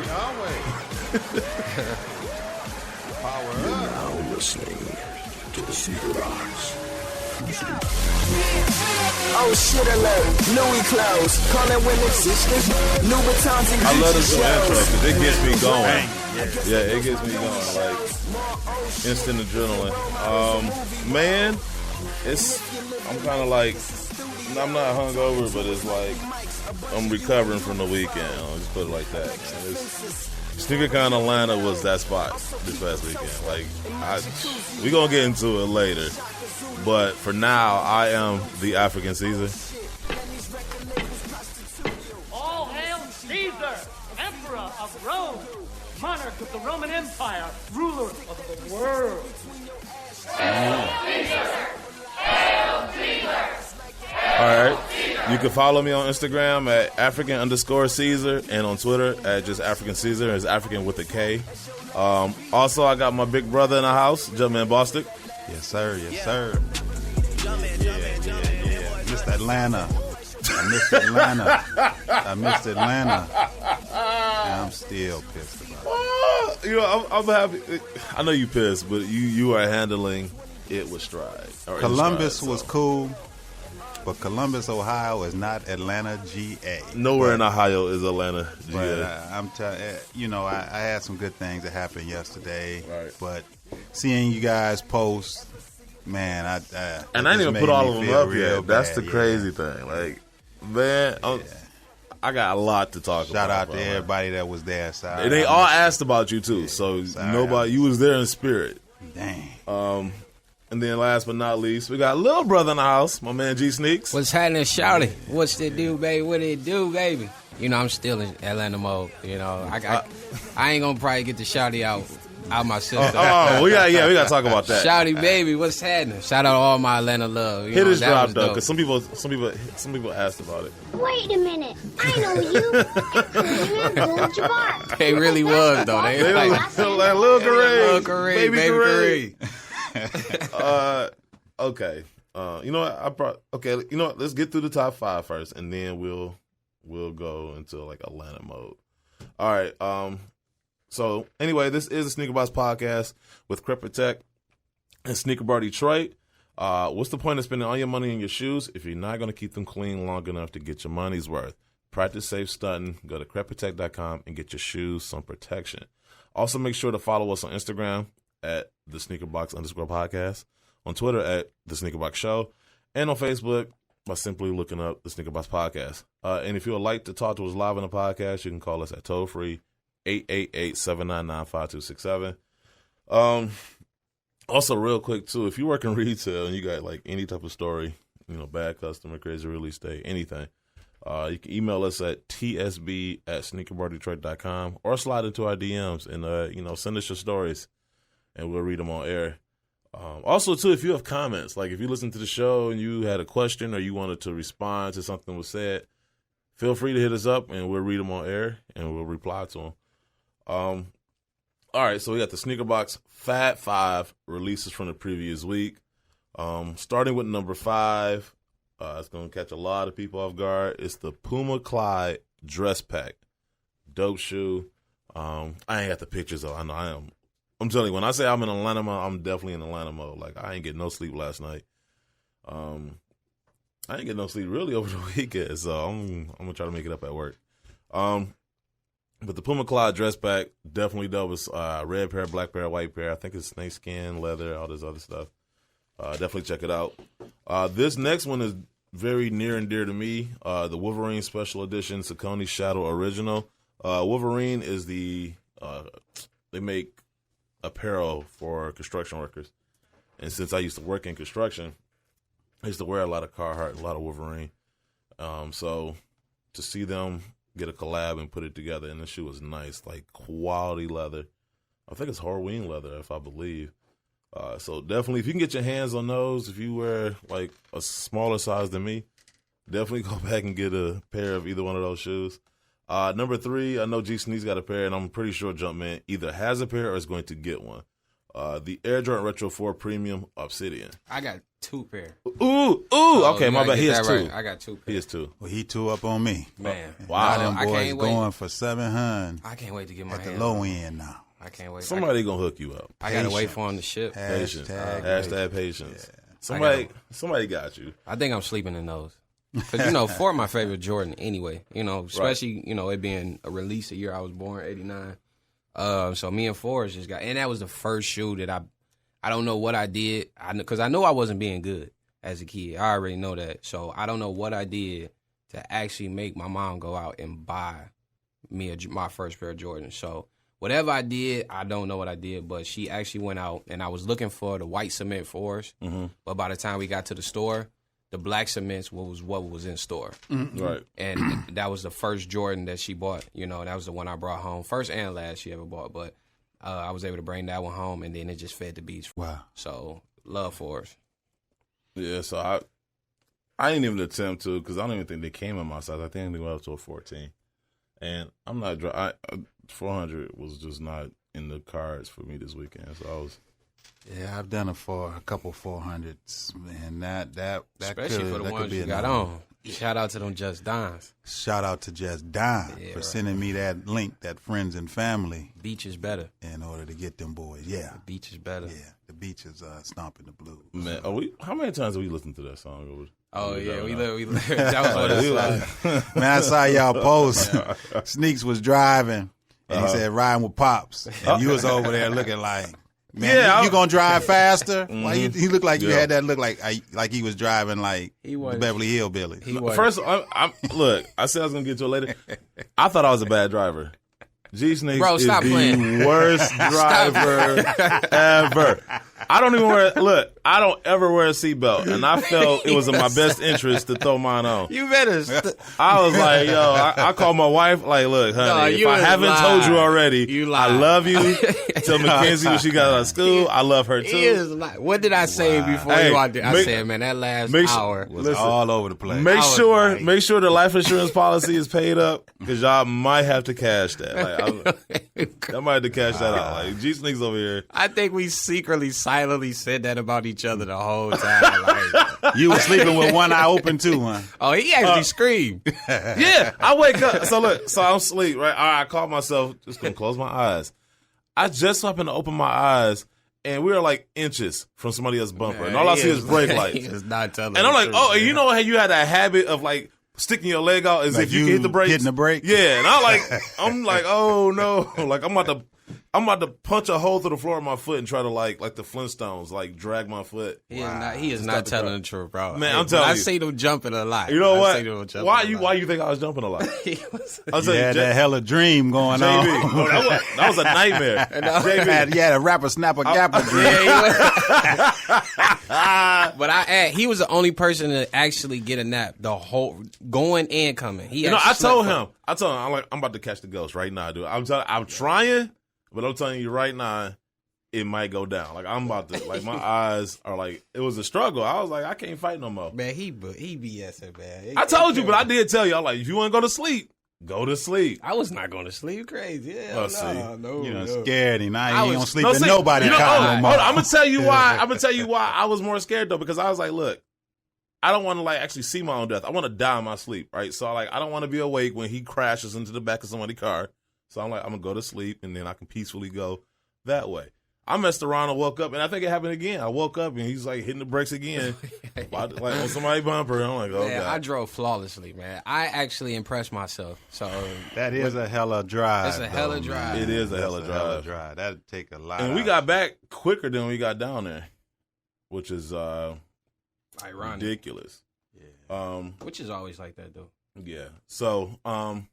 Yahweh. Power up. Now listening to the Sneakerheads. Oh shit alert, Louis clothes, calling women sisters, Louboutins and I love this Gucci intro shows. because it gets me going. Yeah, it gets me going. Like instant adrenaline. Man, I'm kind of like, I'm not hungover, but it's like I'm recovering from the weekend. I'll just put it like that. SneakerCon Atlanta was that spot this past weekend. Like, we gonna get into it later, but for now, I am the African Caesar. All hail Caesar, Emperor of Rome, monarch of the Roman Empire, ruler of the world. All right. You can follow me on Instagram at African_Caesar and on Twitter at just African Caesar. It's African with a K. Also, I got my big brother in the house, Jumpman Bostic. Yes, sir. Yes, sir. Yeah. Missed Atlanta. I missed Atlanta. And I'm still pissed about it. You know, I'm happy. I know you pissed, but you are handling it with stride. Columbus was cool. But Columbus, Ohio is not Atlanta, GA. Nowhere in Ohio is Atlanta, GA. But I'm telling you, know, I had some good things that happened yesterday. Right. But seeing you guys post, man, I didn't even put all of them up yet. That's the crazy thing. thing. Like, man, I got a lot to talk about. Shout out to everybody that was there. Sorry. And they all asked about you too. So nobody, you was there in spirit. Dang. And then last but not least, we got little brother in the house, my man G-SNKS. What's happening, shouty? What's it do, baby? What it do, baby? You know, I'm still in Atlanta mode. You know, I ain't gonna probably get the shouty out my system. We gotta talk about that. Shouty, baby, what's happening? Shout out to all my Atlanta love. Hit his drop though, because some people asked about it. Wait a minute, I know you. Abdul-Jabbar. They really was though. They like Lil Kareem, baby Kareem. Okay. You know what? Let's get through the top 5 first, and then we'll go into like Atlanta mode. All right. So anyway, this is the Sneaker Box podcast with Crep Protect and Sneaker Bar Detroit. What's the point of spending all your money on your shoes if you're not going to keep them clean long enough to get your money's worth? Practice safe stunting. Go to crepprotect.com and get your shoes some protection. Also, make sure to follow us on Instagram at the _podcast, on Twitter at the Sneakerbox Show, and on Facebook by simply looking up the Sneakerbox Podcast. And if you would like to talk to us live on the podcast, you can call us at toll-free 888-799-5267. Also, real quick too, if you work in retail and you got like any type of story, you know, bad customer, crazy release day, anything, you can email us at tsb@sneakerbardetroit.com or slide into our DMs and send us your stories, and we'll read them on air. Also, too, if you have comments, like if you listen to the show and you had a question or you wanted to respond to something that was said, feel free to hit us up and we'll read them on air and we'll reply to them. All right, so we got the Sneaker Box Fat 5 releases from the previous week. Starting with number 5, it's going to catch a lot of people off guard. It's the Puma Clyde Dress Pack. Dope shoe. I ain't got the pictures, though. I know I am. I'm telling you, when I say I'm in Atlanta mode, I'm definitely in Atlanta mode. Like, I ain't get no sleep last night. I ain't get no sleep really over the weekend, so I'm going to try to make it up at work. But the Puma Clyde dress pack, definitely dope. It's red pair, black pair, white pair. I think it's snakeskin, leather, all this other stuff. Definitely check it out. This next one is very near and dear to me. The Wolverine Special Edition Saucony Shadow Original. Wolverine is they make apparel for construction workers. And since I used to work in construction, I used to wear a lot of Carhartt, a lot of Wolverine. So to see them get a collab and put it together, and the shoe was nice, like quality leather. I think it's Horween leather, if I believe. So definitely, if you can get your hands on those, if you wear like a smaller size than me, definitely go back and get a pair of either one of those shoes. Number 3, I know G-SNKS got a pair, and I'm pretty sure Jumpman either has a pair or is going to get one. the Air Jordan Retro 4 Premium Obsidian. I got 2 pair. Ooh. Okay, my bad. He has 2. Right. I got 2 pairs. He has 2. Well, he 2 up on me. Man. Wow. Now them I boys can't wait. going for 700 I can't wait to get my at the hands low on it. end now. I can't wait. Somebody gonna hook you up. I gotta wait for him to ship. Patience. Hashtag Patience. Yeah. Somebody got you. I think I'm sleeping in those. Because, 4 my favorite Jordan anyway. Especially, it being a release the year I was born, 89. So me and Forrest just got, and that was the first shoe that I don't know what I did. Because I know I wasn't being good as a kid. I already know that. So I don't know what I did to actually make my mom go out and buy me my first pair of Jordans. So whatever I did, I don't know what I did, but she actually went out, and I was looking for the white cement Forrest. Mm-hmm. But by the time we got to the store, the black cements was what was in store. Mm-hmm. Right. And that was the first Jordan that she bought. That was the one I brought home. First and last she ever bought. But I was able to bring that one home, and then it just fed the beast. Wow. So, love Forrest. Yeah, so I didn't even attempt to, because I don't even think they came in my size. I think they went up to a 14. And I'm not 400 was just not in the cards for me this weekend. So I was. Yeah, I've done it for a couple 400s, and that especially for the ones be you got on. Shout out to them Just Dimes. Shout out to Just Dime for sending me that link, that friends and family. Beach is better. In order to get them boys, yeah. The beach is better. Yeah, the beach is stomping the blues. Man, how many times have we listened to that song? Oh yeah, we that was what it was. Man, I saw y'all post. Sneaks was driving, and he said riding with Pops, and you was over there looking like. Man, you gonna drive faster? Mm-hmm. Why he looked like you had that look like he was driving like the Beverly Hillbillies. First, look, I said I was gonna get to it later. I thought I was a bad driver. G-SNKS is the worst driver ever. I don't ever wear a seatbelt, and I felt it was in my best interest to throw mine on. You better. I was like, I called my wife, like, look, honey, if I haven't told you already, I love you. Tell Mackenzie when she got out of school, I love her too. What did I say before you walked in? I said, man, that last hour was all over the place. Make sure the life insurance policy is paid up, because y'all might have to cash that. I might have to cash that out. Like, G-SNKS over here. I think we secretly, silently said that about each other the whole time. Like, you were sleeping with one eye open too, huh? Oh, he actually screamed. Yeah, I wake up. So I'm asleep, right? All right, I caught myself just gonna close my eyes. I just happened to open my eyes, and we were like inches from somebody else's bumper, and all I see is brake lights. He is not telling. And I'm like, oh, you know how you had that habit of like sticking your leg out as like if you can hit the brakes? Hitting the brake? Yeah, and I'm like, oh no, like I'm about to punch a hole through the floor of my foot and try to like the Flintstones, like drag my foot. He is not telling the truth, bro. Man, I'm telling you. I see them jumping a lot. You know what? Why you think I was jumping a lot? That hella dream going on. That was a nightmare. You had a rapper snap a gapper dream. But he was the only person to actually get a nap the whole going and coming. I told him, I'm like, I'm about to catch the ghost right now, dude. I'm trying. But I'm telling you right now, it might go down. Like, I'm about to, like, my eyes are like, it was a struggle. I was like, I can't fight no more. Man, he BSing, man. I told you, but I did tell you. I'm like, if you want to go to sleep, go to sleep. I was not going to sleep. Crazy. Yeah, no. You scared him. Now you ain't going to sleep in nobody car no more. I'm going to tell you why. I was more scared, though, because I was like, look, I don't want to, like, actually see my own death. I want to die in my sleep, right? So, like, I don't want to be awake when he crashes into the back of somebody's car. So I'm like, I'm going to go to sleep, and then I can peacefully go that way. I messed around and woke up, and I think it happened again. I woke up, and he's, like, hitting the brakes again, like on somebody's bumper. I'm like, oh, man, God. I drove flawlessly, man. I actually impressed myself. So that is a hella drive. It's a hella drive. It is a hella drive. That'd take a lot. And we got back quicker than we got down there, which is ironic. Ridiculous. Yeah. Which is always like that, though. Yeah. So, all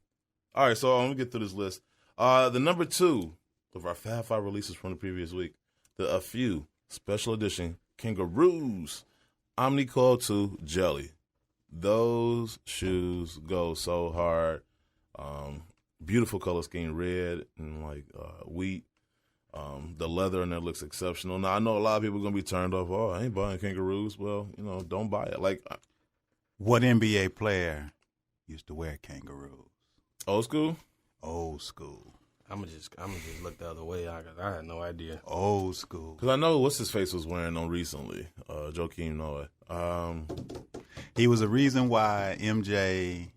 right, so I'm going to get through this list. The number 2 of our Fab 5 releases from the previous week, the A Few Special Edition Kangaroos Omni-Coil 2 Jelly. Those shoes go so hard. Beautiful color scheme, red and like wheat. The leather in there looks exceptional. Now, I know a lot of people are going to be turned off. Oh, I ain't buying Kangaroos. Well, don't buy it. Like, what NBA player used to wear Kangaroos? Old school? Old school. I'm gonna just look the other way. I had no idea. Old school. Because I know what's his face was wearing them recently. Joakim Noah. He was a reason why MJ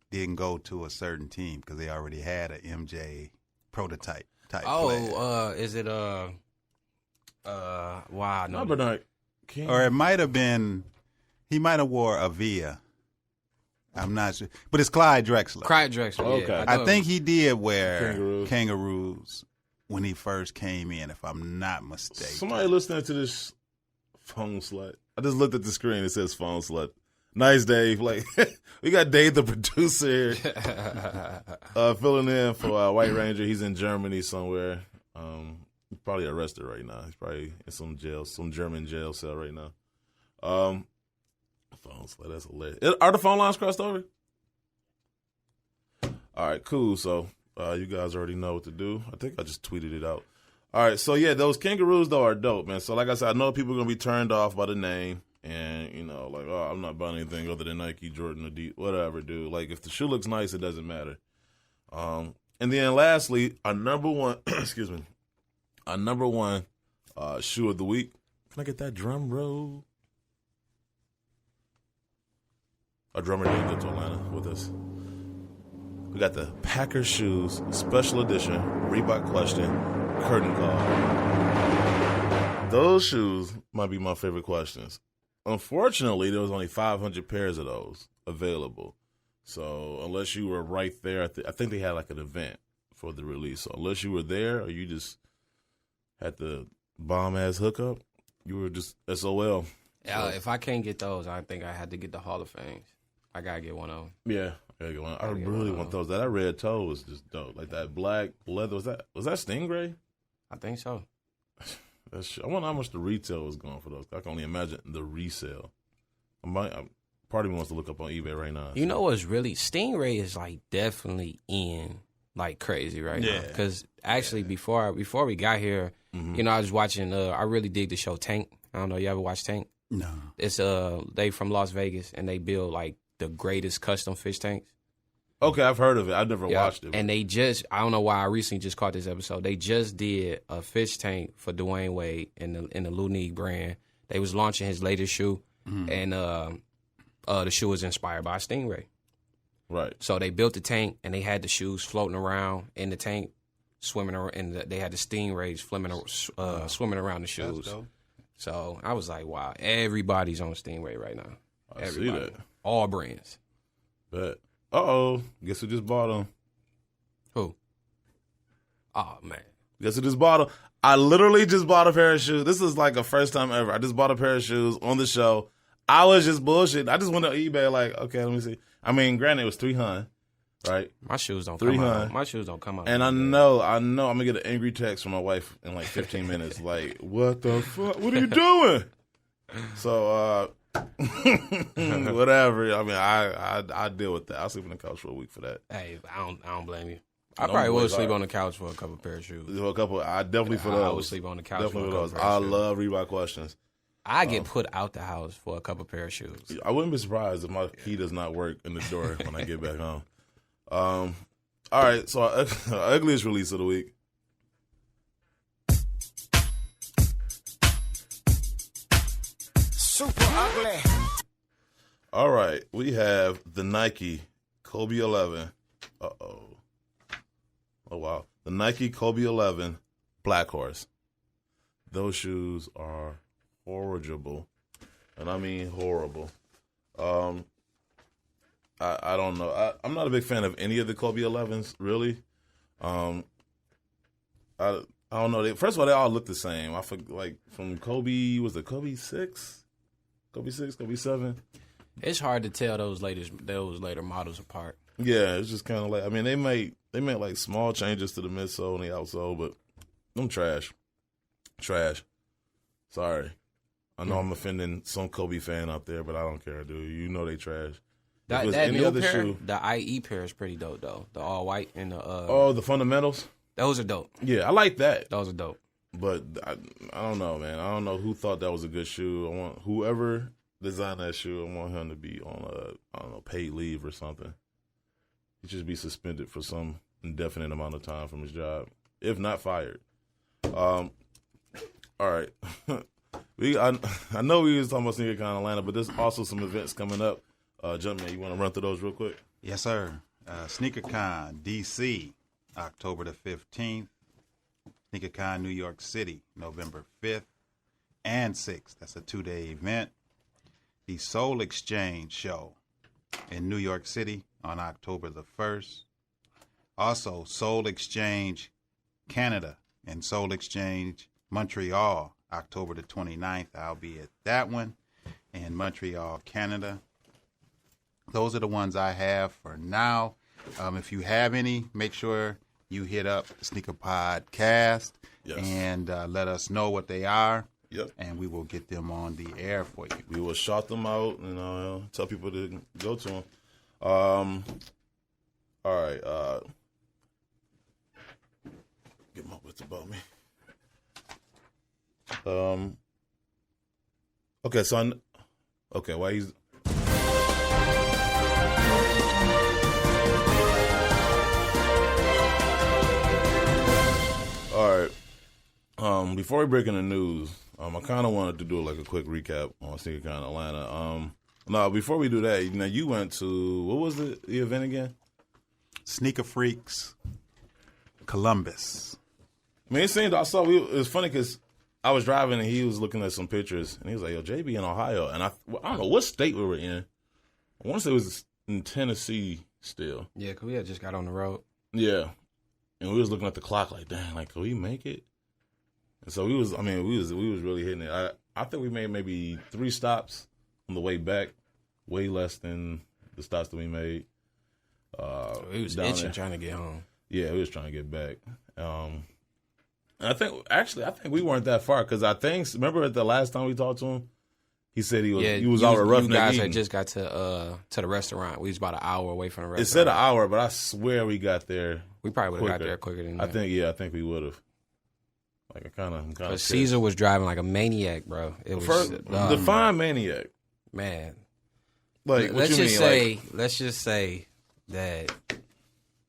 didn't go to a certain team because they already had an MJ prototype type player. Is it wow, no. Not Bernard King. Or it might have been, he might have wore a Via. I'm not sure. But it's Clyde Drexler. Clyde Drexler, Okay. yeah. I think he did wear Kangaroos. when he first came in, if I'm not mistaken. Somebody listening to this phone slut. I just looked at the screen. It says phone slut. Nice, Dave. Like, we got Dave, the producer, filling in for White Ranger. He's in Germany somewhere. He's probably arrested right now. He's probably in some jail, some German jail cell right now. Phone slut. That's hilarious. Are the phone lines crossed over? All right, cool. So you guys already know what to do. I think I just tweeted it out. All right, so yeah, those kangaroos though are dope, man. So like I said, I know people are gonna be turned off by the name, and you know, like, oh, I'm not buying anything other than Nike, Jordan, Adidas, whatever, dude. Like, if the shoe looks nice, it doesn't matter. And then lastly, our number one, excuse me, our number one shoe of the week. Can I get that drum roll? Our drummer didn't get to Atlanta with us. We got the Packer Shoes Special Edition Reebok Question Curtain Call. Those shoes might be my favorite questions. Unfortunately, there was only 500 pairs of those available. So unless you were right there, I think they had like an event for the release. So unless you were there or you just had the bomb-ass hookup, you were just SOL. Yeah, if I can't get those, I think I had to get the Hall of Fames. I gotta get one of them. Yeah, I really want those. That red toe was just dope. Like that black leather. Was that Stingray? I think so. I wonder how much the retail was going for those. I can only imagine the resale. Part of me wants to look up on eBay right now. You know what's really Stingray is like definitely in like crazy right now. Because actually before we got here, you know, I was watching. I really dig the show Tank. I don't know, you ever watch Tank? No. It's they from Las Vegas and they build like the greatest custom fish tanks. Okay, I've heard of it. I've never watched it. And they just, I don't know why I recently just caught this episode. They just did a fish tank for Dwayne Wade in the Lunique brand. They was launching his latest shoe, and the shoe was inspired by Stingray. Right. So they built the tank, and they had the shoes floating around in the tank, swimming around, and they had the stingrays swimming around the shoes. That's dope. So I was like, wow, everybody's on Stingray right now. I see that. All brands. But guess who just bought them? Who? Oh man. Guess who just bought them? I literally just bought a pair of shoes. This is like a first time ever. I just bought a pair of shoes on the show. I was just bullshit. I just went to eBay like, okay, let me see. I mean, granted, it was $300, right? My shoes don't come out. My shoes don't come out. And I know I'm gonna get an angry text from my wife in like 15 minutes. Like, what the fuck? What are you doing? So, whatever. I mean, I deal with that. I'll sleep on the couch for a week for that. Hey, I don't blame you. I probably would sleep on the couch for a couple pair of shoes. I definitely for those. I would sleep on the couch definitely for a couple those. pair of shoes. I love Reebok questions. I get put out the house for a couple pair of shoes. I wouldn't be surprised if my key does not work in the door when I get back home. All right, so our ugliest release of the week. Super ugly. All right, we have the Nike Kobe 11. Oh, wow. The Nike Kobe 11 Black Horse. Those shoes are horrible. And I mean horrible. I don't know. I'm not a big fan of any of the Kobe 11s, really. I don't know. First of all, they all look the same. I forget, like, from Kobe, was it Kobe 6? Kobe 6, Kobe 7? It's hard to tell those later models apart. Yeah, it's just kind of like, I mean, they made like small changes to the midsole and the outsole, but them trash. Sorry. I know I'm offending some Kobe fan out there, but I don't care, dude. You know they trash. That new pair, the IE pair is pretty dope, though. The all white and the the fundamentals? Those are dope. Yeah, I like that. Those are dope. But I don't know, man. I don't know who thought that was a good shoe. I want whoever designed that shoe, I want him to be on paid leave or something. He should be suspended for some indefinite amount of time from his job, if not fired. All right. I know we was talking about SneakerCon Atlanta, but there's also some events coming up. Jumpman, you want to run through those real quick? Yes, sir. SneakerCon DC, October the 15th. SneakerCon New York City, November 5th and 6th. That's a 2-day event. The Soul Exchange Show in New York City on October the 1st. Also, Soul Exchange Canada and Soul Exchange Montreal, October the 29th. I'll be at that one in Montreal, Canada. Those are the ones I have for now. If you have any, make sure you hit up Sneaker Podcast and let us know what they are. Yep. And we will get them on the air for you. We will shout them out and tell people to go to them. All right. Get my wits about me. Okay, so why he's... All right. Before we break in the news, I kind of wanted to do like a quick recap on SneakerCon Atlanta. No, before we do that, you went to, what was the event again? Sneaker Freaks Columbus. I mean, it was funny because I was driving and he was looking at some pictures and he was like, yo, JB in Ohio. And I don't know what state we were in. I want to say it was in Tennessee still. Yeah, because we had just got on the road. Yeah. And we was looking at the clock like, dang, like, can we make it? And so we was really hitting it. I think we made maybe 3 stops on the way back, way less than the stops that we made. We was itching trying to get home. Yeah, we was trying to get back. And I think we weren't that far because remember at the last time we talked to him, he said he was out of Roughneck. You guys eating. had just got to the restaurant. We was about an hour away from the restaurant. It said an hour, but I swear we got there. We probably would have got there quicker than that. I think we would have. Like I'm kind of. Because Caesar was driving like a maniac, bro. It was define maniac, man. Like let's just say that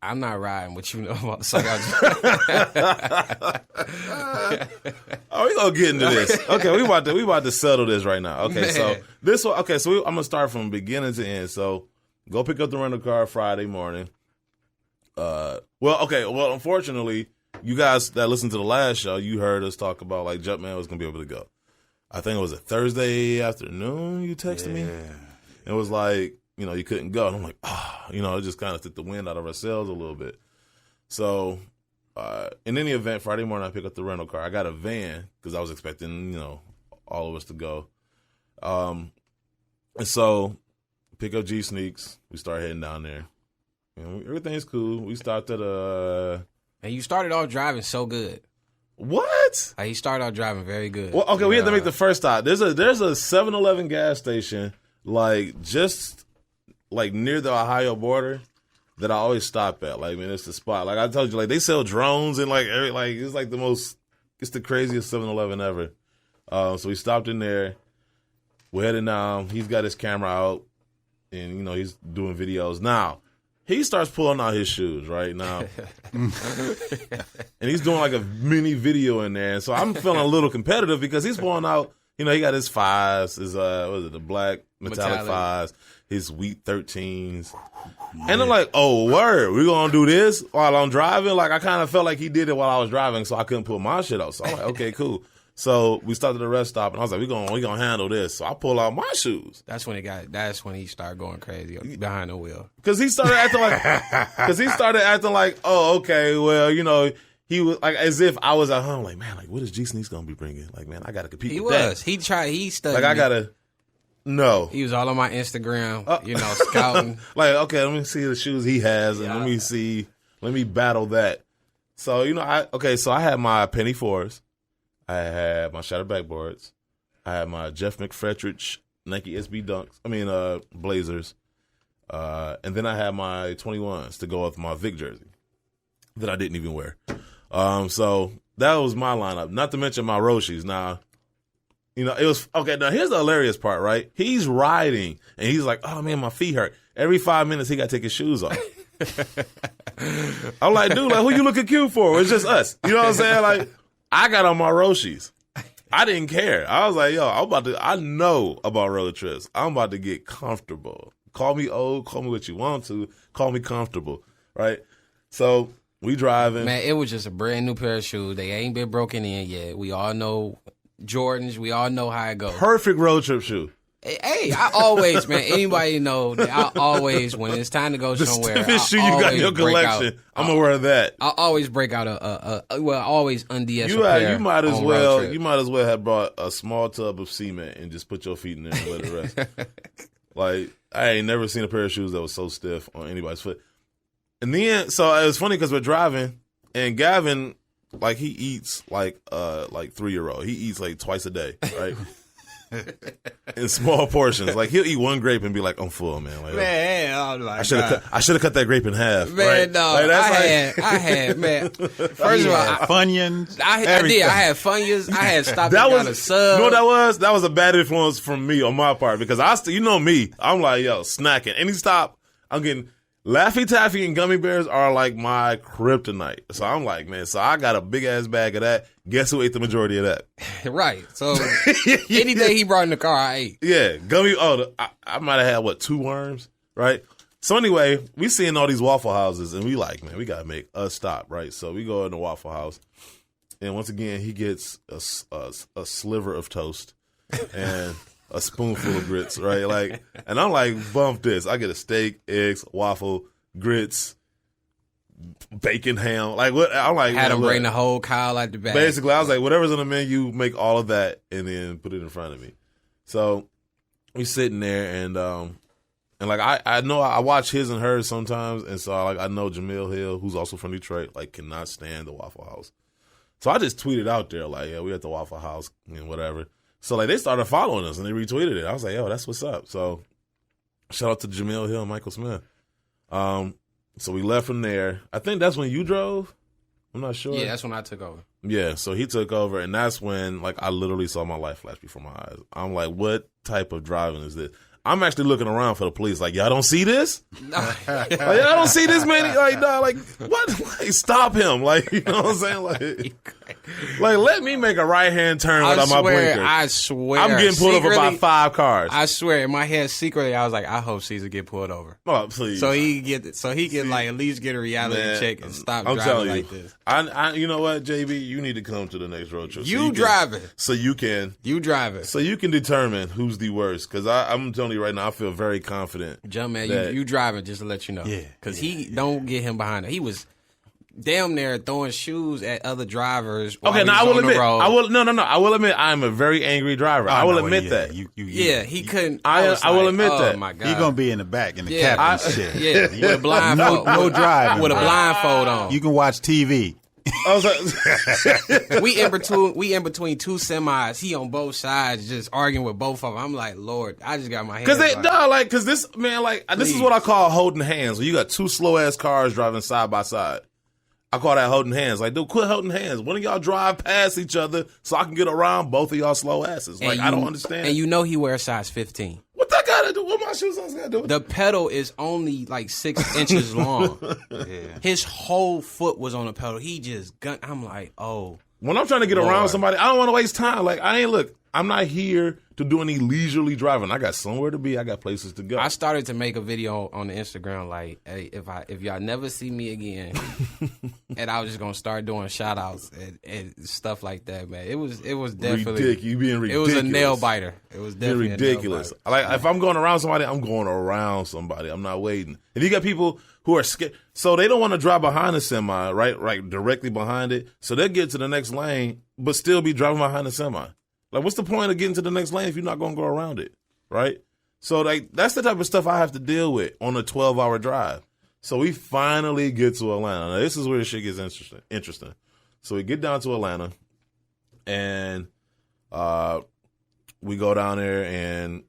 I'm not riding what you know about the Oh, we gonna get into this. Okay, we about to settle this right now. Okay, man. So this one. Okay, so I'm gonna start from beginning to end. So go pick up the rental car Friday morning. Well, unfortunately, you guys that listened to the last show, you heard us talk about like Jumpman was gonna be able to go. I think it was a Thursday afternoon. You texted me. It was like, you couldn't go. And I'm like, it just kind of took the wind out of our sails a little bit. So, in any event, Friday morning, I pick up the rental car. I got a van because I was expecting, all of us to go. And so, pick up G-SNKS. We start heading down there. Everything's cool. We stopped at a... And you started off driving so good. What? He started off driving very good. Well, okay, we had to make the first stop. There's a 7-Eleven gas station, just near the Ohio border that I always stop at. Like, man, it's the spot. Like I told you, they sell drones and it's the craziest 7-Eleven ever. So we stopped in there. We're heading down. He's got his camera out and, he's doing videos. Now, he starts pulling out his shoes right now. And he's doing like a mini video in there. And so I'm feeling a little competitive because he's pulling out, he got his 5s, his, the black metallic 5s, his wheat 13s. Yeah. And I'm like, oh, word, we're going to do this while I'm driving? Like, I kind of felt like he did it while I was driving, so I couldn't pull my shit out. So I'm like, okay, cool. So we stopped at the rest stop, and I was like, we're gonna handle this. So I pull out my shoes. That's when he started going crazy behind the wheel. Because he started acting like, oh, okay, well, he was like as if I was at home, like, man, like, what is G-SNKS gonna be bringing? Like, man, I gotta compete with that. He studied. Like, I gotta. No. He was all on my Instagram, scouting. Like, okay, let me see the shoes he has, and let me battle that. So, I had my Penny 4s. I had my Shatter backboards. I had my Jeff McFetridge Nike SB Dunks. Blazers. And then I had my 21s to go with my Vic jersey that I didn't even wear. So that was my lineup. Not to mention my Roshis. Now, it was okay. Now here's the hilarious part, right? He's riding and he's like, "Oh man, my feet hurt." Every 5 minutes, he got to take his shoes off. I'm like, dude, like, who you looking cute for? It's just us. You know what I'm saying? Like, I got on my Roshis. I didn't care. I was like, yo, I know about road trips. I'm about to get comfortable. Call me old, call me what you want to, call me comfortable, right? So we driving. Man, it was just a brand new pair of shoes. They ain't been broken in yet. We all know Jordans. We all know how it goes. Perfect road trip shoe. Hey, I always, man, anybody know that I always, when it's time to go somewhere, the stiffest shoe you got in your collection, I'm gonna wear that. I always break out always undies you might as well have brought a small tub of cement and just put your feet in there and let it rest. Like, I ain't never seen a pair of shoes that was so stiff on anybody's foot. And then, so it was funny because we're driving, and Gavin, like, he eats like 3-year-old. He eats like twice a day, right? In small portions. Like, he'll eat one grape and be like, I'm full, man. Like, man, I'm like, I should have cut that grape in half. Man, right? no, like, I had, man. First of all, Funyuns. I did. I had Funyuns. I had stopped and got a sub. You know what that was? That was a bad influence from me on my part because you know me. I'm like, yo, snacking. Any stop, I'm getting Laffy Taffy and gummy bears are like my kryptonite. So I'm like, man, so I got a big ass bag of that. Guess who ate the majority of that? Right. So any day he brought in the car, I ate. Yeah. Gummy. I might have had 2 worms, right? So anyway, we seeing all these Waffle Houses and we like, man, we got to make a stop, right? So we go in the Waffle House and once again, he gets a sliver of toast and a spoonful of grits, right? Like, and I'm like, bump this. I get a steak, eggs, waffle, grits, bacon, ham. Like, what? I'm like, had him bring the whole cow out the bag. Basically, I was like, whatever's on the menu, make all of that and then put it in front of me. So we sitting there and like I know I watch his and hers sometimes, and so I know Jamil Hill, who's also from Detroit, like cannot stand the Waffle House. So I just tweeted out there like, yeah, we at the Waffle House and whatever. So, like, they started following us, and they retweeted it. I was like, yo, that's what's up. So, shout out to Jamil Hill and Michael Smith. So, we left from there. I think that's when you drove. I'm not sure. Yeah, that's when I took over. Yeah, so he took over, and that's when, like, I literally saw my life flash before my eyes. I'm like, what type of driving is this? I'm actually looking around for the police. Like, y'all don't see this? Like, y'all don't see this, man? Like, nah, like, what? Like, stop him. Like, you know what I'm saying? Like let me make a right-hand turn without my blinker. I swear. I'm getting pulled over by 5 cars. I swear. In my head, secretly, I was like, I hope Caesar get pulled over. Oh, please. So he can like at least get a reality check and stop driving like this. You know what, JB? You need to come to the next road trip. You driving. So you can. You driving. So you can determine who's the worst. Because I'm telling you right now, I feel very confident. Jumpman, you driving, just to let you know. Yeah. Because he don't get him behind him. He was damn near throwing shoes at other drivers. Okay, now I will admit. I will admit I'm a very angry driver. I will admit that. He couldn't. I will admit that. Oh my God. He's gonna be in the back in the cabin and shit. Yeah, with a blindfold. No driving. With a blindfold on. You can watch TV. I was like, we in between 2 semis. He on both sides, just arguing with both of them. I'm like, Lord, I just got my hands. Because this man, like, this is what I call holding hands. When you got 2 slow ass cars driving side by side, I call that holding hands. Like, dude, quit holding hands. One of y'all drive past each other so I can get around both of y'all slow asses. Like, I don't understand. And you know he wears size 15. What that got to do? What my shoes got to do? The pedal is only like 6 inches long. Yeah. His whole foot was on the pedal. He just I'm like, oh. When I'm trying to get around somebody, I don't want to waste time. Like, I'm not here to do any leisurely driving. I got somewhere to be. I got places to go. I started to make a video on the Instagram like, hey, if y'all never see me again, and I was just gonna start doing shout outs and stuff like that, man. It was definitely you being ridiculous. It was a nail biter. It was definitely ridiculous. Like, if I'm going around somebody, I'm going around somebody. I'm not waiting. And you got people who are scared, so they don't want to drive behind the semi, right, directly behind it. So they'll get to the next lane, but still be driving behind the semi. Like, what's the point of getting to the next lane if you're not going to go around it, right? So, like, that's the type of stuff I have to deal with on a 12-hour drive. So we finally get to Atlanta. Now, this is where the shit gets interesting. So we get down to Atlanta, and we go down there, and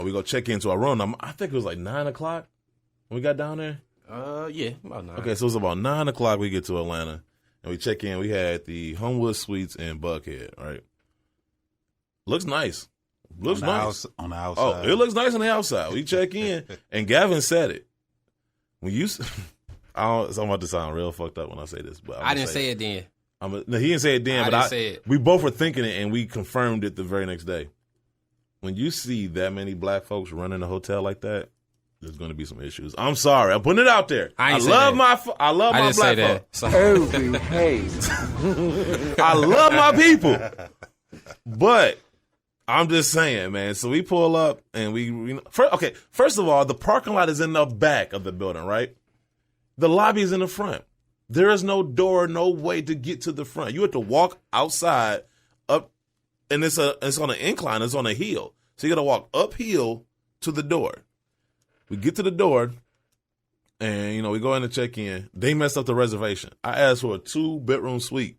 we go check into our room. I think it was like 9 o'clock when we got down there. Yeah, about 9. Okay, so it was about 9 o'clock we get to Atlanta, and we check in. We had the Homewood Suites in Buckhead, right? Looks nice. Looks nice. On the outside. Oh, it looks nice on the outside. We check in, and Gavin said it. I'm about to sound real fucked up when I say this, but I didn't say it then. No, he didn't say it then, I didn't say it. We both were thinking it, and we confirmed it the very next day. When you see that many black folks running a hotel like that, there's going to be some issues. I'm sorry. I'm putting it out there. I love my black folks. I love my people. But I'm just saying, man. So we pull up and first of all, the parking lot is in the back of the building, right? The lobby is in the front. There is no door, no way to get to the front. You have to walk outside up, and it's on an incline. It's on a hill. So you got to walk uphill to the door. We get to the door, and, we go in to check in. They messed up the reservation. I asked for a 2-bedroom suite.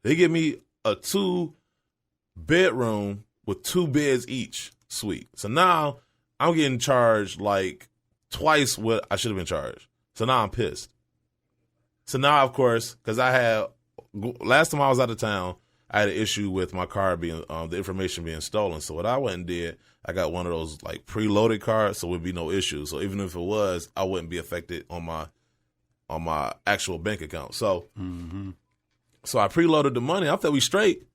They give me a 2-bedroom with 2 beds each suite. So now I'm getting charged like twice what I should have been charged. So now I'm pissed. So now, of course, because last time I was out of town, I had an issue with my card being, the information being stolen. So what I went and did, I got one of those like preloaded cards, so it would be no issue. So even if it was, I wouldn't be affected on my actual bank account. So, so I preloaded the money. I thought we straight.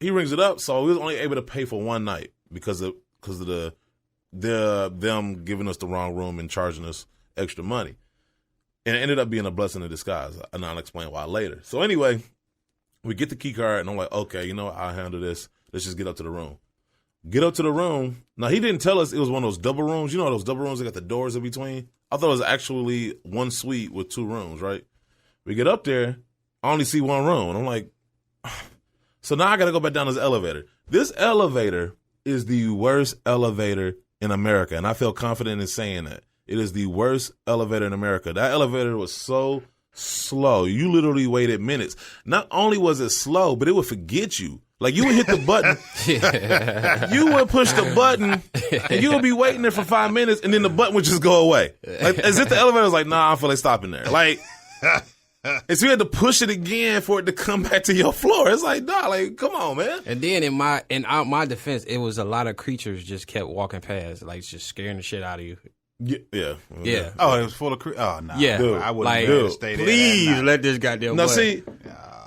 He rings it up, so we was only able to pay for one night because of them giving us the wrong room and charging us extra money. And it ended up being a blessing in disguise, and I'll explain why later. So anyway, we get the key card, and I'm like, okay, I'll handle this. Let's just get up to the room. Get up to the room. Now, he didn't tell us it was one of those double rooms. You know those double rooms that got the doors in between? I thought it was actually one suite with 2 rooms, right? We get up there, I only see one room. And I'm like, so now I got to go back down this elevator. This elevator is the worst elevator in America, and I feel confident in saying that. It is the worst elevator in America. That elevator was so slow. You literally waited minutes. Not only was it slow, but it would forget you. Like, you would hit the button. You would push the button, and you would be waiting there for 5 minutes, and then the button would just go away. Like, as if the elevator was like, nah, I feel like stopping there. Like, and so you had to push it again for it to come back to your floor. It's like, nah, like, come on, man. And then in my defense, it was a lot of creatures just kept walking past, like just scaring the shit out of you. Yeah. Oh, it was full of oh no. Yeah, dude, I wouldn't like, be able to stay there. Please let this goddamn. Now boy. see,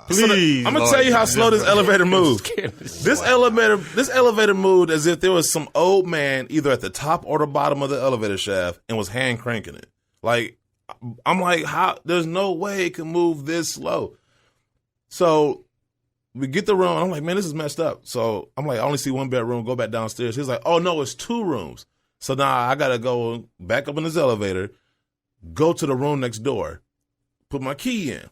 please. I'm gonna tell you how slow this elevator moved. This elevator moved as if there was some old man either at the top or the bottom of the elevator shaft and was hand cranking it. Like, I'm like, how? There's no way it can move this slow. So we get the room. I'm like, man, this is messed up. So I'm like, I only see 1 bedroom. Go back downstairs. He's like, oh no, it's 2 rooms. So now I got to go back up in this elevator, go to the room next door, put my key in.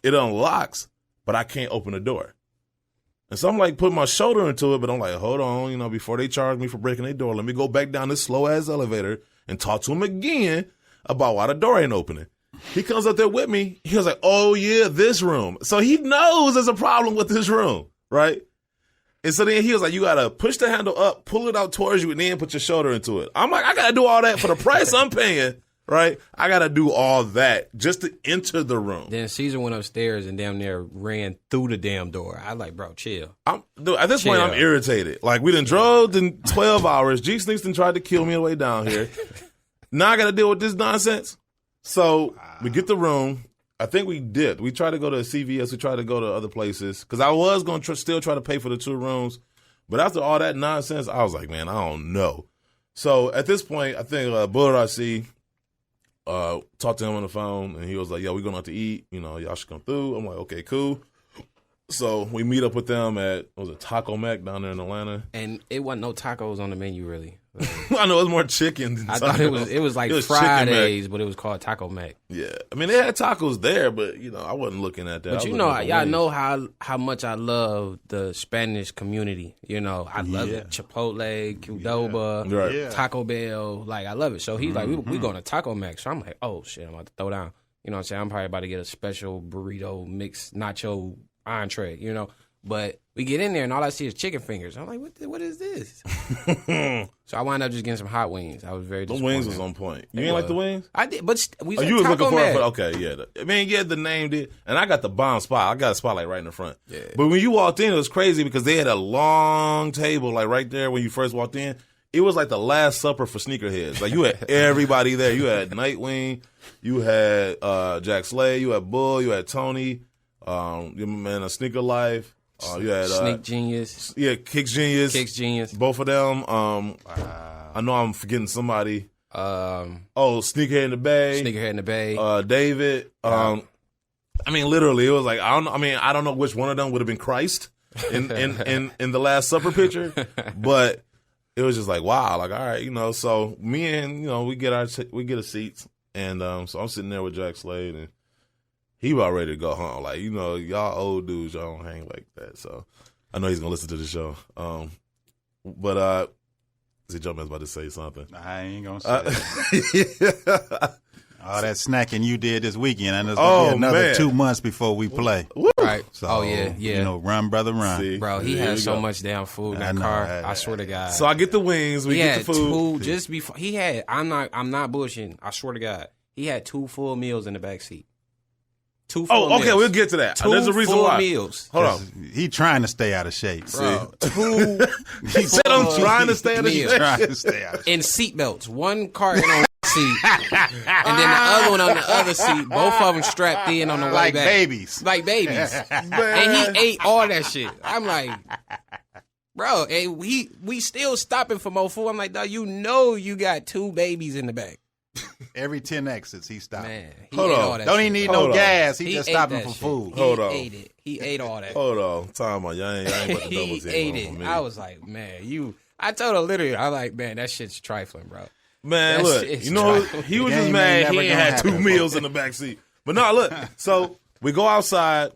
It unlocks, but I can't open the door. And so I'm like putting my shoulder into it, but I'm like, hold on, before they charge me for breaking their door, let me go back down this slow-ass elevator and talk to him again about why the door ain't opening. He comes up there with me. He was like, oh, yeah, this room. So he knows there's a problem with this room, right? And so then he was like, you got to push the handle up, pull it out towards you, and then put your shoulder into it. I'm like, I got to do all that for the price I'm paying, right? I got to do all that just to enter the room. Then Caesar went upstairs and damn near ran through the damn door. I like, bro, chill. Dude, at this point, I'm irritated. Like, we done drove in 12 hours. G-SNKS done tried to kill me on the way down here. Now I got to deal with this nonsense. So we get the room. I think we did. We tried to go to CVS. We tried to go to other places because I was going to still try to pay for the 2 rooms. But after all that nonsense, I was like, man, I don't know. So at this point, I think Bullard RC talked to him on the phone, and he was like, yeah, we're going out to eat. Y'all should come through. I'm like, okay, cool. So we meet up with them at, Taco Mac down there in Atlanta. And it wasn't no tacos on the menu, really. I know it was more chicken than I thought it was like Fridays, but it was called Taco Mac. Yeah. I mean, they had tacos there, but, I wasn't looking at that. But y'all know how much I love the Spanish community. I love it. Chipotle, Qdoba, Taco Bell. Like, I love it. So he's like, we going to Taco Mac. So I'm like, oh, shit, I'm about to throw down. You know what I'm saying? I'm probably about to get a special burrito mixed nacho entree, But we get in there and all I see is chicken fingers. I'm like, what is this? So I wound up just getting some hot wings. I was very disappointed. The wings was on point. You ain't like the wings? I did, but we you was looking for it? Okay, yeah. I mean, yeah, the name did. And I got the bomb spot. I got a spotlight right in the front. Yeah. But when you walked in, it was crazy because they had a long table like right there when you first walked in. it was like the Last Supper for sneakerheads. Like you had everybody there. You had Nightwing, you had Jack Slade, you had Bull, you had Tony, your man, a Sneaker Life. You had Sneak Genius. Yeah, Kicks Genius. Kicks Genius. Both of them. I know I'm forgetting somebody. Sneakerhead in the Bay. Sneakerhead in the Bay. David. I mean, literally, it was like I don't know which one of them would have been Christ in the Last Supper picture, but it was just like wow, like all right, So me and we get a seats, and so I'm sitting there with Jack Slade, and he about ready to go home. Like y'all old dudes, y'all don't hang like that. So I know he's gonna listen to the show. But Jumpman's about to say something. I ain't gonna say that. All that snacking you did this weekend, and it's gonna be another 2 months before we play. Right. So, run, brother, run. See, bro, he had so much damn food in that car. I swear to God. So I get the wings. We get the food. Just before he had. I'm not bullshitting. I swear to God, he had 2 full meals in the back seat. 2 full meals. Okay, we'll get to that. 2 There's a reason full why. meals. Hold on. He trying to stay out of shape. Bro, He said I'm trying to stay out of shape. Trying to stay out of shape. in seatbelts. One carton on one seat, and then the other one on the other seat. Both of them strapped in on the way Like back. babies. Like babies. And he ate all that shit. I'm like, bro, and we still stopping for more food. I'm like, dog, you got 2 babies in the back. Every 10 exits, he stopped. Man, he Hold ate on. all that Don't shit. even need Hold no on. gas. He He just ate stopping that for shit. food. Hold He on. ate it. He ate all that. Hold on. Time out. Y'all ain't about to double He team ate on it. me. I was like, man, I told her literally, I like, man, that shit's trifling, bro. Man, That look, shit's he was The just game ain't mad never he ain't gonna had 2 happen. meals in the back seat. But no, look, so we go outside,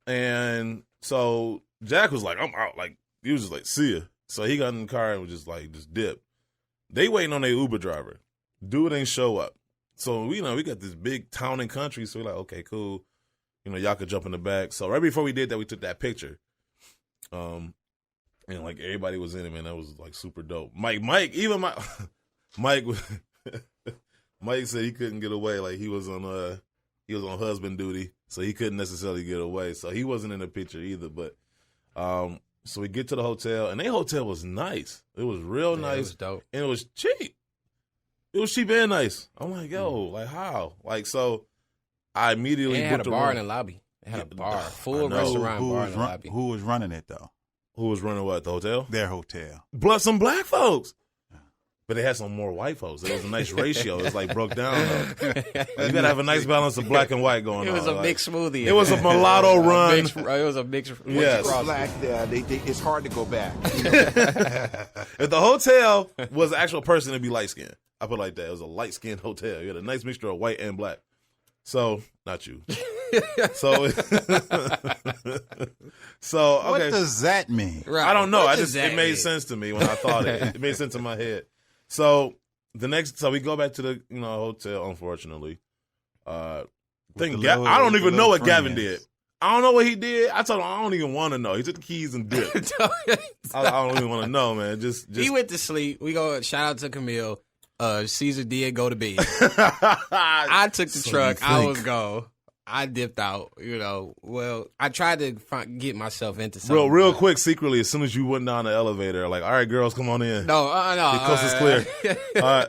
and so Jack was like, I'm out. Like, he was just like, see ya. So he got in the car and was just like, just dip. They waiting on their Uber driver. Dude ain't show up. So, we got this big town and country, so we're like, okay, cool. Y'all could jump in the back. So right before we did that, we took that picture. And like everybody was in it, man. That was like super dope. Mike said he couldn't get away. Like he was on husband duty, so he couldn't necessarily get away. So he wasn't in the picture either. But so we get to the hotel, and their hotel was nice. It was real nice. It was dope. And it was cheap. It was cheap and nice. I'm like, yo, like how? Like so I immediately And it had a booked bar room. in the lobby. It had a bar. I Full know. restaurant bar in the lobby. Who was running it, though? Who was running what? The hotel? Their hotel. Some black folks. But they had some more white folks. It was a nice ratio. It's like broke down. Though. Like, you gotta have a nice balance of black and white going on. It was a like, mixed smoothie. It was a mulatto run. It was a mixed. Yes. Black, it's hard to go back. If the hotel was an actual person, it'd be light skinned. I put it like that. It was a light skinned hotel. You had a nice mixture of white and black. So, not you. So, so okay. What does that mean? Right. I don't know. What It does that made mean? sense to me when I thought it. It made sense in my head. So so we go back to the hotel. Unfortunately, I don't even know what Gavin did. I don't know what he did. I told him I don't even want to know. He took the keys and dipped. I don't even want to know, man. Just He went to sleep. We go shout out to Camille. Caesar did go to bed. I took the truck. I was gone. I dipped out. Well, I tried to get myself into something. real quick, secretly, as soon as you went down the elevator, like, all right, girls, come on in. No. The coast is clear. All right.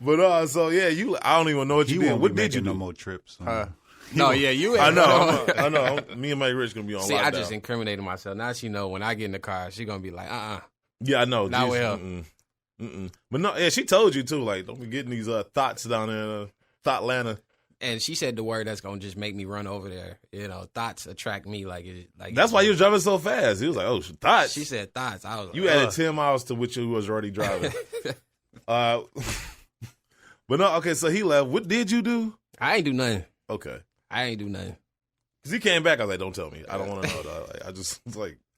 But so yeah, I don't even know what you did. What did you do? No more trips. No, yeah, you. I know. I know. Me and Mike Rich gonna be on. See, lockdown. I just incriminated myself. Now she know when I get in the car, she gonna be like, Yeah, I know. Not with her. But no, yeah, she told you too. Like, don't be getting these thoughts down there in Thougtlanta. And she said the word that's gonna just make me run over there. Thoughts attract me like. That's why you was driving so fast. He was like, "Oh, thoughts." She said thoughts. I was. You added 10 miles to which you was already driving. But no, okay. So he left. What did you do? I ain't do nothing. Okay. I ain't do nothing. Cause he came back. I was like, "Don't tell me. I don't want to know." Like,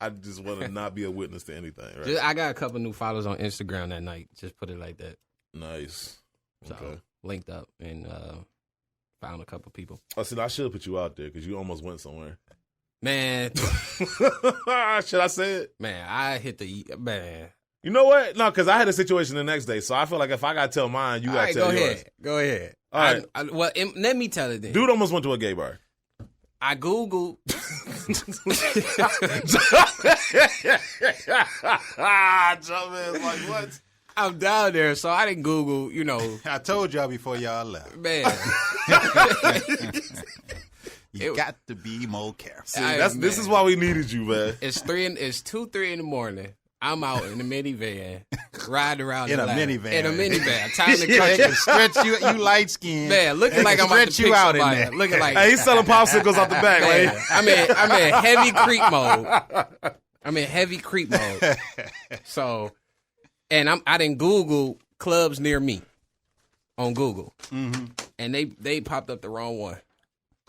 I just want to not be a witness to anything. Right? I got a couple new followers on Instagram that night. Just put it like that. Nice. So Okay. linked up and found a couple people. I said I should have put you out there because you almost went somewhere. Man, Should I say it? man, I hit the man. You know what? No, because I had a situation the next day, so I feel like if I got to tell mine, you got to tell yours. Go ahead. All right. Well, let me tell it then. Dude almost went to a gay bar. I Googled. Jumpman's like, what? I'm down there, so I didn't Google, I told y'all before y'all left. Man. You got to be more careful. See, this is why we needed you, man. It's 2-3 in the morning. I'm out in the minivan, riding around In the a lab. minivan. In a minivan. Time to They cut can stretch you light skinned. Man, looking like I'm about to stretch you pick out somebody. in there. Looking like Hey, he's selling popsicles out the back, man, right? I'm in heavy creep mode. I'm in heavy creep mode. So, and I didn't Google clubs near me on Google, and they popped up the wrong one.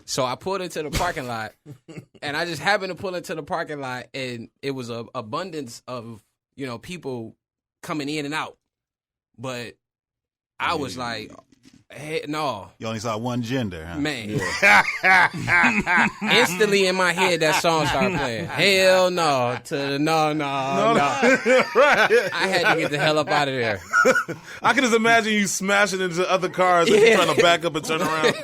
So I pulled into the parking lot, and I just happened to pull into the parking lot, and it was a abundance of people coming in and out. But I was like, hey, no. You only saw one gender, huh? Man. Instantly in my head, that song started playing. Hell no. To the no. Right. I had to get the hell up out of there. I can just imagine you smashing into other cars and you trying to back up and turn around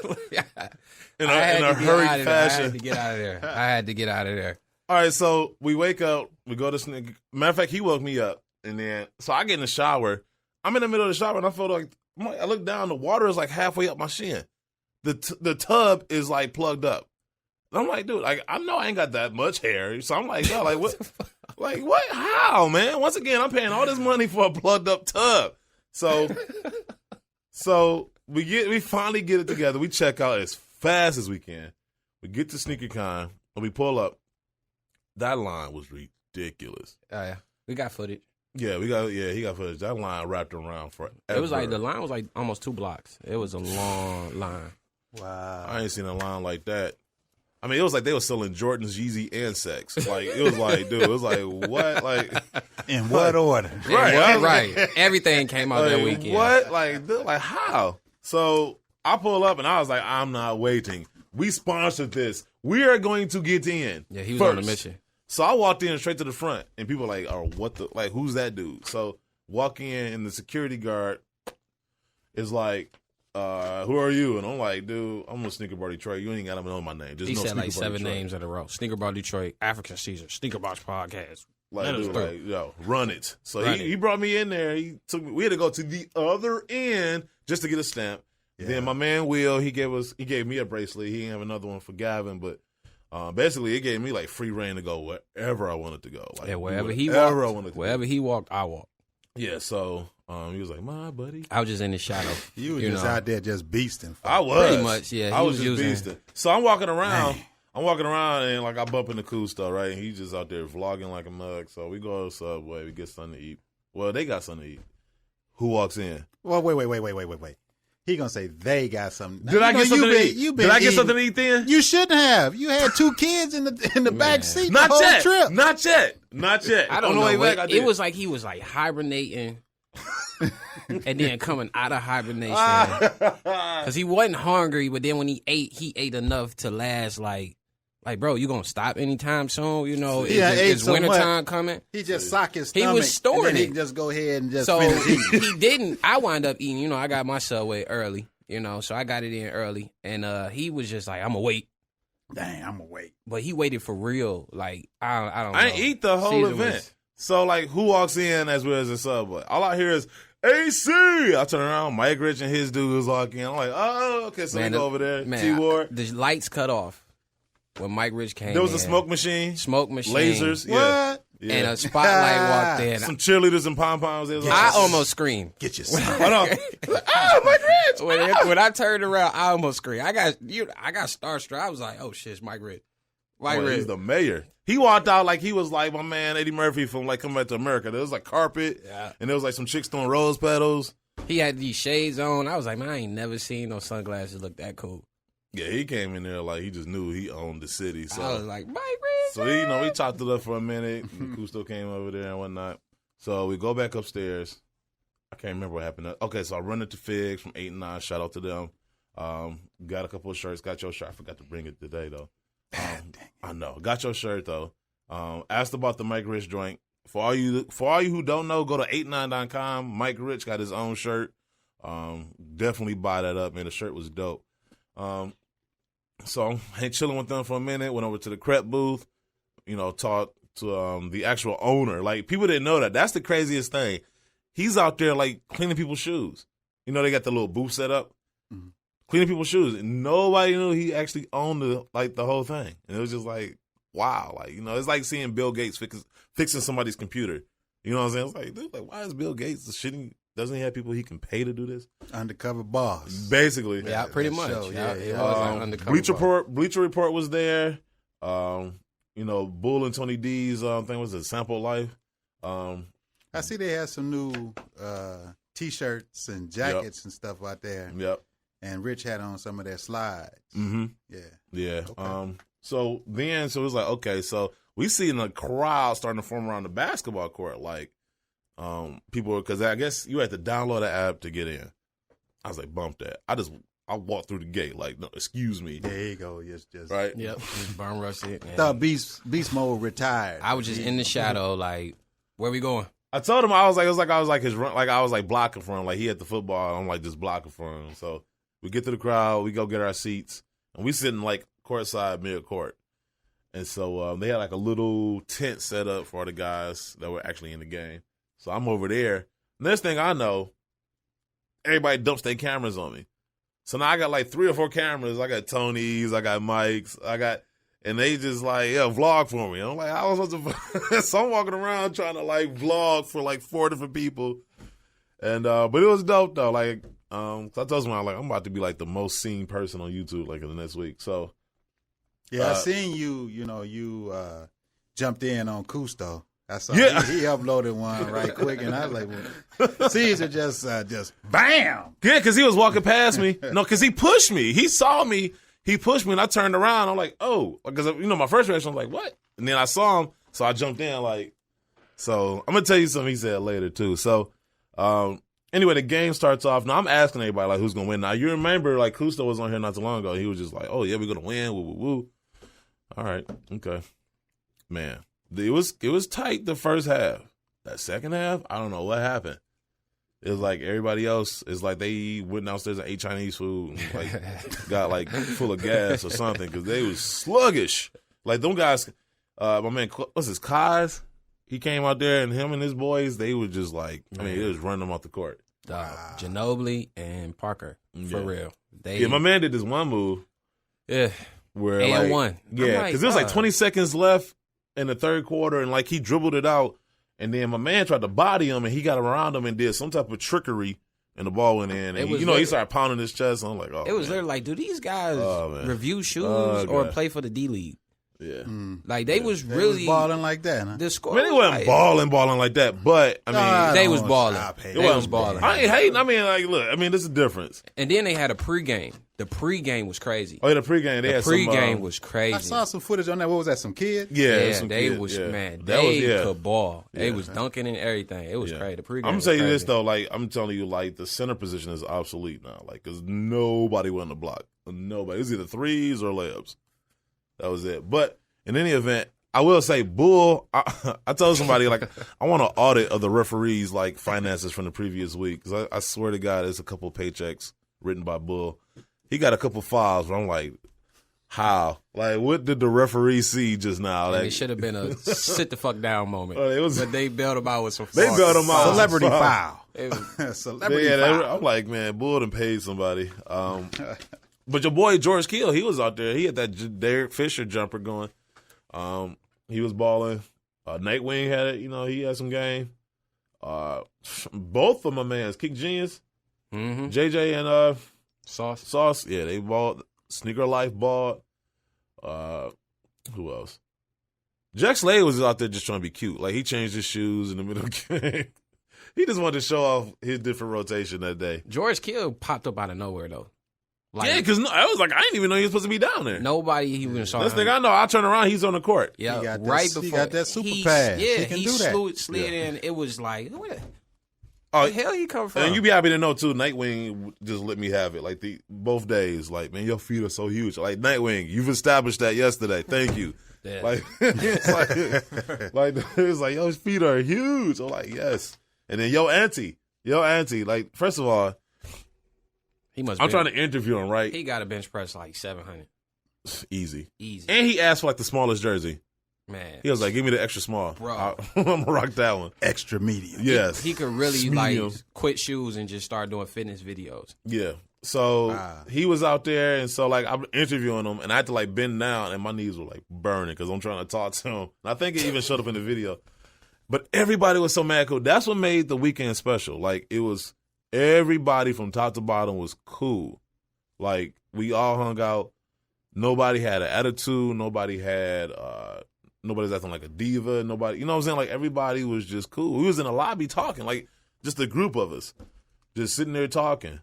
in a hurried fashion. I had to get out of there. I had to get out of there. All right, so we wake up, we go to Sneaker. Matter of fact, he woke me up, and then so I get in the shower. I'm in the middle of the shower, and I feel like I look down. The water is like halfway up my shin. The tub is like plugged up. And I'm like, dude, like I know I ain't got that much hair, so I'm like, yo, like what, like what? How, man? Once again, I'm paying all this money for a plugged up tub. So we finally get it together. We check out as fast as we can. We get to SneakerCon and we pull up. That line was ridiculous. Oh, yeah. We got footage. Yeah, he got footage. That line wrapped around forever. It was like the line was like almost 2 blocks. It was a long line. Wow. I ain't seen a line like that. I mean, it was like they were selling Jordans, Yeezy, and sex. Like it was like, dude, it was like what? Like in what order? Right, right. Everything came out that weekend. What? Like, dude, like how? So I pull up and I was like, I'm not waiting. We sponsored this. We are going to get in. Yeah, he was first. on a mission. So I walked in straight to the front, and people were like, "Oh, what the? Like, who's that dude?" So walk in, and the security guard is like, "Who are you?" And I'm like, "Dude, I'm with Sneaker Bar Detroit. You ain't got to know my name." Just he know said Sneaker like Bar 7 Detroit. names in a row: Sneaker Bar Detroit, African Caesar, Sneaker Box Podcast. Like, dude, like, yo, run it. So Run he brought me in there. He took me. We had to go to the other end just to get a stamp. Yeah. Then my man Will, he gave me a bracelet. He didn't have another one for Gavin, but. Basically, it gave me like free reign to go wherever I wanted to go. Like, Yeah, wherever he walked, I walked. Yeah, so he was like, "My buddy." I was just in the shadow. You were just out there just beasting. I was pretty much, yeah. I was just beasting. So I'm walking around. Man. I'm walking around and like I bump into Cool Stuff, right? And he's just out there vlogging like a mug. So we go to Subway, we get something to eat. Well, they got something to eat. Who walks in? Well, wait. He gonna say they got something. Did I get something to eat? Did I get something to eat then? You shouldn't have. You had 2 kids in the back seat Not the whole yet. trip. Not yet. I don't On the know. way back, I did. It was like he was like hibernating, and then coming out of hibernation because he wasn't hungry. But then when he ate enough to last like, bro, you gonna stop anytime soon? You know, is wintertime coming? He just socked his stomach. He was storing and then it. He just go ahead and just So finish eating. he didn't. I wound up eating. You know, I got my Subway early. You know, so I got it in early, and he was just like, "I'm gonna wait." Dang, I'm gonna wait. But he waited for real. Like I don't know. I didn't eat the whole Caesar event. was- So like, who walks in as well as the Subway? All I hear is AC. I turn around, Mike Rich and his dude was walking in. I'm like, oh, okay, so we go over there. T Ward. The lights cut off when Mike Rich came. There was a in. smoke machine, lasers, yeah. What? Yeah. And a spotlight walked in. Some cheerleaders and pom poms. I almost screamed. Get yourself. Hold on. Oh, Mike Rich. When I turned around, I almost screamed. I got starstruck. I was like, "Oh shit, it's Mike Rich." Mike Rich. He's the mayor. He walked out like he was like my man Eddie Murphy from like Coming Back to America. There was like carpet, and there was like some chicks throwing rose petals. He had these shades on. I was like, man, I ain't never seen no sunglasses look that cool. Yeah, he came in there like he just knew he owned the city. So I was like, Mike Rich. So we chopped it up for a minute. Cousteau came over there and whatnot. So we go back upstairs. I can't remember what happened. Okay, so I run into Figs from 8 and 9. Shout out to them. Got a couple of shirts. Got your shirt. I forgot to bring it today though. I know. Got your shirt though. Asked about the Mike Rich joint. For all you who don't know, go to 89.com. Mike Rich got his own shirt. Definitely buy that up, man. The shirt was dope. So I'm chilling with them for a minute. Went over to the Crep booth. You know, talked the actual owner. Like, people didn't know that. That's the craziest thing. He's out there, like, cleaning people's shoes. You know, they got the little booth set up, cleaning people's shoes. And nobody knew he actually owned the whole thing. And it was just like, wow. Like, you know, it's like seeing Bill Gates fixing somebody's computer. You know what I'm saying? It's like, dude, like, why is Bill Gates doesn't he have people he can pay to do this? Undercover boss. Basically. Yeah, pretty much. Show, Bleacher Report was there. You know, Bull and Tony D's thing was a Sample Life. I see they have some new T-shirts and jackets and stuff out there. Yep. And Rich had on some of their slides. Mm-hmm. Yeah. Yeah. Okay. So it was like, okay, so we seen a crowd starting to form around the basketball court. Like, people, because I guess you had to download the app to get in. I was like, bump that. I walked through the gate, like, no, excuse me. There you go. Just right. Yep. Just bum rush it. I thought Beast Mode retired. I was just in the shadow, like, where we going? I told him I was blocking for him. Like, he had the football. I'm like just blocking for him. So we get to the crowd, we go get our seats, and we sitting like courtside, mid court. And so they had like a little tent set up for the guys that were actually in the game. So I'm over there. Next thing I know, everybody dumps their cameras on me. So now I got like 3 or 4 cameras. I got Tony's, I got Mike's, and they just like, vlog for me. I'm like, I was supposed to, so I'm walking around trying to like vlog for like 4 different people. And, but it was dope though. Like, I told someone, I'm about to be like the most seen person on YouTube like in the next week. So. Yeah, I seen you jumped in on Cousteau. I saw he uploaded one right quick, and I was like, well, Caesar just bam. Yeah, because he was walking past me. No, because he pushed me. He saw me. He pushed me, and I turned around. I'm like, oh. Because, my first reaction was like, what? And then I saw him, so I jumped in like. So I'm going to tell you something he said later, too. So, anyway, the game starts off. Now, I'm asking everybody, like, who's going to win. Now, you remember, like, Cousteau was on here not too long ago. He was just like, oh, yeah, we're going to win. Woo, woo, woo. All right. Okay. Man. It was tight the first half. That second half, I don't know what happened. It was like everybody else is like they went downstairs and ate Chinese food and like got like full of gas or something because they was sluggish. Like them guys, my man, what's his Kaz? He came out there and him and his boys, they were just like, it was running them off the court. Ginobili and Parker, for real. My man did this one move. Yeah. Where and like, one. Yeah, because there was like 20 seconds left in the third quarter, and like he dribbled it out, and then my man tried to body him, and he got around him and did some type of trickery, and the ball went in, and he started pounding his chest. And I'm like, oh, it was literally like, do these guys review shoes or play for the D League? Yeah, like they was really balling like that. Huh? The score, they wasn't balling like that, but I mean, they was balling. They was balling. I ain't hating. I mean, like, look, I mean, this is a difference. And then they had a pregame. The pregame was crazy. Oh, yeah, the pregame. The pregame was crazy. I saw some footage on that. What was that? Some kids? Yeah, some they kids, was man. They could ball. They was dunking and everything. It was crazy. The pregame. I'm telling you this though. Like, I'm telling you, like, the center position is obsolete now. Like, because nobody went to block. Nobody. It was either threes or layups. That was it. But in any event, I will say, Bull, I told somebody, like, I want an audit of the referees' like finances from the previous week. Because I swear to God, there's a couple of paychecks written by Bull. He got a couple files, but I'm like, how? Like, what did the referee see just now? Like, it should have been a sit the fuck down moment. But they bailed him out with some They bailed him out. Celebrity foul. Celebrity foul. I'm like, man, Bull done paid somebody. But your boy, George Kill, he was out there. He had that Derek Fisher jumper going. He was balling. Nightwing had it. He had some game. Both of my mans, Kick Genius, JJ and Sauce. Yeah, they balled. Sneaker Life balled. Who else? Jack Slade was out there just trying to be cute. Like, he changed his shoes in the middle of the game. He just wanted to show off his different rotation that day. George Kill popped up out of nowhere, though. Like, yeah, because I was like, I didn't even know he was supposed to be down there. Nobody even saw him. This thing I know, I turn around, he's on the court. Yeah, he got that super pass. Yeah, he can do that. slid in. It was like, where the hell he come from? And you be happy to know, too, Nightwing just let me have it. Like, both days, like, man, your feet are so huge. Like, Nightwing, you've established that yesterday. Thank you. Yeah. Like, it's like, yo, his feet are huge. I'm like, yes. And then, yo, auntie, like, first of all, I'm trying to interview him, right? He got a bench press like 700. Easy. Easy. And he asked for like the smallest jersey. Man. He was like, give me the extra small. Bro. I'm going to rock that one. Extra medium. Yes. He could really, Medium. like, quit shoes and just start doing fitness videos. Yeah. So he was out there, and so, like, I'm interviewing him, and I had to, like, bend down, and my knees were, like, burning because I'm trying to talk to him. And I think it even showed up in the video. But everybody was so mad cool. That's what made the weekend special. Like, it was everybody from top to bottom was cool. Like, we all hung out. Nobody had an attitude. Nobody had nobody's acting like a diva. Nobody, you know what I'm saying? Like, everybody was just cool. We was in a lobby talking, like, just a group of us, just sitting there talking.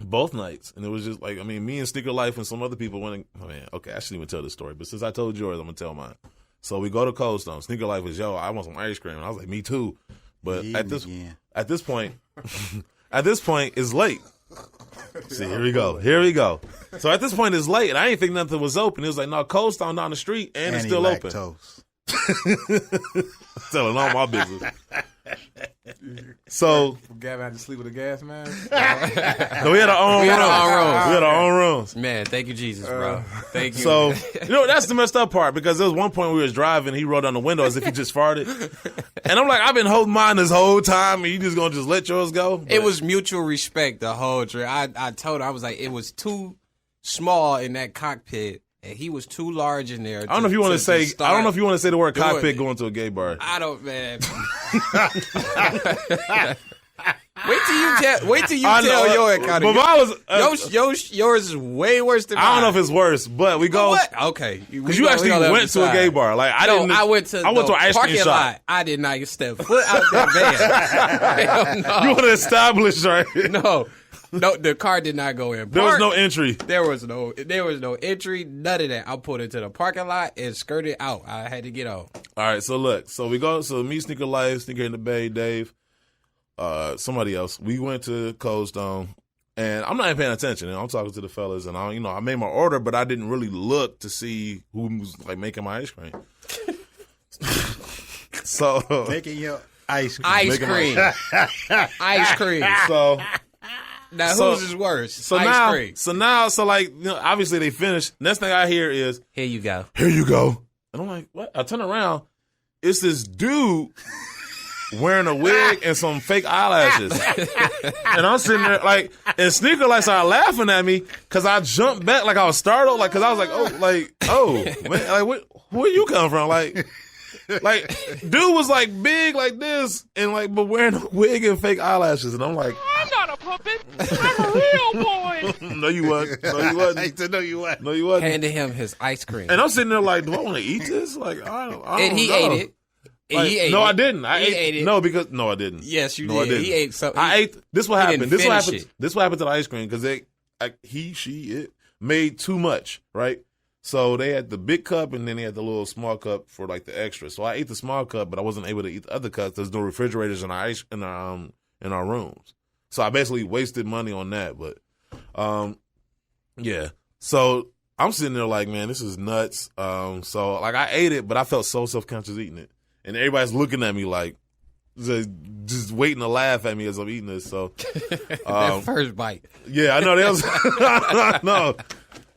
Both nights. And it was just like, I mean, me and Sneaker Life and some other people went, oh man, okay, I shouldn't even tell this story. But since I told yours, I'm going to tell mine. So we go to Cold Stone. Sneaker Life was, I want some ice cream. And I was like, me too. But at this point, it's late. See, here we go. So at this point, it's late, and I didn't think nothing was open. It was like, no, Cold Stone down the street, and it's still open. Telling all my business. So Gavin had to sleep with a gas man. No, we had our own rooms. Man, thank you, Jesus, bro. Thank you. So that's the messed up part, because there was one point we was driving, he rolled down the window as if he just farted, and I'm like, I've been holding mine this whole time, and you just gonna just let yours go? But it was mutual respect the whole trip. I told him, I was like, it was too small in that cockpit. And he was too large in there. I don't know if you want to say. I don't know if you want to say the word cockpit going to a gay bar. I don't, man. Wait till you tell your account. But mine was yours is way worse than mine. I don't know if it's worse, but we go. What? Okay, because you actually went to a gay bar. Like I went to an ice cream shop. Lot. I did not step foot out that van. No. You want to establish, right? No, the car did not go in. There was no entry. There was no entry. None of that. I pulled into the parking lot and skirted out. I had to get on. All right, so look, we go. So me, Sneaker Life, Sneaker in the Bay, Dave, somebody else. We went to Cold Stone, and I'm not even paying attention. And I'm talking to the fellas, and I made my order, but I didn't really look to see who was like making my ice cream. So making your ice cream. Ice cream. So. Now, whose is worse? So ice cream. So obviously they finished. Next thing I hear is, Here you go. And I'm like, what? I turn around. It's this dude wearing a wig and some fake eyelashes. And I'm sitting there like, and Sneaker Life started laughing at me because I jumped back like I was startled. Like, because I was like, man, like, where you come from? Like, dude was like big like this and like, but wearing a wig and fake eyelashes. And I'm like, I'm not a puppet. I'm a real boy. No, you wasn't. No, you wasn't. Handed him his ice cream. And I'm sitting there like, do I want to eat this? Like, I don't and he know. ate it. Like, he ate no, it. I didn't. I ate it. No, because no, I didn't. Yes, you no, did. I didn't. He ate something. I ate. This what happened. This what happened. It. This what happened to the ice cream because it made too much, right? So they had the big cup and then they had the little small cup for like the extra. So I ate the small cup, but I wasn't able to eat the other cups. There's no refrigerators in our rooms, so I basically wasted money on that. But yeah. So I'm sitting there like, man, this is nuts. So like I ate it, but I felt so self-conscious eating it, and everybody's looking at me like just waiting to laugh at me as I'm eating this. So that first bite. Yeah, I know that was no.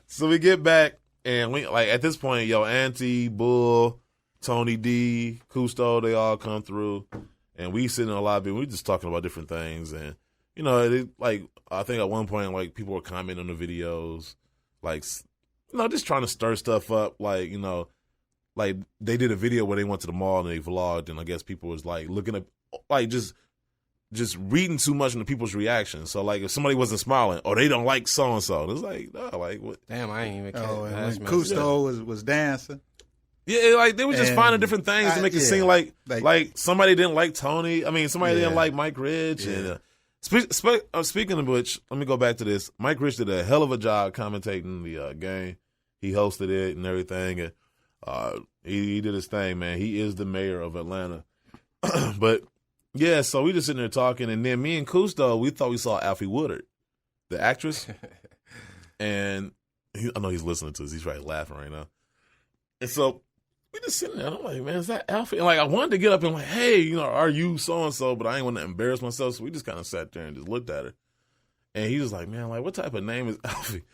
So we get back. And we like at this point, Auntie, Bull, Tony D, Cousteau, they all come through, and we sit in the lobby. And we just talking about different things, and I think at one point like people were commenting on the videos, like just trying to stir stuff up, like they did a video where they went to the mall and they vlogged, and I guess people was like looking at like just reading too much into people's reactions. So, like, if somebody wasn't smiling, or they don't like so-and-so, it's like, no, like, what? Damn, I ain't even care. Oh, and when Cousteau was dancing. Yeah, like, they were just finding different things to make it seem like somebody didn't like Tony. I mean, somebody didn't like Mike Rich. Yeah. And speaking of which, let me go back to this. Mike Rich did a hell of a job commentating the game. He hosted it and everything. And he did his thing, man. He is the mayor of Atlanta. But... yeah, so we just sitting there talking, and then me and Cousteau, we thought we saw Alfie Woodard, the actress, and I know he's listening to us. He's probably laughing right now. And so we just sitting there, and I'm like, man, is that Alfie? And like, I wanted to get up and like, hey, are you so-and-so? But I ain't want to embarrass myself, so we just kind of sat there and just looked at her. And he was like, man, like, what type of name is Alfie?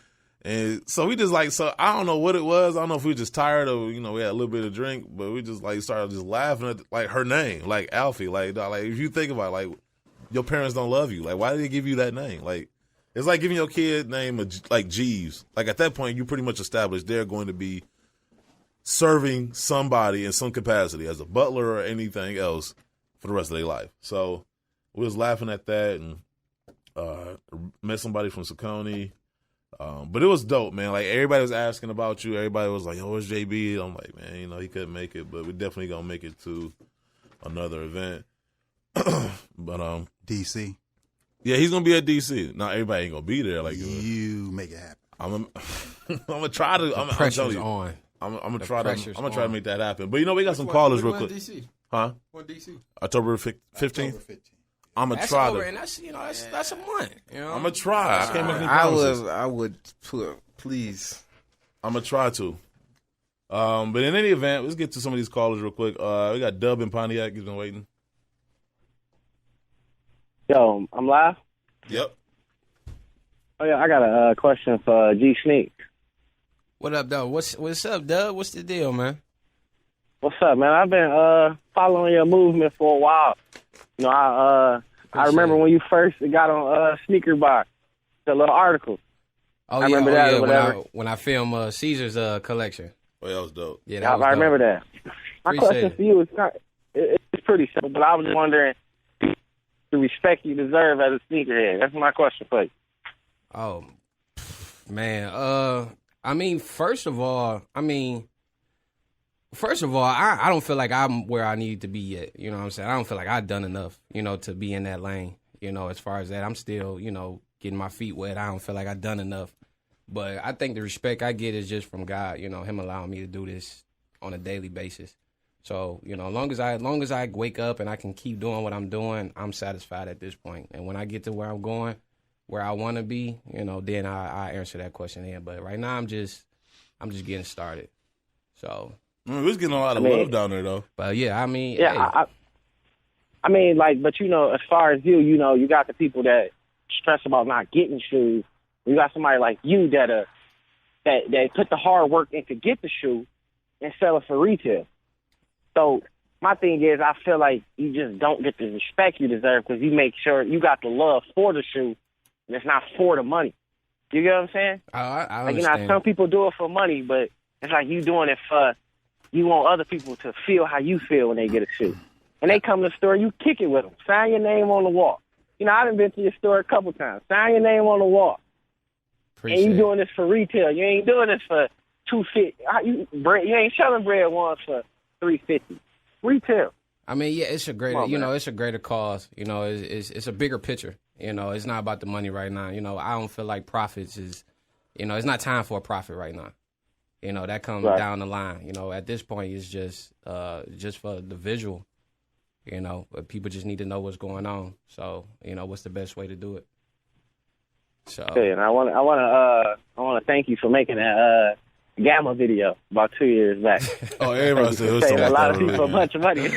And so we just like, so I don't know what it was. I don't know if we were just tired of, we had a little bit of drink, but we just like started just laughing at like her name, like Alfie. Like if you think about it, like your parents don't love you. Like why did they give you that name? Like it's like giving your kid name like Jeeves. Like at that point, you pretty much established they're going to be serving somebody in some capacity as a butler or anything else for the rest of their life. So we was laughing at that and met somebody from Saucony. But it was dope, man. Like everybody was asking about you. Everybody was like, "Oh, where's JB?" I'm like, man, he couldn't make it, but we definitely gonna make it to another event. But DC. Yeah, he's gonna be at DC. Now everybody ain't gonna be there. Like you make it happen. I'm gonna try to. I'm pressure's on. I'm gonna try to make that happen. But we got some callers real quick. DC? Huh? When DC? October 15th. I'm gonna That's try over, to. and that's a month. I'm gonna try. I can't make any promises. I would put, please. I'm gonna try to. But in any event, let's get to some of these callers real quick. We got Dub in Pontiac. He's been waiting. Yo, I'm live? Yep. Oh, yeah, I got a question for G-SNKS. What up, Dub? What's up, Dub? What's the deal, man? What's up, man? I've been following your movement for a while. I remember when you first got on Sneaker Box, the little article. Oh, I remember that. Yeah, when I filmed Caesar's collection. Oh, that was dope. Yeah, that was I remember dope. that. My question for you is it's pretty simple, but I was wondering the respect you deserve as a sneakerhead. That's my question for you. Oh, man. First of all, I don't feel like I'm where I need to be yet. You know what I'm saying? I don't feel like I've done enough, to be in that lane. As far as that, I'm still, getting my feet wet. I don't feel like I've done enough. But I think the respect I get is just from God, him allowing me to do this on a daily basis. So, as long as I wake up and I can keep doing what I'm doing, I'm satisfied at this point. And when I get to where I'm going, where I want to be, then I answer that question then. But right now I'm just getting started. So we was getting a lot of love down there though. But yeah, yeah, hey. But as far as you got the people that stress about not getting shoes. You got somebody like you that put the hard work in to get the shoe and sell it for retail. So my thing is, I feel like you just don't get the respect you deserve because you make sure you got the love for the shoe and it's not for the money. You get what I'm saying? I understand. Some people do it for money, but it's like you doing it for you want other people to feel how you feel when they get a shoe. And they come to the store, you kick it with them. Sign your name on the wall. I done been to your store a couple times. Sign your name on the wall. Appreciate and you doing this for retail. You ain't doing this for $250. You ain't selling bread once for $350. Retail. It's a greater, it's a greater cause. It's a bigger picture. It's not about the money right now. I don't feel like profits is, it's not time for a profit right now. That comes down the line. At this point, it's just for the visual. But people just need to know what's going on. So, what's the best way to do it? So, okay, and I want to thank you for making that Gamma video about 2 years back. Oh, everybody said it was saved a lot of people a bunch of money.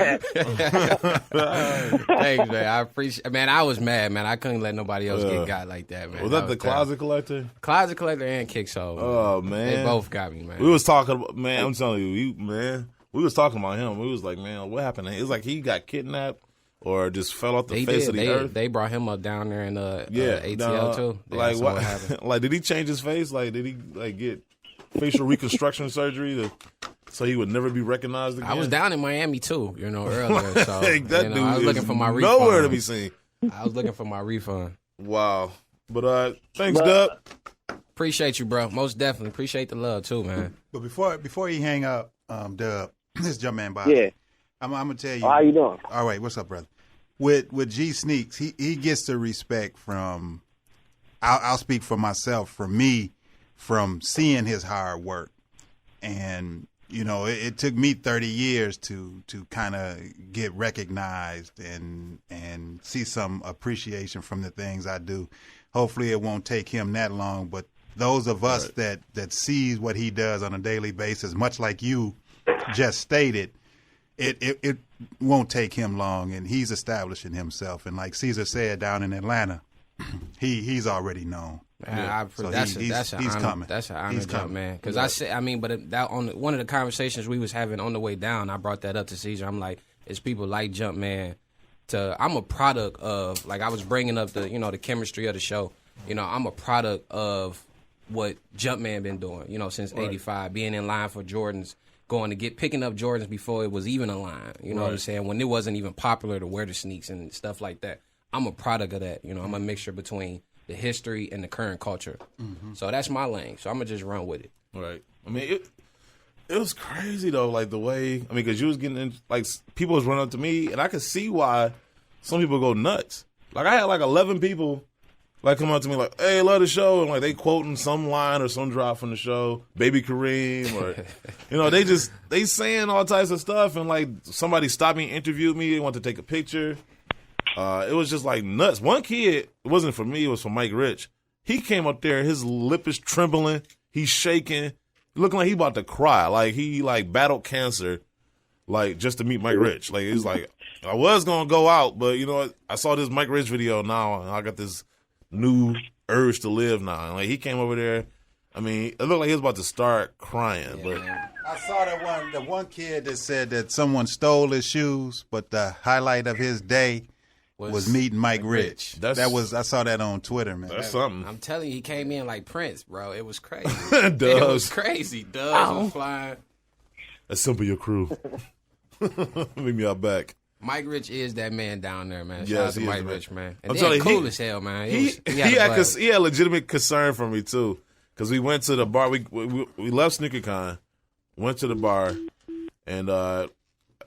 Thanks, man. I appreciate. Man, I was mad, man. I couldn't let nobody else get got like that, man. Was that the Closet Collector? Closet Collector and Kicksoul. Oh man, they both got me, man. We was talking about, man. I'm telling you, we was talking about him. We was like, man, what happened? It was like he got kidnapped or just fell off the face of the earth. They brought him up down there in ATL too. Like so what happened? Like, did he change his face? Like, did he get facial reconstruction surgery so he would never be recognized again? I was down in Miami too, earlier. So that dude I was looking for my refund. Nowhere to be seen. I was looking for my refund. Wow. But thanks, Dub. Appreciate you, bro. Most definitely. Appreciate the love too, man. But before you hang up, Dub, this Jumpman Bob. Yeah. I'm gonna tell you. How you doing? All right, what's up, brother? With G-SNKS, he gets the respect from. I'll speak for myself. From me, from seeing his hard work, and it took me 30 years to kind of get recognized and see some appreciation from the things I do. Hopefully, it won't take him that long, but those of us that sees what he does on a daily basis, much like you just stated. It won't take him long, and he's establishing himself. And like Caesar said down in Atlanta, he's already known. That's an honor. That's an honor, jump, man. Because one of the conversations we was having on the way down, I brought that up to Caesar. I'm like, it's people like Jumpman. I'm a product of, like, I was bringing up the chemistry of the show. I'm a product of what Jumpman been doing, since '85, being in line for Jordans, picking up Jordans before it was even a line. You know what I'm saying? When it wasn't even popular to wear the sneaks and stuff like that. I'm a product of that. I'm a mixture between the history and the current culture. Mm-hmm. So that's my lane. So I'm gonna just run with it. Right. I mean, it was crazy though, like the way. I mean, because you was getting in, like, people was running up to me, and I could see why some people go nuts. Like, I had like 11 people like come up to me like, "Hey, love the show," and like they quoting some line or some drop from the show, Baby Kareem, or they saying all types of stuff, and like somebody stopped me, interviewed me, they wanted to take a picture. It was just like nuts. One kid, it wasn't for me, it was for Mike Rich. He came up there, his lip is trembling, he's shaking, looking like he about to cry, like he like battled cancer, like just to meet Mike Rich. Like, he's like, I was gonna go out, but you know what? I saw this Mike Rich video now, and I got this new urge to live now. And like, he came over there. I mean, it looked like he was about to start crying. But I saw the one kid that said that someone stole his shoes, but the highlight of his day was meeting Mike Rich. I saw that on Twitter, man. That's something. I'm telling you, he came in like Prince, bro. It was crazy. It was crazy. Doves was flying. Assemble your crew. Meet me out back. Mike Rich is that man down there, man. Shout out to Mike Rich, man. And I'm telling you, cool as hell, man. He had legitimate concern for me too, because we went to the bar. We left SneakerCon, went to the bar, and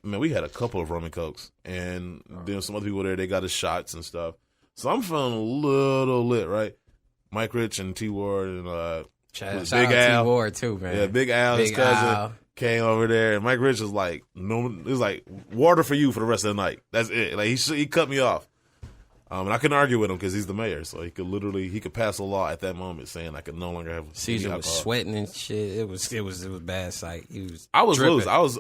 we had a couple of rum and cokes, and then some other people there. They got us shots and stuff. So I'm feeling a little lit, right? Mike Rich and T Ward and shout out T Ward too, man. Yeah, Big Al, his cousin. Came over there, and Mike Rich was like, "No, it was like water for you for the rest of the night. That's it." Like, he cut me off, and I couldn't argue with him because he's the mayor, so he could pass a law at that moment saying I could no longer have. Caesar was sweating and shit. It was bad sight. I was loose. I was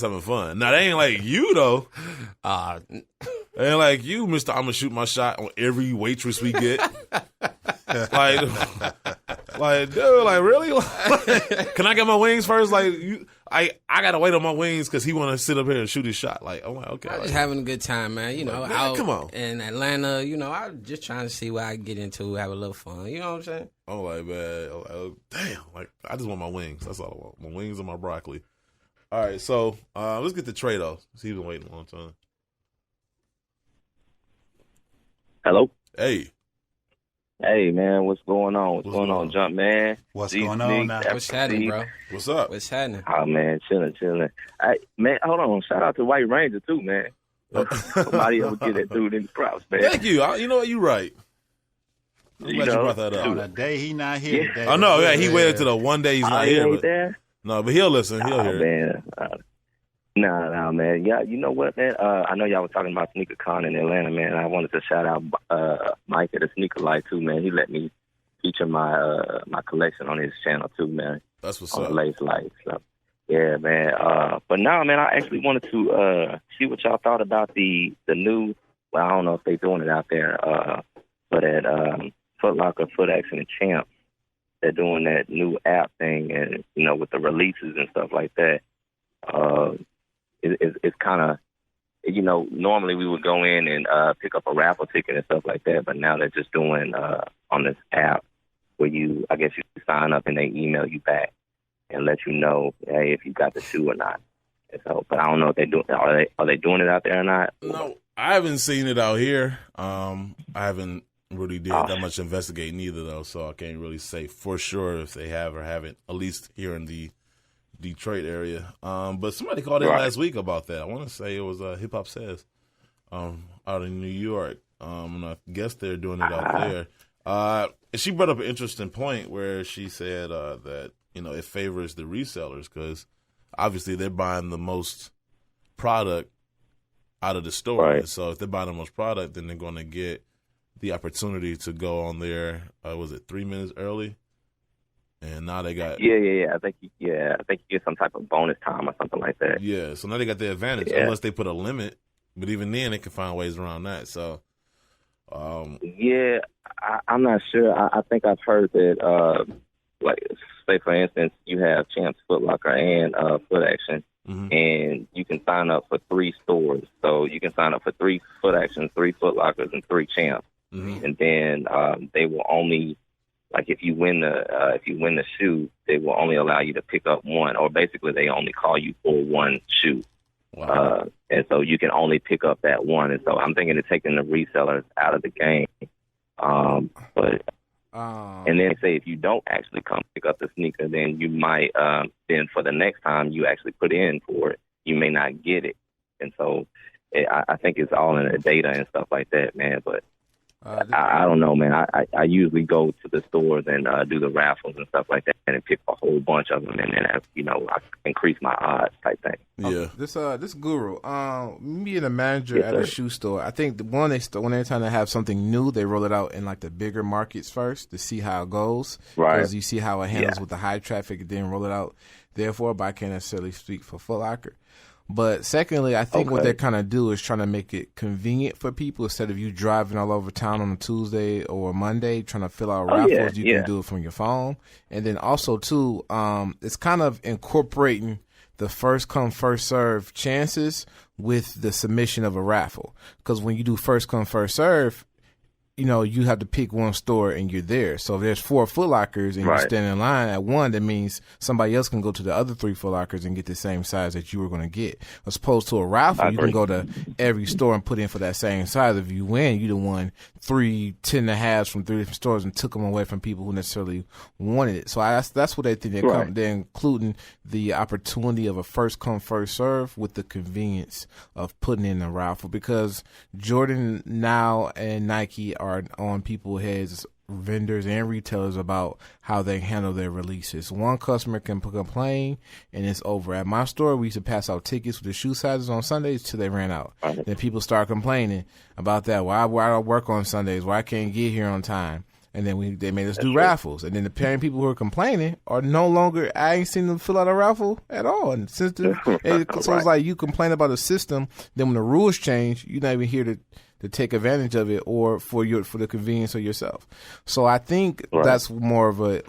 having fun. Now, they ain't like you though. They ain't like you, Mister. I'm gonna shoot my shot on every waitress we get. Like, dude, like, really? Can I get my wings first? Like, I gotta wait on my wings because he want to sit up here and shoot his shot. Like, I'm like, okay. I'm just having a good time, man. Out come on. In Atlanta, I'm just trying to see what I can get into, have a little fun. You know what I'm saying? I'm like, man, damn. Like, I just want my wings. That's all I want. My wings and my broccoli. All right, so let's get to Trey, though. He's been waiting a long time. Hello? Hey. Hey, man, what's going on? What's going on, Jump, man? What's going on now? What's happening, bro? What's up? What's happening? Oh, man, chilling. Man, hold on. Shout out to White Ranger, too, man. Somebody ever get that dude in the props, man. Thank you. You know what? You're right. I'm glad you brought that up. On the day he not here today. I know, yeah, he waited till the one day he's not here. But he'll listen. He'll hear it. Nah, man. Yeah, you know what, man? I know y'all were talking about SneakerCon in Atlanta, man. I wanted to shout out Mike at the Sneaker Light too, man. He let me feature my collection on his channel too, man. That's what's on up. Lace Light. So, yeah, man. But now, man, I actually wanted to see what y'all thought about the new. Well, I don't know if they're doing it out there, but at Foot Locker, Foot Action, and Champ, they're doing that new app thing, and with the releases and stuff like that. It's kind of, normally we would go in and pick up a raffle ticket and stuff like that, but now they're just doing on this app where you sign up and they email you back and let you know, hey, if you got the shoe or not. And so, but I don't know if they do. Are they doing it out there or not? No, I haven't seen it out here. I haven't really did that much investigating either, though, so I can't really say for sure if they have or haven't, at least here in the Detroit area. But somebody called in last week about that. I want to say it was Hip Hop Says out in New York. And I guess they're doing it out there. And she brought up an interesting point where she said that, it favors the resellers because obviously they're buying the most product out of the store. Right. So if they're buying the most product, then they're going to get the opportunity to go on there, was it 3 minutes early? And now they got I think you get some type of bonus time or something like that. Yeah, so now they got the advantage unless they put a limit. But even then, they can find ways around that. So Yeah, I'm not sure. I think I've heard that, like, say, for instance, you have Champs Foot Locker and Foot Action, and you can sign up for 3 stores. So you can sign up for 3 Foot Actions, 3 Foot Lockers, and 3 Champs. And then they will only, like, if you win the shoe, they will only allow you to pick up 1, or basically they only call you for 1 shoe. Wow. And so you can only pick up that 1. And so I'm thinking of taking the resellers out of the game. And then say if you don't actually come pick up the sneaker, then you might, then for the next time you actually put in for it, you may not get it. And so I think it's all in the data and stuff like that, man. But I don't know, man. I usually go to the stores and do the raffles and stuff like that and pick a whole bunch of them, and then, I increase my odds type thing. Yeah. This guru, me and the manager at a shoe store, I think when they're trying to have something new, they roll it out in like the bigger markets first to see how it goes. Right. Because you see how it handles with the high traffic, and then roll it out. Therefore, but I can't necessarily speak for Foot Locker. But secondly, I think what they're kind of do is trying to make it convenient for people. Instead of you driving all over town on a Tuesday or a Monday trying to fill out raffles, you can do it from your phone. And then also, too, it's kind of incorporating the first come, first serve chances with the submission of a raffle. Because when you do first come, first serve, you have to pick one store and you're there. So if there's 4 Foot Lockers and you stand in line at one, that means somebody else can go to the other 3 Foot Lockers and get the same size that you were going to get. As opposed to a raffle, you can go to every store and put in for that same size. If you win, you done won 3 10.5s from 3 different stores and took them away from people who necessarily wanted it. So that's what they think. They're including the opportunity of a first come, first serve with the convenience of putting in a raffle, because Jordan now and Nike are on people's heads, vendors and retailers, about how they handle their releases. One customer can complain and it's over. At my store, we used to pass out tickets with the shoe sizes on Sundays till they ran out. Then people start complaining about that. Why I work on Sundays? Why I can't get here on time? And then they made us do raffles. And then the parent people who are complaining are no longer, I ain't seen them fill out a raffle at all. And since so it's like you complain about a system, then when the rules change, you're not even here to take advantage of it or for the convenience of yourself. So I think that's more of a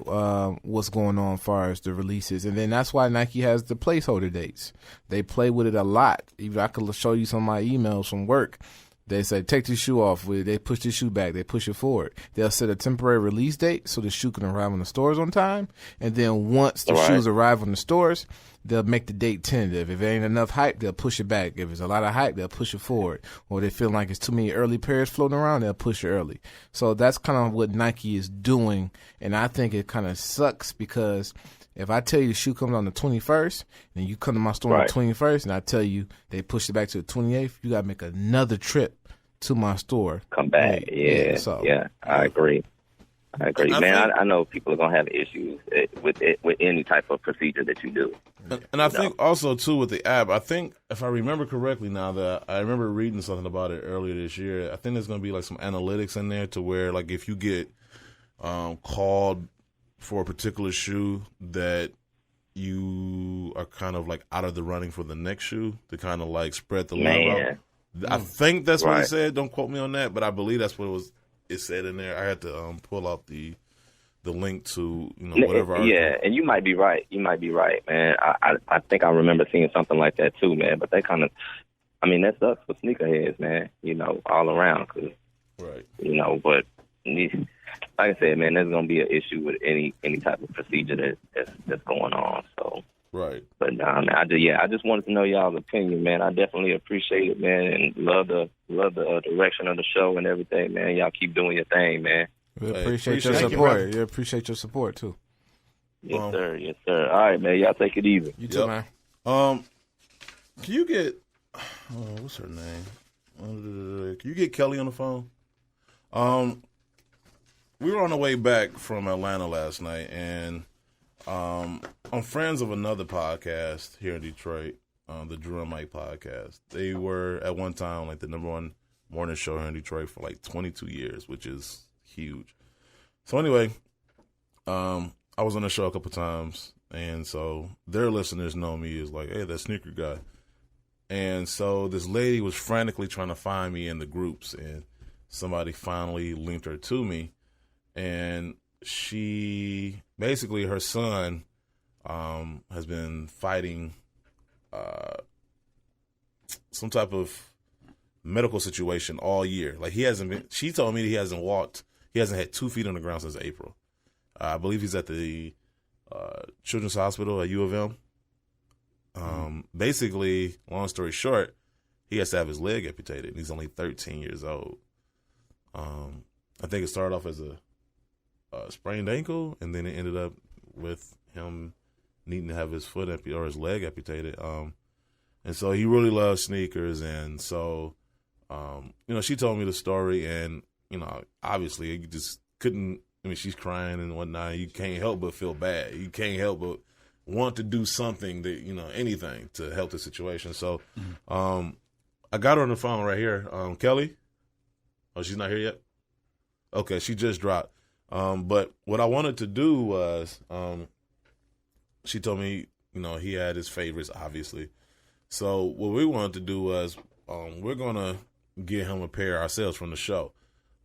what's going on as far as the releases. And then that's why Nike has the placeholder dates. They play with it a lot. Even I could show you some of my emails from work. They say, take the shoe off. They push the shoe back. They push it forward. They'll set a temporary release date so the shoe can arrive on the stores on time. And then once the shoes arrive on the stores, they'll make the date tentative. If there ain't enough hype, they'll push it back. If there's a lot of hype, they'll push it forward. Or they feel like it's too many early pairs floating around, they'll push it early. So that's kind of what Nike is doing. And I think it kind of sucks, because if I tell you the shoe comes on the 21st, and you come to my store on the 21st, and I tell you they push it back to the 28th, you got to make another trip to my store. Come back. I agree. Man, I know people are going to have issues with any type of procedure that you do. And I think also, too, with the app, I think, if I remember correctly now, that I remember reading something about it earlier this year, I think there's going to be like some analytics in there to where, like, if you get called for a particular shoe, that you are kind of like out of the running for the next shoe, to kind of like spread the love out. I think that's what it said. Don't quote me on that, but I believe that's what it said in there. I had to pull out the link to whatever article. Yeah, and you might be right. Man. I think I remember seeing something like that too, man. But they kind of, that sucks for sneakerheads, man. All around, cause but like I said, man, there's gonna be an issue with any type of procedure that's going on. So. Right. But man, I just wanted to know y'all's opinion, man. I definitely appreciate it, man, and love the direction of the show and everything, man. Y'all keep doing your thing, man. We appreciate your support. You appreciate your support too. Yes, sir. Yes, sir. All right, man. Y'all take it easy. You too, man. Can you get what's her name? Can you get Kelly on the phone? We were on the way back from Atlanta last night, and I'm friends of another podcast here in Detroit, the Drew and Mike podcast. They were at one time like the #1 morning show here in Detroit for like 22 years, which is huge. So anyway, I was on the show a couple times, and so their listeners know me as like, hey, that sneaker guy. And so this lady was frantically trying to find me in the groups, and somebody finally linked her to me, and she basically, her son has been fighting some type of medical situation all year. Like she told me that he hasn't had 2 feet on the ground since April. I believe he's at the Children's Hospital at U of M. Basically, long story short, he has to have his leg amputated, and he's only 13 years old. I think it started off as a sprained ankle, and then it ended up with him needing to have his foot or his leg amputated. And so he really loves sneakers, and so she told me the story, and obviously you just couldn't. I mean, she's crying and whatnot. And you can't help but feel bad. You can't help but want to do something that anything to help the situation. So, I got her on the phone right here. Kelly. Oh, she's not here yet? Okay, she just dropped. But what I wanted to do was, she told me, he had his favorites, obviously. So what we wanted to do was, we're going to get him a pair ourselves from the show.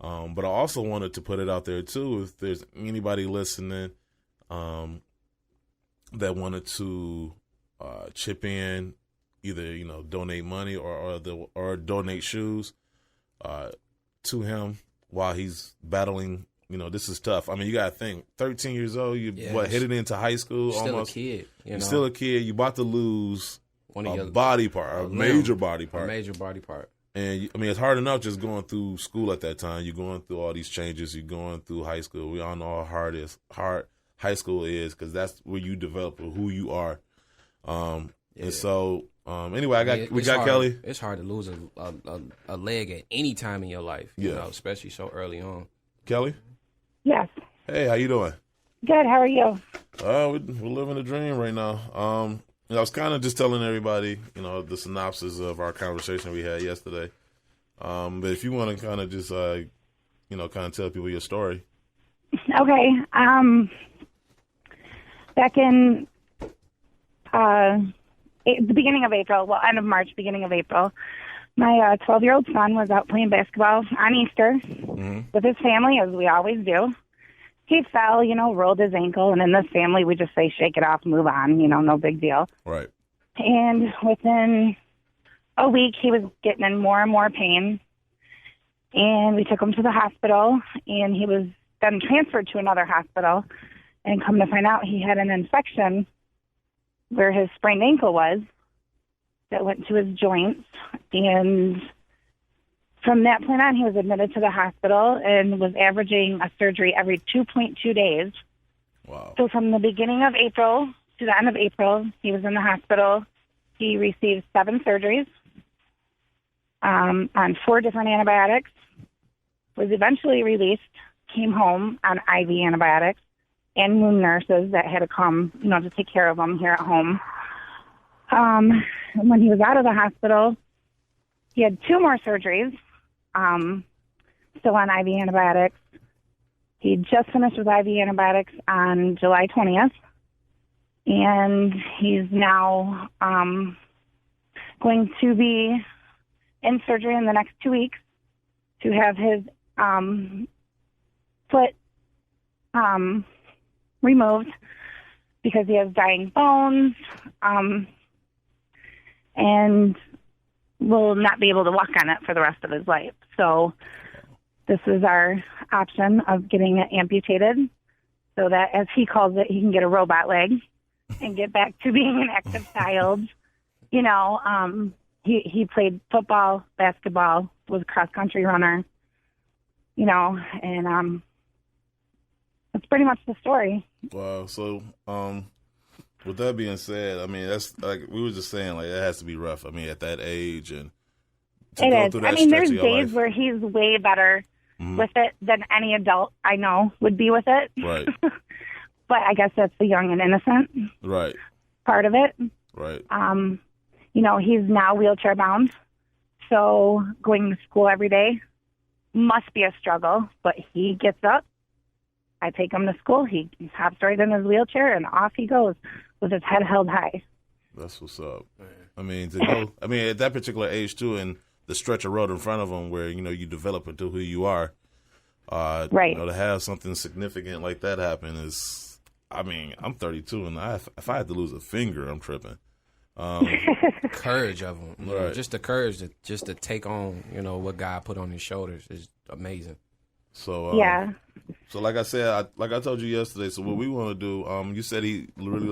But I also wanted to put it out there, too, if there's anybody listening that wanted to chip in, either, donate money or donate shoes to him while he's battling. This is tough. I mean, you got to think, 13 years old, headed into high school. Still almost a kid. You're still a kid. You're about to lose a body part, a major body part. A major body part. And, I mean, it's hard enough just going through school at that time. You're going through all these changes. You're going through high school. We all know how hard high school is, because that's where you develop who you are. And so, anyway, we got Kelly. It's hard to lose a leg at any time in your life, especially so early on. Kelly? Yes. Hey, how you doing? Good. How are you? We're living a dream right now. I was kind of just telling everybody, the synopsis of our conversation we had yesterday. But if you want to kind of just, kind of tell people your story. Okay. Back in the beginning of April, end of March, beginning of April, my 12-year-old son was out playing basketball on Easter with his family, as we always do. He fell, rolled his ankle, and in this family, we just say, shake it off, move on, no big deal. Right. And within a week, he was getting in more and more pain, and we took him to the hospital, and he was then transferred to another hospital, and come to find out he had an infection where his sprained ankle was that went to his joints, and from that point on, he was admitted to the hospital and was averaging a surgery every 2.2 days. Wow. So from the beginning of April to the end of April, he was in the hospital. He received 7 surgeries on 4 different antibiotics, was eventually released, came home on IV antibiotics, and wound nurses that had to come, to take care of him here at home. When he was out of the hospital, he had 2 more surgeries, still on IV antibiotics. He just finished with IV antibiotics on July 20th, and he's now going to be in surgery in the next 2 weeks to have his foot removed because he has dying bones, and will not be able to walk on it for the rest of his life. So this is our option of getting it amputated so that, as he calls it, he can get a robot leg and get back to being an active child. He played football, basketball, was a cross-country runner, and that's pretty much the story. Wow. So, with that being said, I mean, that's like we were just saying, like, it has to be rough. I mean, at that age, and to go through that there's days life. where he's way better with it than any adult I know would be with it. Right. But I guess that's the young and innocent part of it. Right. He's now wheelchair bound, so going to school every day must be a struggle, but he gets up. I take him to school. He hops right in his wheelchair, and off he goes with his head held high. That's what's up. I mean, at that particular age, too, and the stretch of road in front of them where, you know, you develop into who you are. Right. You know, to have something significant like that happen is, I mean, I'm 32, and if I had to lose a finger, I'm tripping. Courage of them, right? Just the courage to take on, you know, what God put on his shoulders is amazing. So So like I said, like I told you yesterday. So what we want to do, you said he really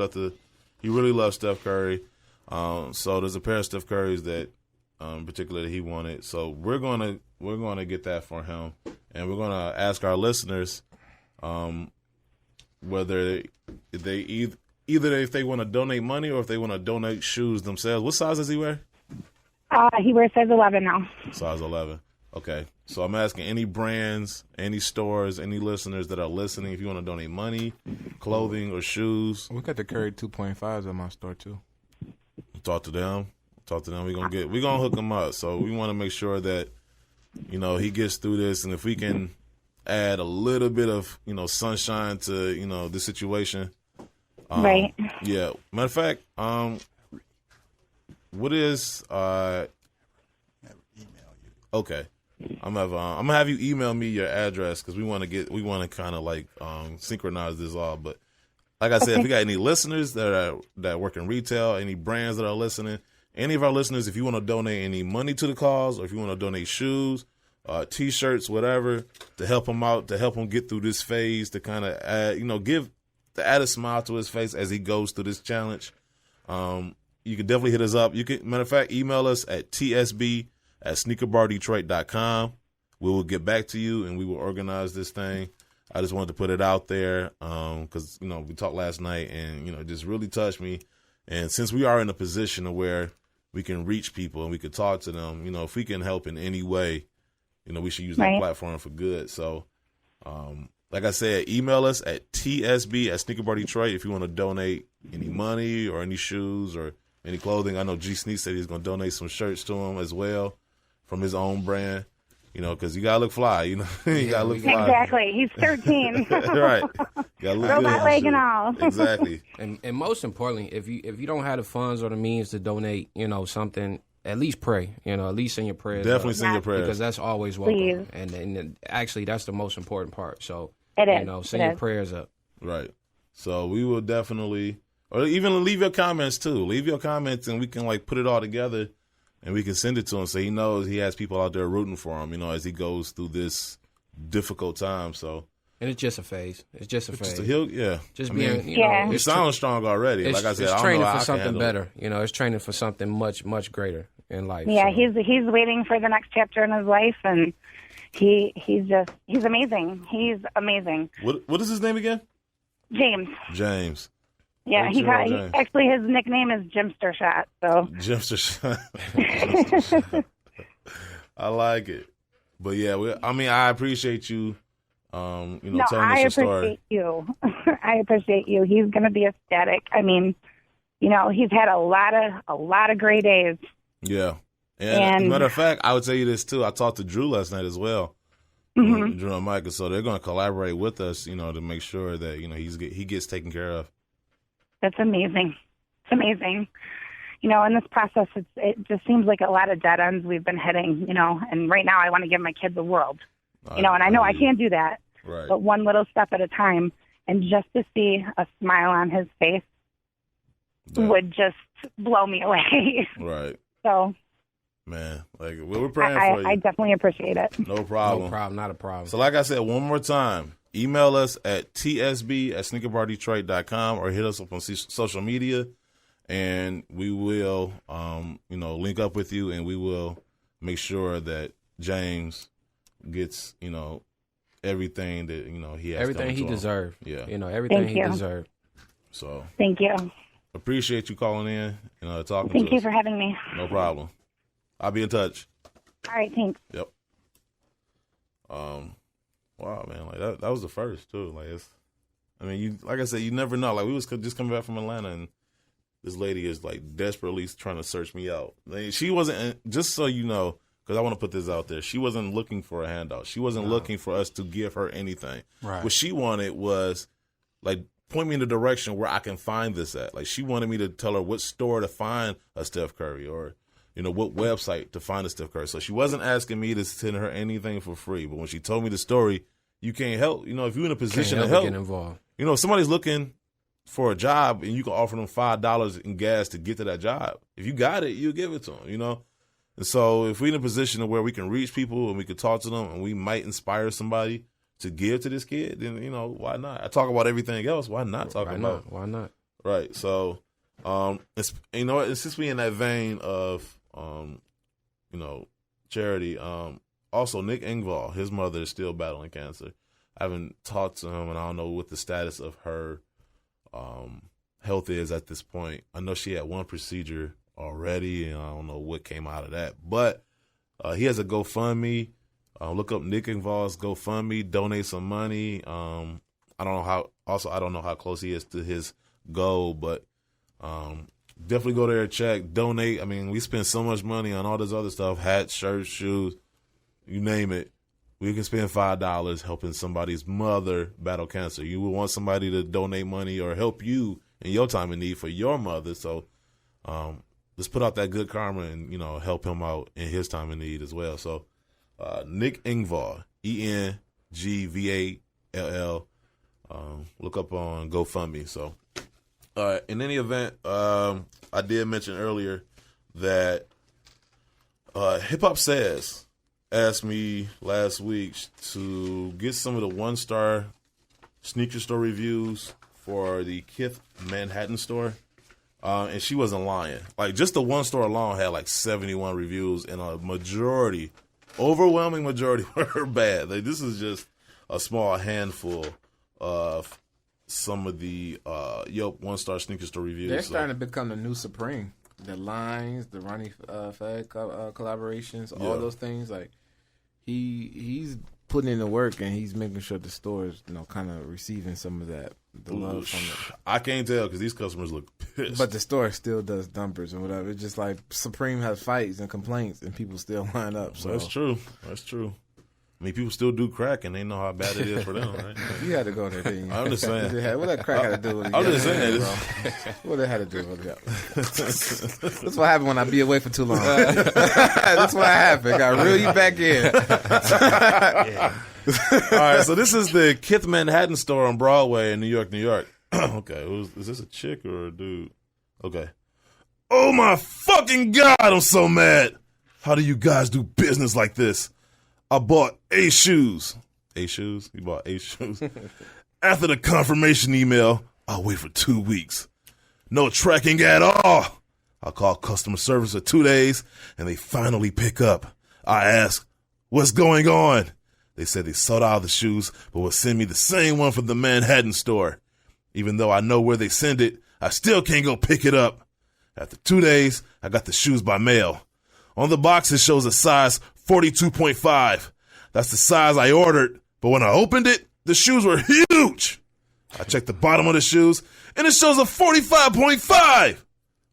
loves Steph Curry. So there's a pair of Steph Currys that, particularly he wanted. So we're gonna get that for him, and we're gonna ask our listeners, whether either if they want to donate money or if they want to donate shoes themselves. What size does he wear? He wears size 11 now. Size 11. Okay. So I'm asking any brands, any stores, any listeners that are listening, if you want to donate money, clothing, or shoes. We got the Curry 2.5s at my store too. Talk to them. We're gonna hook them up. So we want to make sure that, you know, he gets through this, and if we can add a little bit of, you know, sunshine to, you know, the situation. Right. Yeah. Matter of fact, what is okay. I'm gonna have you email me your address because we want to kind of like synchronize this all. But like I said, if we got any listeners that work in retail, any brands that are listening, any of our listeners, if you want to donate any money to the cause, or if you want to donate shoes, T-shirts, whatever, to help him out, to help him get through this phase, to kind of add a smile to his face as he goes through this challenge. You can definitely hit us up. You can, matter of fact, email us at tsb@sneakerbardetroit.com. We will get back to you, and we will organize this thing. I just wanted to put it out there because, you know, we talked last night, and, you know, it just really touched me. And since we are in a position where we can reach people and we can talk to them, you know, if we can help in any way, you know, we should use that platform for good. So, like I said, email us at tsb@sneakerbardetroit if you want to donate any money or any shoes or any clothing. I know G-SNKS said he's going to donate some shirts to him as well from his own brand, you know, because you got to look fly, you know. You got to look fly. Exactly. He's 13. Right. You look robot leg and all. Exactly. And most importantly, if you don't have the funds or the means to donate, you know, something, at least pray, you know, at least send your prayers. Definitely send your prayers. Because that's always welcome. Please. And actually, that's the most important part. So, it is. You know, send your prayers up. Right. So we will definitely, or even leave your comments too. Leave your comments and we can like put it all together and we can send it to him so he knows he has people out there rooting for him, you know, as he goes through this difficult time. So. And it's just a phase. It's just a phase. Just being, you know, it sounds strong already. Like I said, it's training for something better. You know, it's training for something much, much greater in life. Yeah, so. He's waiting for the next chapter in his life, and he's amazing. He's amazing. What is his name again? James. Yeah, actually his nickname is Jimster Shot. So Jimster Shot. I like it. But yeah, I appreciate you. Telling us your story. I appreciate you. He's going to be ecstatic. I mean, you know, he's had a lot of great days. Yeah. And matter of fact, I would tell you this too. I talked to Drew last night as well. Mm-hmm. Drew and Micah. So they're going to collaborate with us, you know, to make sure that, you know, he gets taken care of. That's amazing. It's amazing. You know, in this process, it just seems like a lot of dead ends we've been hitting, you know, and right now I want to give my kids the world. You know, and I know I can't do that, but one little step at a time. And just to see a smile on his face would just blow me away. Right. So, man, like we're praying for you. I definitely appreciate it. No problem. No problem. Not a problem. So, like I said, one more time, email us at tsb@sneakerbardetroit.com or hit us up on social media, and we will, link up with you, and we will make sure that James gets, you know, everything that, you know, he has. Everything he deserved. Yeah. You know, everything he deserved. So. Thank you. Appreciate you calling in and talking to us. Thank you for having me. No problem. I'll be in touch. All right, thanks. Yep. Wow, man, like that was the first too. Like like I said, you never know. Like we was just coming back from Atlanta, and this lady is like desperately trying to search me out. Like, she wasn't, just so you know, because I want to put this out there. She wasn't looking for a handout. She wasn't looking for us to give her anything. Right. What she wanted was like point me in the direction where I can find this at. Like she wanted me to tell her what store to find a Steph Curry or what website to find the Steph Curry. So she wasn't asking me to send her anything for free. But when she told me the story, you can't help. If you're in a position to help, get involved. If somebody's looking for a job and you can offer them $5 in gas to get to that job, if you got it, you give it to them, And so if we're in a position where we can reach people and we can talk to them and we might inspire somebody to give to this kid, then, why not? I talk about everything else. Why not talk about? Why not? Right. So, it's since we in that vein of, charity, also Nick Engvall, his mother is still battling cancer. I haven't talked to him and I don't know what the status of her, health is at this point. I know she had one procedure already and I don't know what came out of that, but, he has a GoFundMe. Look up Nick Engvall's GoFundMe, donate some money. I don't know how close he is to his goal, but definitely go there and check, donate. I mean, we spend so much money on all this other stuff, hats, shirts, shoes, you name it. We can spend $5 helping somebody's mother battle cancer. You would want somebody to donate money or help you in your time of need for your mother. So let's put out that good karma and, help him out in his time of need as well. So Nick Engvall, ENGVALL. Look up on GoFundMe. So, in any event, I did mention earlier that Hip Hop Says asked me last week to get some of the 1-star sneaker store reviews for the Kith Manhattan store. And she wasn't lying. Like, just the 1 store alone had like 71 reviews, and a overwhelming majority were bad. Like, this is just a small handful of some of the Yelp 1-star sneaker store reviews. They're starting to become the new Supreme. The lines, the Ronnie Fieg collaborations, all those things. Like, he's putting in the work and he's making sure the stores, kind of receiving some of that, the love from it. I can't tell because these customers look pissed. But the store still does dumpers and whatever. It's just like Supreme has fights and complaints and people still line up. So That's true. I mean, people still do crack, and they know how bad it is for them, right? You had to go there, didn't you? I'm just saying. What that crack had to do with it? I'm just saying. What that had to do with it? That's what happened when I be away for too long. That's what happened. Got reel you back in. All right, so this is the Kith Manhattan store on Broadway in New York, New York. Okay, is this a chick or a dude? Okay. Oh, my fucking God, I'm so mad. How do you guys do business like this? I bought 8 shoes. 8 shoes? You bought 8 shoes? After the confirmation email, I'll wait for 2 weeks. No tracking at all. I call customer service for 2 days, and they finally pick up. I ask, what's going on? They said they sold out of the shoes, but will send me the same one from the Manhattan store. Even though I know where they send it, I still can't go pick it up. After 2 days, I got the shoes by mail. On the box, it shows a size 42.5. That's the size I ordered, but when I opened it, the shoes were huge. I checked the bottom of the shoes, and it shows a 45.5.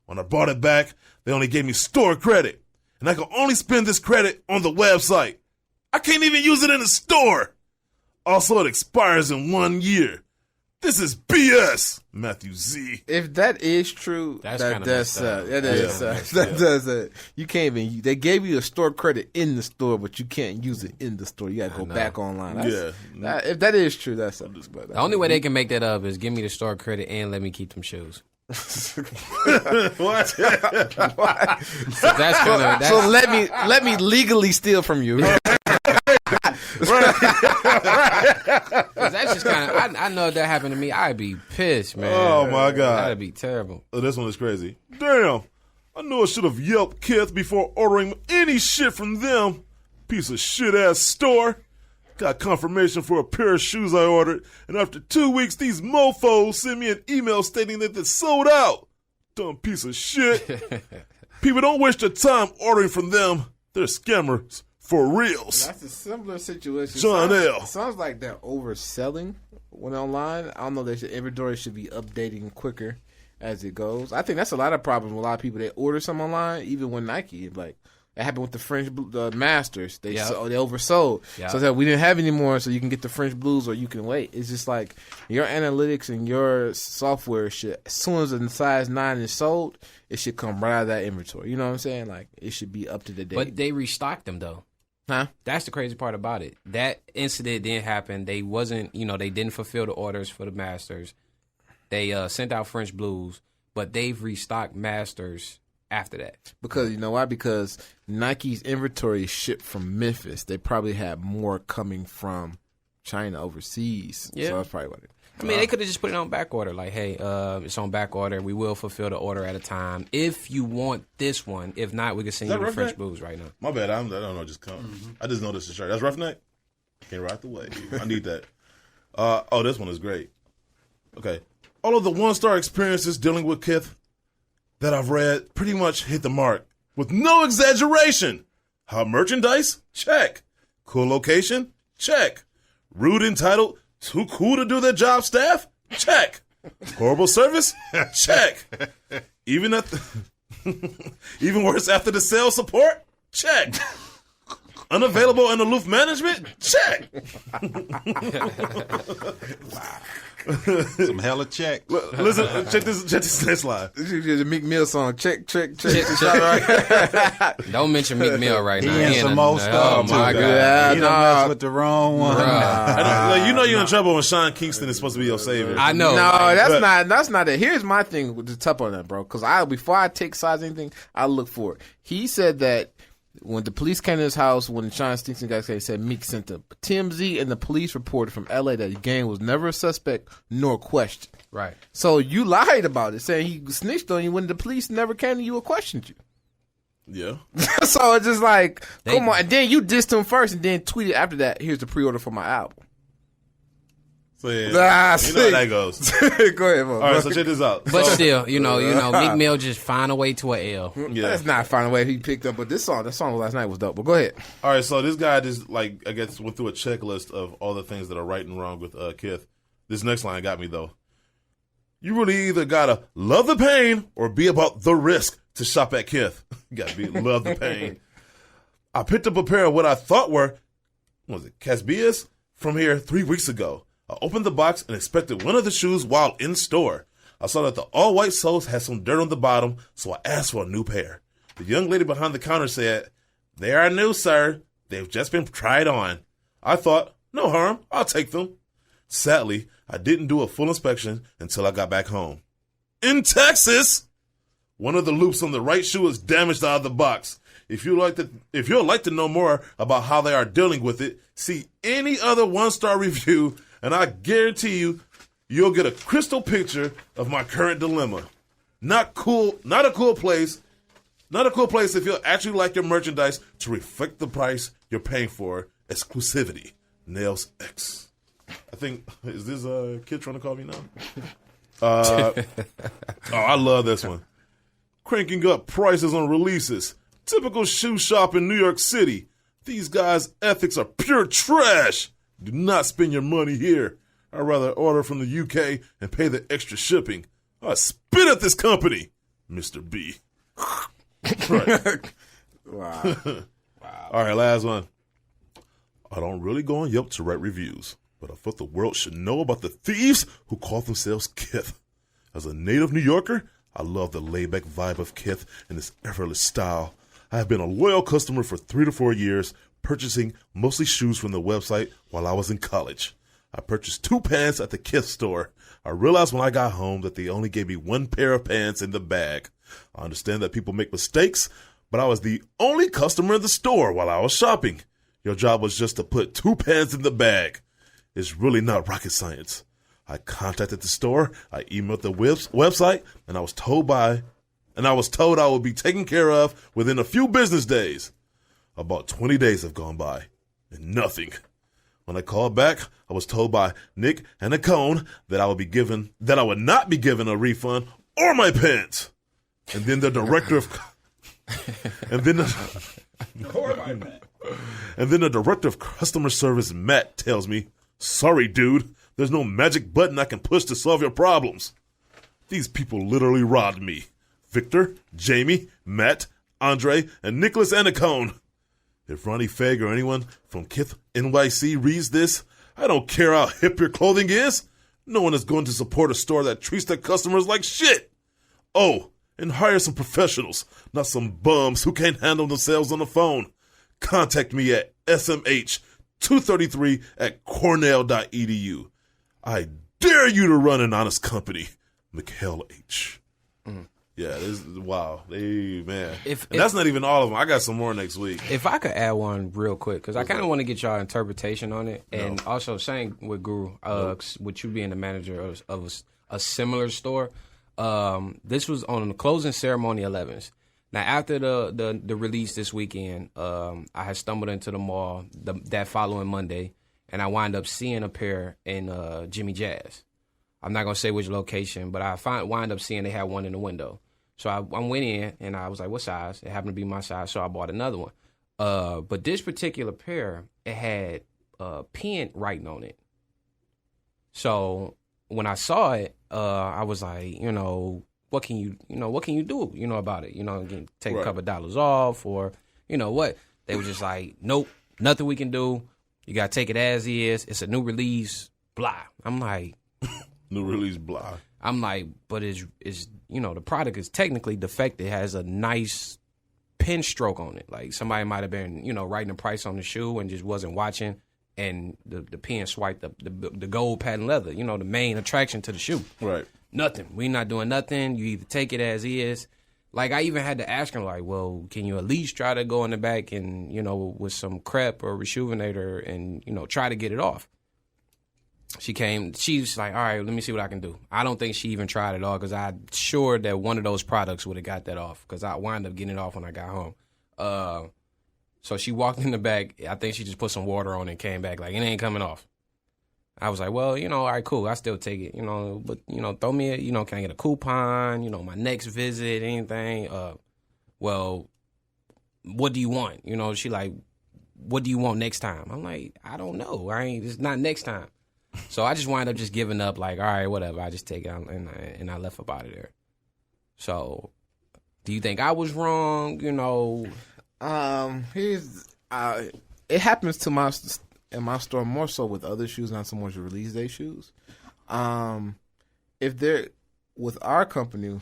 When I brought it back, they only gave me store credit, and I can only spend this credit on the website. I can't even use it in the store. Also, it expires in 1 year. This is BS, Matthew Z. If that is true, that does you can't even. They gave you a store credit in the store, but you can't use it in the store. You got to go back online. If that is true, that's something. The only way they can make that up is give me the store credit and let me keep them shoes. What? So let me legally steal from you. That's just kind of. I know if that happened to me, I'd be pissed, man. Oh my God, that'd be terrible. Oh, this one is crazy. Damn, I knew I should have Yelp Kith before ordering any shit from them. Piece of shit ass store. Got confirmation for a pair of shoes I ordered, and after 2 weeks, these mofos sent me an email stating that they're sold out. Dumb piece of shit. People don't waste their time ordering from them. They're scammers. For reals. That's a similar situation. John L. Sounds like they're overselling when online. I don't know. Inventory should be updating quicker as it goes. I think that's a lot of problems with a lot of people that order some online, even when Nike, like, It happened with the French Masters. They oversold. Yep. So we didn't have any more, so you can get the French Blues or you can wait. It's just like your analytics and your software should, as soon as the size 9 is sold, it should come right out of that inventory. You know what I'm saying? Like, it should be up to the date. But they restocked them, though. Huh? That's the crazy part about it. That incident didn't happen. They wasn't, they didn't fulfill the orders for the Masters. They sent out French Blues, but they've restocked Masters after that. Because you know why? Because Nike's inventory is shipped from Memphis. They probably have more coming from China overseas. Yeah. So that's probably what it is. I mean, they could have just put it on back order. Like, hey, it's on back order. We will fulfill the order at a time. If you want this one. If not, we can send you the French Blues right now. My bad. I don't know. Just come. Mm-hmm. I just noticed the shirt. That's Roughneck? Can't ride the way. I need that. This one is great. Okay. All of the one-star experiences dealing with Kith that I've read pretty much hit the mark. With no exaggeration. Hot merchandise? Check. Cool location? Check. Rude, entitled, too cool to do their job staff? Check. Horrible service? Check. Even worse after the sales support? Check. Unavailable and aloof management? Check. Some hella check. Listen, check this next line. This is a Meek Mill song. Check. Don't mention Meek Mill right now. He and some more stuff. Oh my God. He done messed with the wrong one. You're in trouble when Sean Kingston is supposed to be your savior. I know. No, that's not it. Here's my thing with the tough on that, bro. Because before I take sides anything, I look for it. He said that when the police came to his house, when the Sean Kingston guys came, he said Meek sent them. TMZ and the police reported from LA that the gang was never a suspect nor questioned. Right. So you lied about it, saying he snitched on you when the police never came to you or questioned you. Yeah. So it's just like, come on. And then you dissed him first and then tweeted after that, here's the pre-order for my album. So you know how that goes. Go ahead, bro. All right, so check this out. But still, Meek Mill just find a way to an L. Yeah. That's not find a way he picked up, but that song last night was dope. But go ahead. All right, so this guy just I guess went through a checklist of all the things that are right and wrong with Kith. This next line got me though. You really either gotta love the pain or be about the risk to shop at Kith. You gotta love the pain. I picked up a pair of what I thought were, Casbias from here 3 weeks ago. I opened the box and expected one of the shoes while in store. I saw that the all-white soles had some dirt on the bottom, so I asked for a new pair. The young lady behind the counter said, "They are new, sir. They've just been tried on." I thought, no harm, I'll take them. Sadly, I didn't do a full inspection until I got back home. In Texas, one of the loops on the right shoe is damaged out of the box. If you'd like to know more about how they are dealing with it, see any other one-star review, and I guarantee you'll get a crystal picture of my current dilemma. Not a cool place if you'll actually like your merchandise to reflect the price you're paying for. Exclusivity. Nails X. I think, is this kid trying to call me now? I love this one. Cranking up prices on releases. Typical shoe shop in New York City. These guys' ethics are pure trash. Do not spend your money here. I'd rather order from the UK and pay the extra shipping. I spit at this company, Mr. B. Right. Wow. All right, last one. I don't really go on Yelp to write reviews, but I thought the world should know about the thieves who call themselves Kith. As a native New Yorker, I love the laid-back vibe of Kith and its effortless style. I have been a loyal customer for 3 to 4 years, purchasing mostly shoes from the website while I was in college. I purchased 2 pants at the Kith store. I realized when I got home that they only gave me 1 pair of pants in the bag. I understand that people make mistakes, but I was the only customer in the store while I was shopping. Your job was just to put 2 pants in the bag. It's really not rocket science. I contacted the store, I emailed the website, and I was told I would be taken care of within a few business days. About 20 days have gone by, and nothing. When I called back, I was told by Nick and a cone that I would not be given a refund or my pants. And then the director of customer service, Matt, tells me, "Sorry, dude, there's no magic button I can push to solve your problems." These people literally robbed me. Victor, Jamie, Matt, Andre, and Nicholas Anacone. If Ronnie Fieg or anyone from KITH NYC reads this, I don't care how hip your clothing is. No one is going to support a store that treats their customers like shit. Oh, and hire some professionals, not some bums who can't handle themselves on the phone. Contact me at smh233@cornell.edu. I dare you to run an honest company. Mikhail H. Yeah, this is wow. Hey, man. And that's not even all of them. I got some more next week. If I could add one real quick, because I kind of want to get y'all interpretation on it. And also, same with Guru, with you being the manager of a similar store. This was on the closing ceremony 11s. Now, after the release this weekend, I had stumbled into the mall that following Monday, and I wind up seeing a pair in Jimmy Jazz. I'm not going to say which location, but I wind up seeing they had one in the window. So I went in, and I was like, what size? It happened to be my size, so I bought another one. But this particular pair, it had pen writing on it. So when I saw it, I was like, what can you do, about it? Take a couple of dollars off, or, what? They were just like, nope, nothing we can do. You got to take it as is. It's a new release, blah. I'm like. New release, blah. I'm like, but is the product is technically defective. It has a nice pen stroke on it. Like somebody might have been, writing the price on the shoe and just wasn't watching, and the pen swiped the gold patent leather, the main attraction to the shoe. Right. Nothing. We not doing nothing. You either take it as is. Like I even had to ask him, like, well, can you at least try to go in the back and, with some Crep or Rejuvenator and, try to get it off. She's like, all right, let me see what I can do. I don't think she even tried it all because I'm sure that one of those products would have got that off because I wound up getting it off when I got home. So she walked in the back. I think she just put some water on it and came back like, it ain't coming off. I was like, well, all right, cool. I still take it, but, throw me can I get a coupon, my next visit, anything? Well, what do you want? She like, what do you want next time? I'm like, I don't know. It's not next time. So I just wind up just giving up, like, all right, whatever. I just take it out, and I left up out of there. So, do you think I was wrong? It happens to my store more so with other shoes, not so much release day shoes. If they're with our company,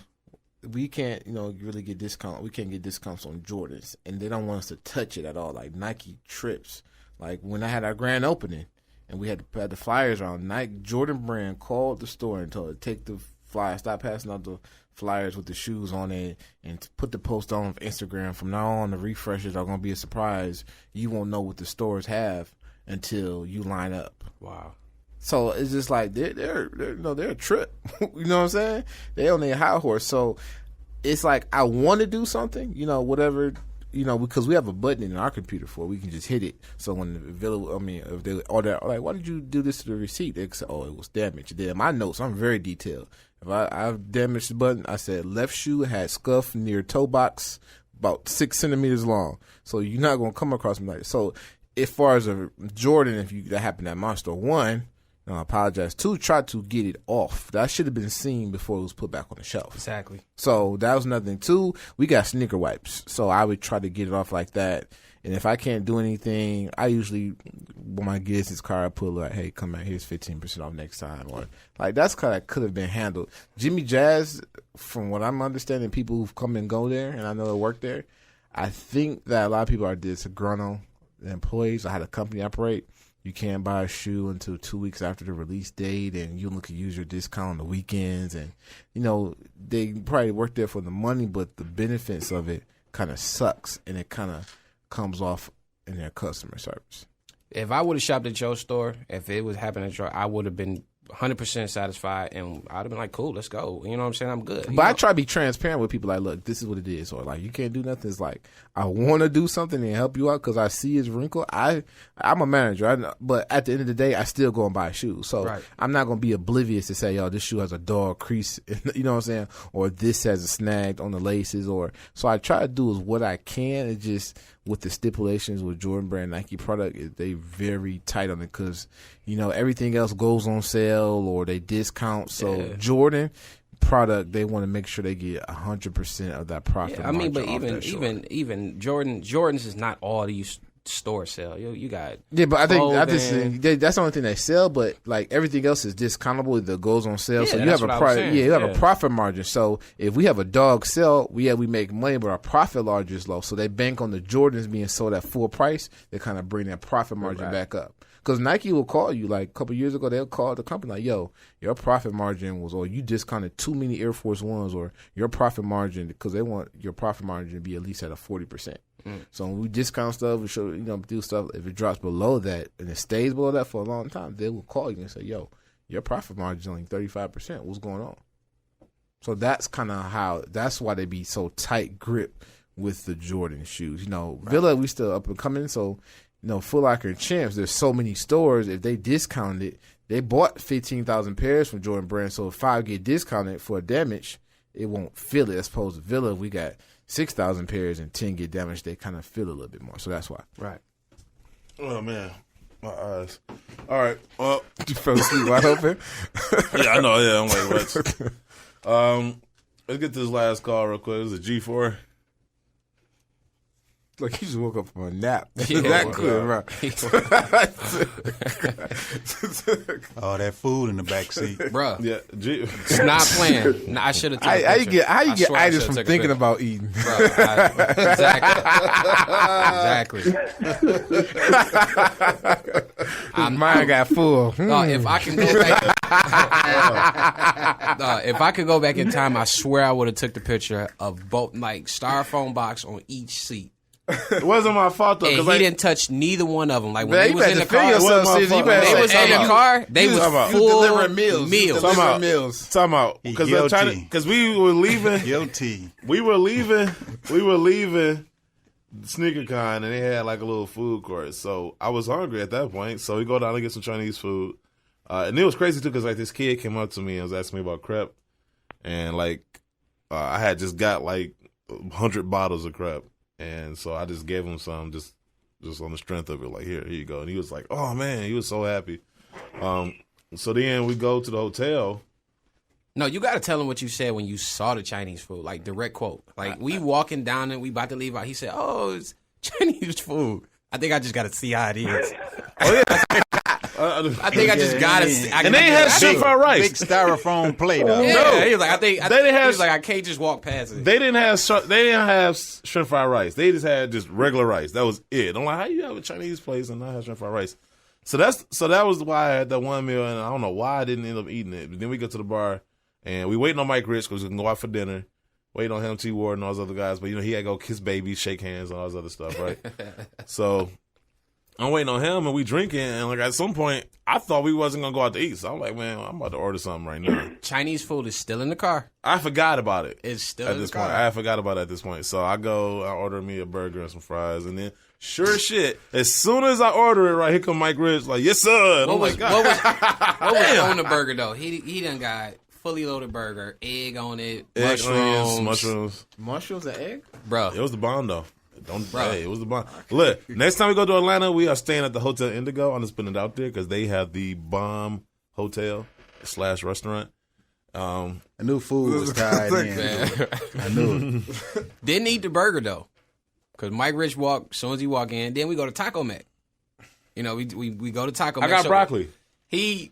we can't, really get discount. We can't get discounts on Jordans, and they don't want us to touch it at all. Like Nike trips. Like when I had our grand opening. And we had the flyers on. Nike Jordan brand called the store and told her, take the flyers, stop passing out the flyers with the shoes on it, and put the post on Instagram. From now on, the refreshes are going to be a surprise. You won't know what the stores have until you line up. Wow. So it's just like they're a trip. You know what I'm saying? They on their high horse. So it's like I want to do something, whatever. Because we have a button in our computer for it, we can just hit it. So when the available, if they order, like, why did you do this to the receipt? They say, it was damaged. Then my notes, I'm very detailed. If I've damaged the button, I said left shoe had scuff near toe box, about 6 centimeters long. So you're not gonna come across me like that. So as far as a Jordan, that happened at my store, one, I apologize. Two, try to get it off. That should have been seen before it was put back on the shelf. Exactly. So that was nothing. Two, we got sneaker wipes. So I would try to get it off like that. And if I can't do anything, I usually, when my business card, I put like, hey, come out, here's 15% off next time. Or like, that's kind of could have been handled. Jimmy Jazz, from what I'm understanding, people who've come and go there, and I know they work there, I think that a lot of people are disgruntled employees. I had a company operate. You can't buy a shoe until 2 weeks after the release date, and you can use your discount on the weekends. And, they probably work there for the money, but the benefits of it kind of sucks, and it kind of comes off in their customer service. If I would have shopped at your store, if it was happening at your, I would have been 100% satisfied, and I'd have been like, cool, let's go. You know what I'm saying? I'm good. But I try to be transparent with people. Like, look, this is what it is. Or like, you can't do nothing. It's like, I want to do something and help you out because I see his wrinkle. I'm a manager, but at the end of the day, I still go and buy shoes. So right. I'm not going to be oblivious to say, yo, this shoe has a dog crease, you know what I'm saying? Or this has a snag on the laces. So I try to do is what I can. It just, with the stipulations with Jordan brand Nike product, they very tight on it because, everything else goes on sale or they discount. So Jordan, product, they want to make sure they get 100% of that profit. Yeah, I mean, but even Jordans is not all these stores sell. You got but I think that's the only thing they sell. But like everything else is discountable that goes on sale. So you have a profit margin. So if we have a dog sell, we make money, but our profit margin is low. So they bank on the Jordans being sold at full price. They kind of bring that profit margin back up. Because Nike will call you, like a couple years ago, they'll call the company like, yo, your profit margin was, or you discounted too many Air Force Ones, or your profit margin, because they want your profit margin to be at least at a 40%. So when we discount stuff, we show, do stuff, if it drops below that and it stays below that for a long time, they will call you and say, yo, your profit margin is only 35%. What's going on? So that's kind of that's why they be so tight grip with the Jordan shoes. Villa, we still up and coming, so Foot Locker and Champs, there's so many stores. If they discount it, they bought 15,000 pairs from Jordan Brand. So if 5 get discounted for damage, it won't feel it. As opposed to Villa, if we got 6,000 pairs and 10 get damaged, they kind of feel a little bit more. So that's why. Right. Oh, man. My eyes. All right. Well, you fell asleep wide open? Yeah, I know. Yeah, I'm like, what? Let's get to this last call real quick. It was a G4. Like he just woke up from a nap. Yeah, that good, right? Oh, that food in the back seat, bro. Yeah, it's not playing. No, I should have. How you get itis from thinking about eating? Bro, exactly. His mind got full. If I can go back, if I could go back in time, I swear I would have took the picture of both, like styrofoam box on each seat. It wasn't my fault though, because he didn't touch neither one of them. Like when man, they was in the car, they was full meals. Talking about because we were leaving. Guilty. We were leaving SneakerCon, and they had like a little food court. So I was hungry at that point. So we go down and get some Chinese food, and it was crazy too because like this kid came up to me and was asking me about Crep, and like I had just got like 100 bottles of Crep. And so I just gave him some just on the strength of it, like, here you go. And he was like, oh, man, he was so happy. So then we go to the hotel. No, you got to tell him what you said when you saw the Chinese food, like direct quote. Like we walking down and we about to leave out. He said, oh, it's Chinese food. I think I just got to see how it is. Oh, yeah. I think I just got to see. And they had shrimp fried rice. Big styrofoam plate. Yeah, no. He was like, he was like, I can't just walk past it. They didn't have shrimp fried rice. They just had just regular rice. That was it. I'm like, how you have a Chinese place and not have shrimp fried rice? So that was why I had that one meal, and I don't know why I didn't end up eating it. But then we go to the bar, and we waiting on Mike Rich because we can go out for dinner. Waiting on him, T. Ward, and all those other guys. But, he had to go kiss babies, shake hands, and all this other stuff, right? So I'm waiting on him, and we drinking, and like at some point, I thought we wasn't going to go out to eat. So I'm like, man, I'm about to order something right now. Chinese food is still in the car. I forgot about it. It's still at in this the car. point. I forgot about it at this point. So I order me a burger and some fries, and then sure as shit, as soon as I order it, right, here come Mike Rich, like, yes, sir. And what was on the burger, though? He done got fully loaded burger, egg on it, mushrooms and egg, bro. It was the bomb though. It was the bomb. Look, next time we go to Atlanta, we are staying at the Hotel Indigo. I'm just putting it out there because they have the bomb hotel / restaurant. I knew food was tied in. I knew it. Didn't eat the burger though, because Mike Rich walked. As soon as he walk in, then we go to Taco Mac. We go to Taco Mac. I got broccoli. He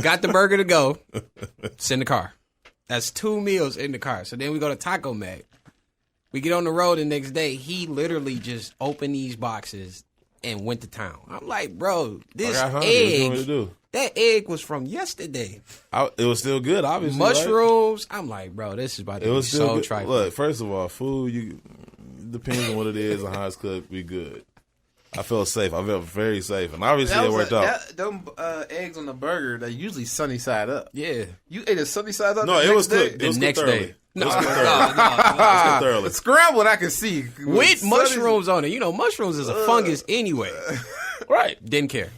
got the burger to go. It's in the car. That's 2 meals in the car. So then we go to Taco Mac. We get on the road the next day. He literally just opened these boxes and went to town. I'm like, bro, this egg, that egg was from yesterday. It was still good, obviously. Mushrooms. Right? I'm like, bro, this is about to be so trifling. Look, first of all, food, depends on what it is and how it's cooked, be good. I felt safe. I felt very safe. And obviously it worked out. Them eggs on the burger, they're usually sunny side up. Yeah. You ate a sunny side up? No, it was cooked. The next day. No. It's scrambled, I can see. With mushrooms on it. Mushrooms is a fungus anyway. Right. Didn't care.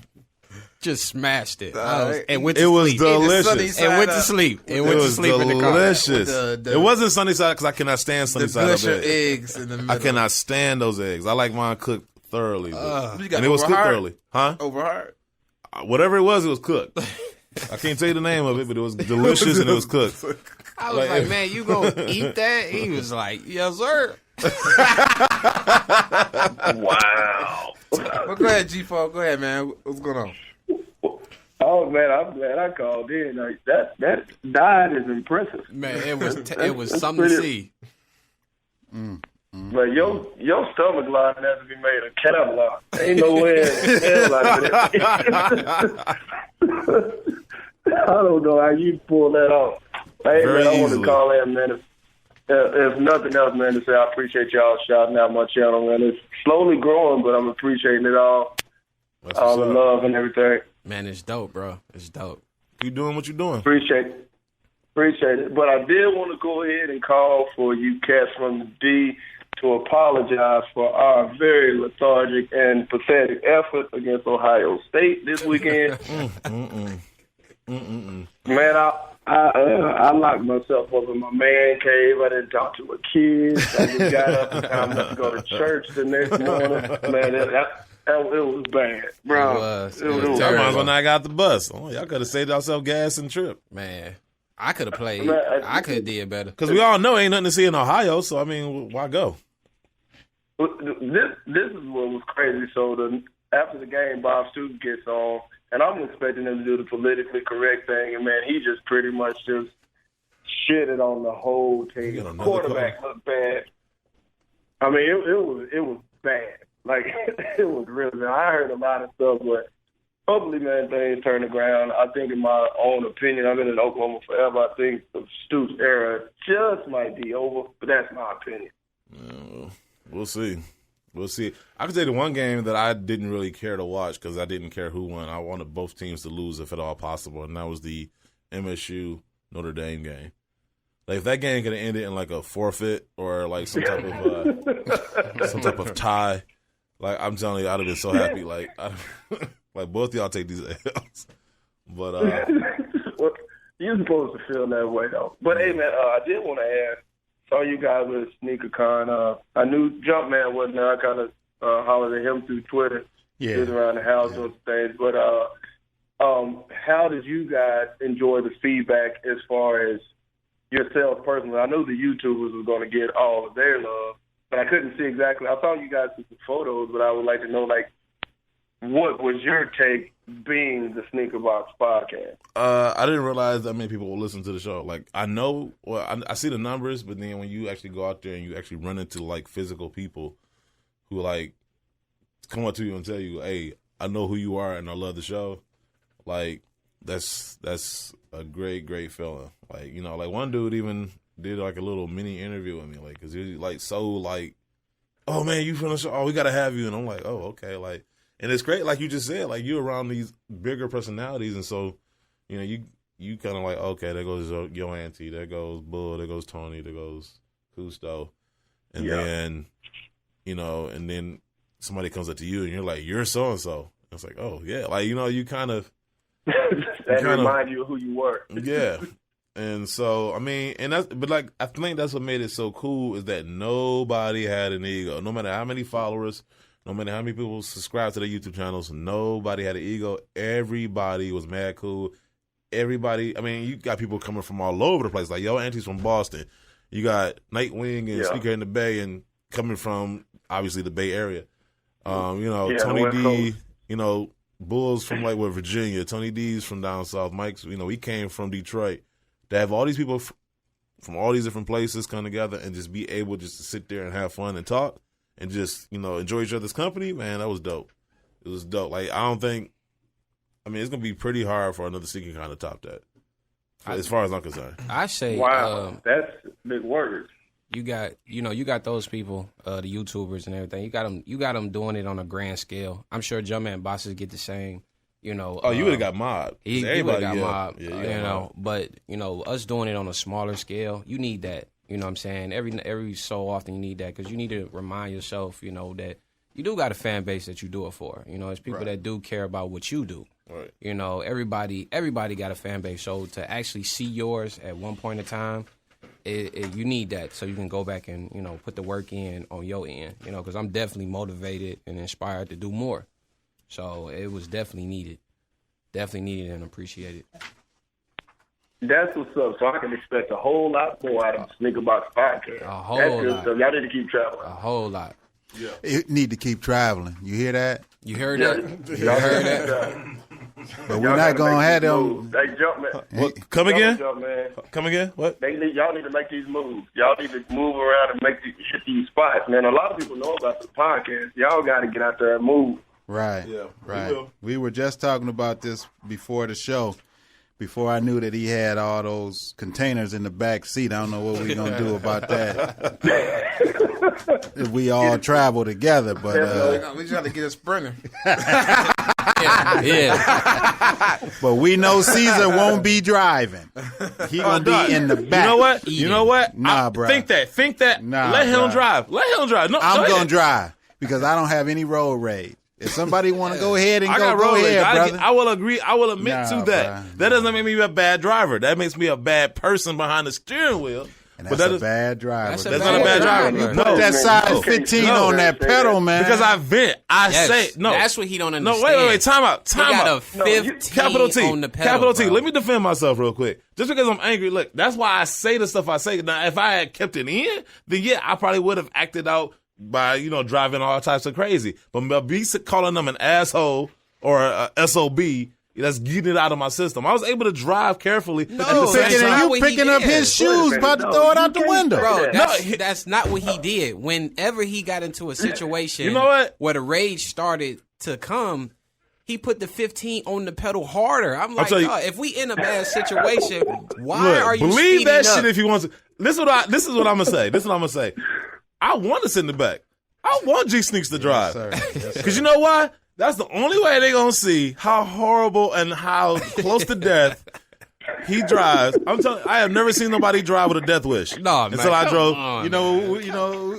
Just smashed it. And went to sleep. It was delicious. And went to sleep. It went to sleep in the car. Delicious. It wasn't sunny side because I cannot stand sunny side up eggs in the middle. I cannot stand those eggs. I like mine cooked thoroughly. And it was cooked thoroughly. Huh? Over hard? Whatever it was cooked. I can't tell you the name of it, but it was delicious and it was cooked. I was like, man, you gonna eat that? He was like, yes, sir. Wow. Well, go ahead, G4. Go ahead, man. What's going on? Oh man, I'm glad I called in. Like, that diet is impressive. Man, it was something to see. But your stomach line has to be made of Kevlar. Ain't no way in hell like that. I don't know how you pull that off. Hey, man, I want to call in, man. If nothing else, man, to say I appreciate y'all shouting out my channel, man. It's slowly growing, but I'm appreciating it all. All the love and everything. Man, it's dope, bro. It's dope. Keep doing what you're doing. Appreciate it. But I did want to go ahead and call for you cats from the D to apologize for our very lethargic and pathetic effort against Ohio State this weekend. Man, I locked myself up in my man cave. I didn't talk to a kid. I just got up and I went to go to church the next morning. Man, it was bad, bro. It was terrible. When I got the bus. Oh, y'all could have saved yourself gas and trip. Man, I could have played. I could have did better. Because we all know ain't nothing to see in Ohio, so, I mean, why go? This is what was crazy. So after the game, Bob Stoops gets on, and I'm expecting him to do the politically correct thing, and, man, he just pretty much just shitted on the whole team. The quarterback looked bad. I mean, it was bad. Like, it was really bad. I heard a lot of stuff, but hopefully, man, things turn around. I think in my own opinion, I've been in Oklahoma forever, I think the Stoops era just might be over, but that's my opinion. We'll see. I can tell you the one game that I didn't really care to watch because I didn't care who won. I wanted both teams to lose if at all possible, and that was the MSU Notre Dame game. Like, if that game could have ended in like a forfeit or like some type of tie, like, I'm telling you, I'd have been so happy. Like, like both of y'all take these L's. But well, you're supposed to feel that way though. But hey, man, I did want to ask. Saw you guys with SneakerCon. I knew Jumpman wasn't there. I kind of hollered at him through Twitter. Yeah. Sitting around the house doing things. But how did you guys enjoy the feedback as far as yourself personally? I knew the YouTubers were going to get all of their love, but I couldn't see exactly. I saw you guys took the photos, but I would like to know, like, what was your take being the Sneaker Box podcast? I didn't realize that many people will listen to the show. Like, I know, I see the numbers, but then when you actually go out there and you actually run into, like, physical people who, like, come up to you and tell you, hey, I know who you are and I love the show, like, that's a great, great feeling. Like, you know, like, one dude even did, like, a little mini interview with me, like, because he was, like, so, like, oh, man, you from the show? Oh, we got to have you. And I'm like, oh, okay, like. And it's great, like you just said, like you're around these bigger personalities, and so, you know, you kind of like, okay, there goes your auntie, there goes Bull, there goes Tony, there goes Cousteau, and then, you know, and then somebody comes up to you and you're like, you're so and so. It's like, oh yeah, like, you know, you kind of that remind you of who you were. Yeah, and so I mean, and that's, but like I think that's what made it so cool is that nobody had an ego, no matter how many followers. No matter how many people subscribe to their YouTube channels, nobody had an ego. Everybody was mad cool. Everybody, I mean, you got people coming from all over the place. Like, yo, auntie's from Boston. You got Nightwing and Sneaker in the Bay and coming from, obviously, the Bay Area. You know, Tony D, you know, Bulls from, like, Virginia. Tony D's from down south. Mike's, you know, he came from Detroit. To have all these people from all these different places come together and just be able just to sit there and have fun and talk. And just, you know, enjoy each other's company, man, that was dope. It was dope. Like, I mean, it's going to be pretty hard for another sneaker kind of top that, as far as I'm concerned. I say, wow, that's big words. You got those people, the YouTubers and everything. You got them doing it on a grand scale. I'm sure Jumpman bosses get the same, you know. Oh, you would have got mobbed. He would have got mobbed, you know. But, you know, us doing it on a smaller scale, you need that. You know what I'm saying? Every so often you need that because you need to remind yourself, you know, that you do got a fan base that you do it for. You know, it's people that do care about what you do. Right. You know, everybody got a fan base. So to actually see yours at one point in time, you need that so you can go back and, you know, put the work in on your end. You know, because I'm definitely motivated and inspired to do more. So it was definitely needed. definitely needed and appreciated. That's what's up. So I can expect a whole lot more out of the Sneaker Box podcast. A whole lot. Y'all need to keep traveling. A whole lot. Yeah. You need to keep traveling. You hear that? You heard that? You heard that? But we're not going to have them. They jump, man. What? Come again? Jump, man. Come again? What? Y'all need to make these moves. Y'all need to move around and hit these spots, man. A lot of people know about the podcast. Y'all got to get out there and move. Right. Yeah. Right. We were just talking about this before the show. Before I knew that he had all those containers in the back seat. I don't know what we're going to do about that. If we all travel together, but we just have to get a sprinter. Yeah. But we know Caesar won't be driving. He gonna be in the back. You know what? Nah, bro. Think that. Nah, let him bro. drive. Let him drive. No, I'm gonna drive because I don't have any road rage. If somebody want to go ahead and I go got road rage. ahead, brother. I will agree. I will admit Nah, to that. bro. That doesn't make me a bad driver. That makes me a bad person behind the steering wheel. And that's a bad driver. That's not a bad driver. You put that size 15 on that pedal, man. Because I vent. That's what he don't understand. No, wait. Time out. He got a 15 Capital T. on the pedal, Capital T. bro. Let me defend myself real quick. Just because I'm angry, look, that's why I say the stuff I say. Now, if I had kept it in, then yeah, I probably would have acted out by, driving all types of crazy. But me calling them an asshole or a SOB, that's getting it out of my system. I was able to drive carefully. No, you picking up his shoes, about to throw it out the window. Bro, that's not what he did. Whenever he got into a situation, you know what? Where the rage started to come, he put the 15 on the pedal harder. I'm like, if we in a bad situation, why are you believe that up? shit if you want to? This is what I'm gonna say. This is what I'm gonna say. I want to sit in the back. I want G-SNKS to drive. Because you know why? That's the only way they're going to see how horrible and how close to death he drives. I'm telling you, I have never seen nobody drive with a death wish. No, until I drove.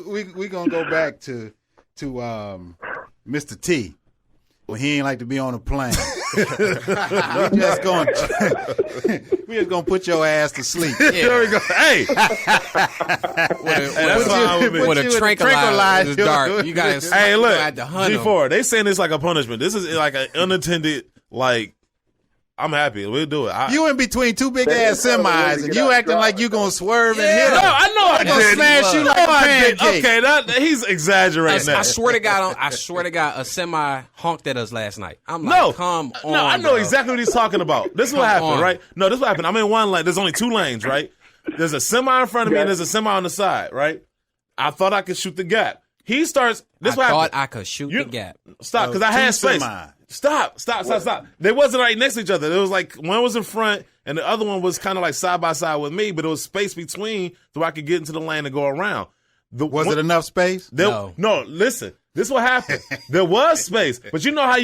We going to go back to Mr. T. Well, he ain't like to be on a plane. we just gonna put your ass to sleep. Yeah. There we go. Hey, with a tranquilizer in the dark. You guys. Hey, look, had to hunt G4. They saying this like a punishment. This is like an unintended. Like, I'm happy. We'll do it. You in between two big ass semis, and you acting like you gonna swerve and hit him. No, I know I gonna did. smash you like a pancake. Okay, he's exaggerating. I swear to God, a semi honked at us last night. I'm like, no, come on. No, I know bro. exactly what he's talking about. This is what happened, right? No, this is what happened. I'm in one lane. There's only two lanes, right? There's a semi in front of me and there's a semi on the side, right? I thought I could shoot the gap. He starts. This what happened. I could shoot the gap. Stop, because I had space. Stop. They wasn't right next to each other. It was like one was in front and the other one was kind of like side by side with me, but it was space between so I could get into the lane and go around. Was it enough space? No, listen. This is what happened. There was space, but you know how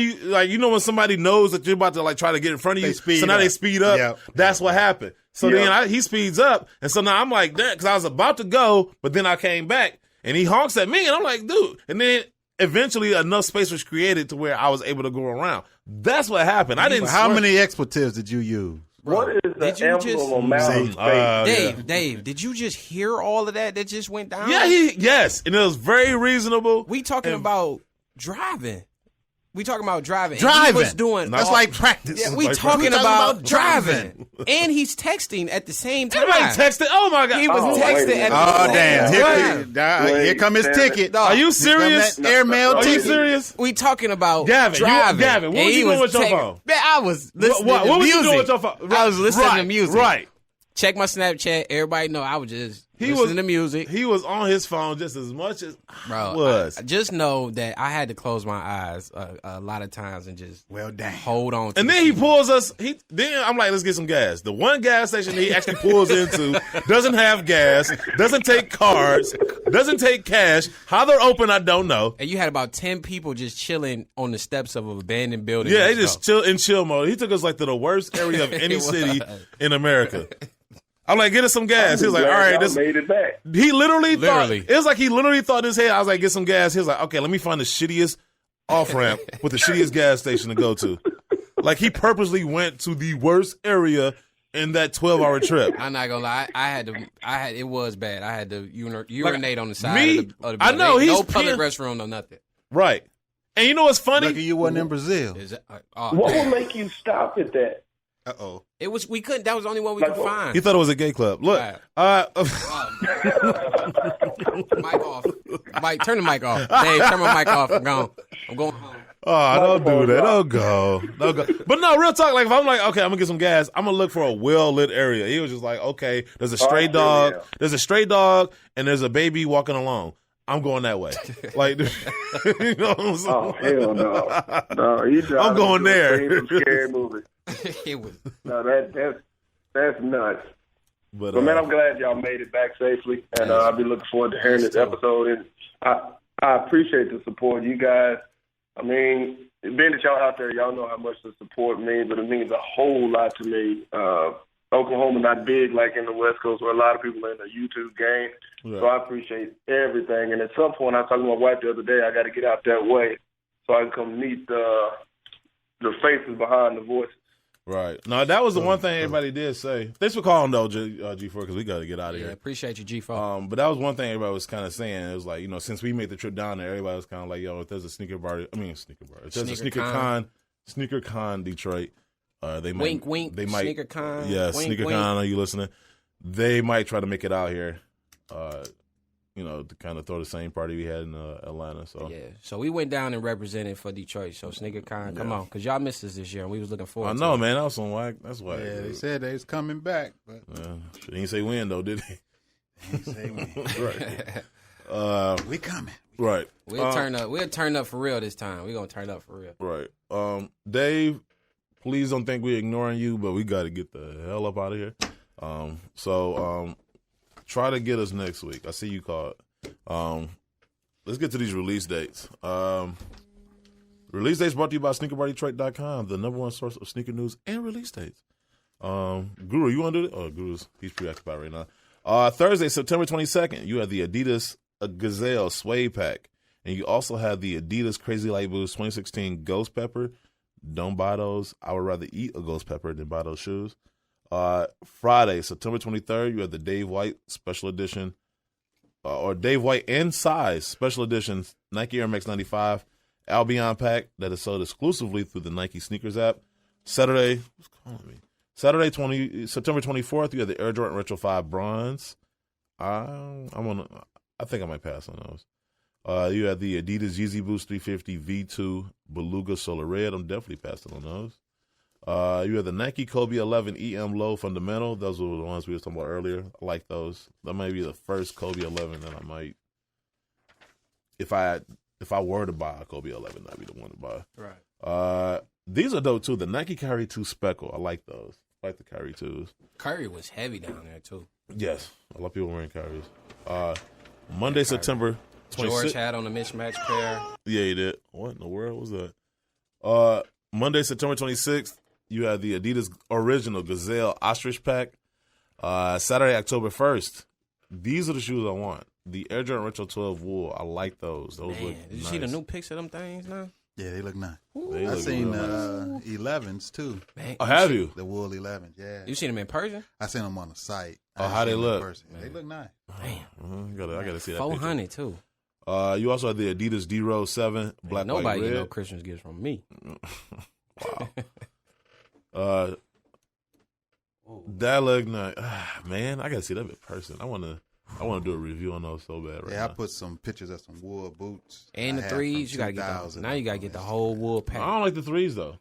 when somebody knows that you're about to like try to get in front of you, so now they speed up. Yep. That's what happened. So then he speeds up, and so now I'm like that because I was about to go, but then I came back and he honks at me, and I'm like, dude, and then. Eventually, enough space was created to where I was able to go around. That's what happened. I didn't. How many expletives did you use? What is the emblem amount of space? Dave, did you just hear all of that just went down? Yeah, yes, and it was very reasonable. We talking about driving. We talking about driving. Driving. And he was doing That's like practice. Yeah, we talking about driving. And he's texting at the same time. Everybody texted. Oh my God. He was texting at the same time. Here come his ticket. Are you serious? Airmail ticket. Are you serious? We talking about Gavin, driving. What was you doing with your phone? Man, I was listening to music. What was you doing with your phone? I was listening to music. Right. Check my Snapchat. Everybody know I was just listening to music. He was on his phone just as much as I Bro, was. I just know that I had to close my eyes a lot of times and just hold on to and then he pulls us. Then I'm like, let's get some gas. The one gas station he actually pulls into doesn't have gas, doesn't take cards, doesn't take cash. How they're open, I don't know. And you had about 10 people just chilling on the steps of an abandoned building. Yeah, they just chill mode. He took us like to the worst area of any city in America. I'm like, get us some gas. He was like, all right. This made it back. He literally thought, it was like he literally thought in his head, I was like, get some gas. He was like, okay, let me find the shittiest off-ramp with the shittiest gas station to go to. Like, he purposely went to the worst area in that 12-hour trip. I'm not gonna lie. It was bad. I had to urinate on the side of the building. I know. No public restroom, no nothing. Right. And you know what's funny? Lucky you wasn't in Brazil. What would make you stop at that? Uh-oh. It was. We couldn't. That was the only one we could find. He thought it was a gay club. Look. Mic off. Mike, turn the mic off. Dave, turn my mic off. I'm gone. I'm going home. Oh, don't do that. Don't go. But no, real talk. Like, if I'm like, okay, I'm going to get some gas, I'm going to look for a well-lit area. He was just like, okay, there's a stray dog. Yeah. There's a stray dog, and there's a baby walking along. I'm going that way. Like, you know what I'm saying? Oh, hell no. No, I'm going there. Some scary movie. No, that's nuts. But man, I'm glad y'all made it back safely, and I'll be looking forward to hearing this episode. And I appreciate the support, you guys. I mean, being that y'all out there, y'all know how much the support means, but it means a whole lot to me. Oklahoma not big like in the West Coast where a lot of people are in the YouTube game. Right. So I appreciate everything. And at some point, I was talking to my wife the other day, I got to get out that way so I can come meet the faces behind the voices. Right. No, that was the one thing everybody did say. Thanks for calling, though, G4, because we got to get out of here. Appreciate you, G4. But that was one thing everybody was kind of saying. It was like, you know, since we made the trip down there, everybody was kind of like, yo, if there's a sneaker bar. If there's a sneaker con Detroit, they might. Wink, wink. They might. Sneaker con. Yeah, wink, Sneaker wink. Con. Are you listening? They might try to make it out here. You know, to kind of throw the same party we had in Atlanta. So so we went down and represented for Detroit. So Sneaker Con, come on, because y'all missed us this year, and we was looking forward. I know, man. That was some whack. That's why. Yeah, they said they was coming back, but he didn't say when though, did he? He didn't say when. Right. We coming. Right. We'll turn up. We'll turn up for real this time. We're gonna turn up for real. Right. Dave, please don't think we're ignoring you, but we got to get the hell up out of here. So try to get us next week. I see you called. Let's get to these release dates. Release dates brought to you by SneakerBarDetroit.com, the #1 source of sneaker news and release dates. Guru, you want to do it? Oh, he's preoccupied right now. Thursday, September 22nd, you have the Adidas Gazelle Suede Pack, and you also have the Adidas Crazy Light Boost 2016 Ghost Pepper. Don't buy those. I would rather eat a ghost pepper than buy those shoes. Friday, September 23rd, you have the Dave White Special Edition. Or Dave White and Size Special Edition Nike Air Max 95 Albion Pack that is sold exclusively through the Nike Sneakers app. Saturday, September 24th, you have the Air Jordan Retro 5 Bronze. I think I might pass on those. You have the Adidas Yeezy Boost 350 V2 Beluga Solar Red. I'm definitely passing on those. You have the Nike Kobe 11 EM Low Fundamental. Those were the ones we were talking about earlier. I like those. That might be the first Kobe 11 that I might, if I were to buy a Kobe 11, that'd be the one to buy. Right. These are dope too. The Nike Kyrie 2 Speckle. I like those. I like the Kyrie 2s. Kyrie was heavy down there too. Yes, a lot of people wearing Kyries. Monday, September 26th. George had on a mismatched pair. Yeah, he did. What in the world was that? Monday, September 26th. You have the Adidas Original Gazelle Ostrich Pack. Saturday, October 1st. These are the shoes I want. The Air Jordan Retro 12 Wool. I like those. Those look Did you nice. see the new pics of them things now? Yeah, they look nice. I seen 11s too. Man, oh, have you? The wool 11s, yeah. You seen them in person? I seen them on the site. Oh, how they look? They look nice. Damn. I gotta see that. 400 too. You also have the Adidas D-Rose 7 Black Nobody White Red. get no Christmas gifts from me. Wow. That look nice. Man, I gotta see that in person. I wanna do a review on those so bad right now. I put some pictures of some wool boots. And the threes, you gotta get now you gotta get the whole wool pack. I don't like the threes though.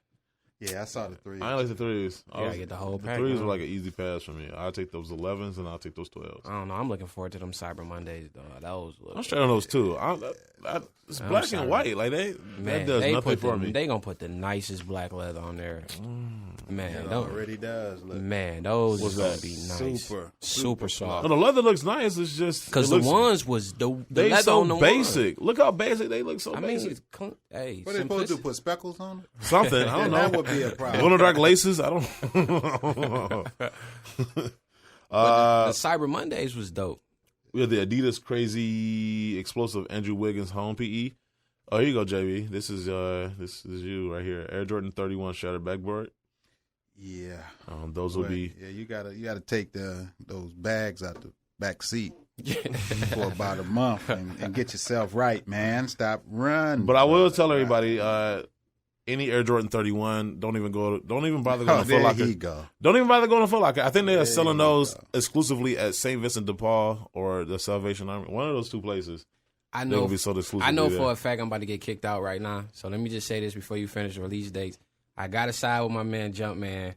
Yeah, I saw the threes. I like the threes. You gotta get the whole pack. The threes were like an easy pass for me. I'll take those 11s and I'll take those 12s. I don't know. I'm looking forward to them Cyber Mondays though. Those I'm straight on those too. It's black and white. Like that does nothing for me. They gonna put the nicest black leather on there. Man, it already does. Look. Man, those is gonna be nice. Super soft. No, the leather looks nice. It's just because the ones was the they leather so on the basic. One. Look how basic they look. So I basic. mean, hey, what are they supposed to do? Put speckles on it? Something. I don't know. That would be a problem. Glow dark laces. I don't know. The Cyber Mondays was dope. We have the Adidas Crazy Explosive Andrew Wiggins Home PE. Oh, here you go, JB. This is you right here. Air Jordan 31 Shattered Backboard. Yeah. Those will be. Yeah, you gotta take those bags out the back seat for about a month and get yourself right, man. Stop running. But I will tell everybody, any Air Jordan 31, don't even bother going to Foot Locker. There you go. Don't even bother going to Foot Locker. I think they are selling those exclusively at St. Vincent de Paul or the Salvation Army. One of those two places. I know for a fact I'm about to get kicked out right now. So let me just say this before you finish the release dates. I got to side with my man Jumpman.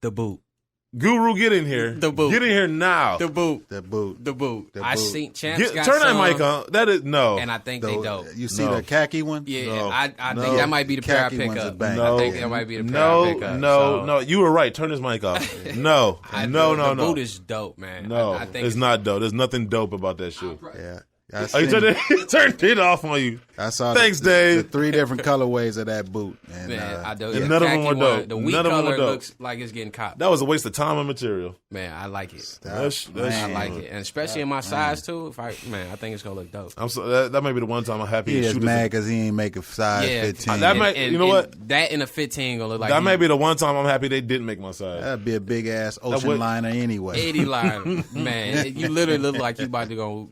The boot. Guru, get in here. The boot. Get in here now. The boot. The boot. The boot. The I boot. seen Champs got turn some, that mic on. That is no. And I think they dope. You see the khaki one? Yeah, No. I think that might be the pair I Khaki pick one's a up. bang. I think that might be the pair I pick up. No. You were right. Turn his mic off. No. The boot is dope, man. No, I think it's not dope. There's nothing dope about that shoe. Yeah. You turned it off on you. I saw Thanks, Dave. The 3 different colorways of that boot. And, I do. and none of them were dope. The wheat None of them color were dope. looks like it's getting copped. That was a waste of time and material. Man, I like it. I like it, and especially in my size too. I think it's gonna look dope. That may be the one time I'm happy. He is mad because he ain't make a size 15. You know what? That in a 15 gonna look like that may be the one time I'm happy they didn't make my size. That'd be a big ass ocean liner anyway. 80 liner, man. You literally look like you about to go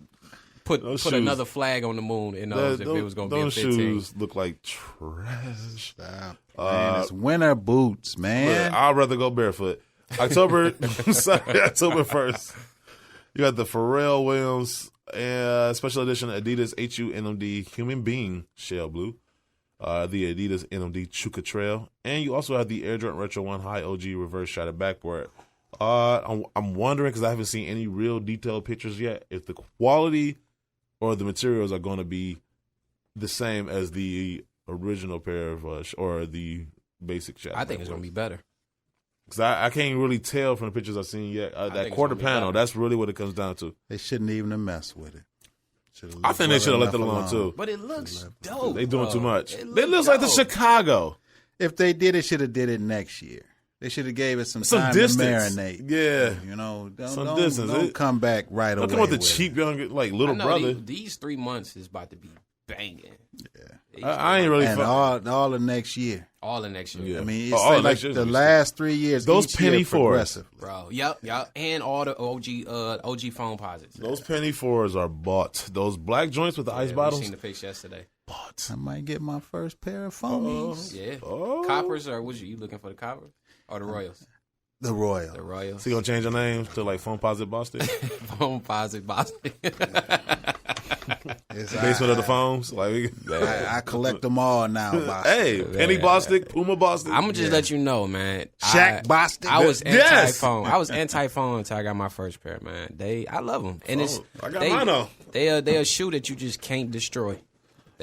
put another flag on the moon in those if it was gonna be a 15. Those shoes look like trash. Man, it's winter boots, man. I'd rather go barefoot. October 1st, you got the Pharrell Williams special edition Adidas HUNMD Human Being Shell Blue, the Adidas NMD Chuka Trail, and you also have the Air Jordan Retro 1 High OG Reverse Shotted Backboard. I'm wondering, because I haven't seen any real detailed pictures yet, if the quality or the materials are going to be the same as the original pair of or the basic shot. I think it's going to be better. Because I can't really tell from the pictures I've seen yet. That quarter panel, that's really what it comes down to. They shouldn't even have messed with it. I think they should have left it alone, too. But it looks dope. They doing too much. It looks like the Chicago. If they did it, should have did it next year. They should have gave it some time distance. to marinate. Yeah. You know, some distance. Don't come back right away. Don't come with the cheap young, little brother. These 3 months is about to be banging. Yeah. I ain't really. And all of next year. All of next year. Yeah. I mean, it's like the last 3 years. Those penny fours, bro. Yep. And all the OG phone posits. Those penny fours are bought. Those black joints with the ice bottles. We seen the pics yesterday. Bought. I might get my first pair of foamies. Yeah. Coppers or was you looking for the coppers or the Royals? The Royals. The Royals. So you gonna change your name to like Phone Posit Boston? Phone Posit Boston. Basement of the phones. Like I collect them all now. Boston. Hey, Penny Boston, Puma Boston. I'm gonna just let you know, man. Shaq Boston. I was anti-phone. I was anti-phone until I got my first pair, man. I love them, and I got mine on. They a shoe that you just can't destroy.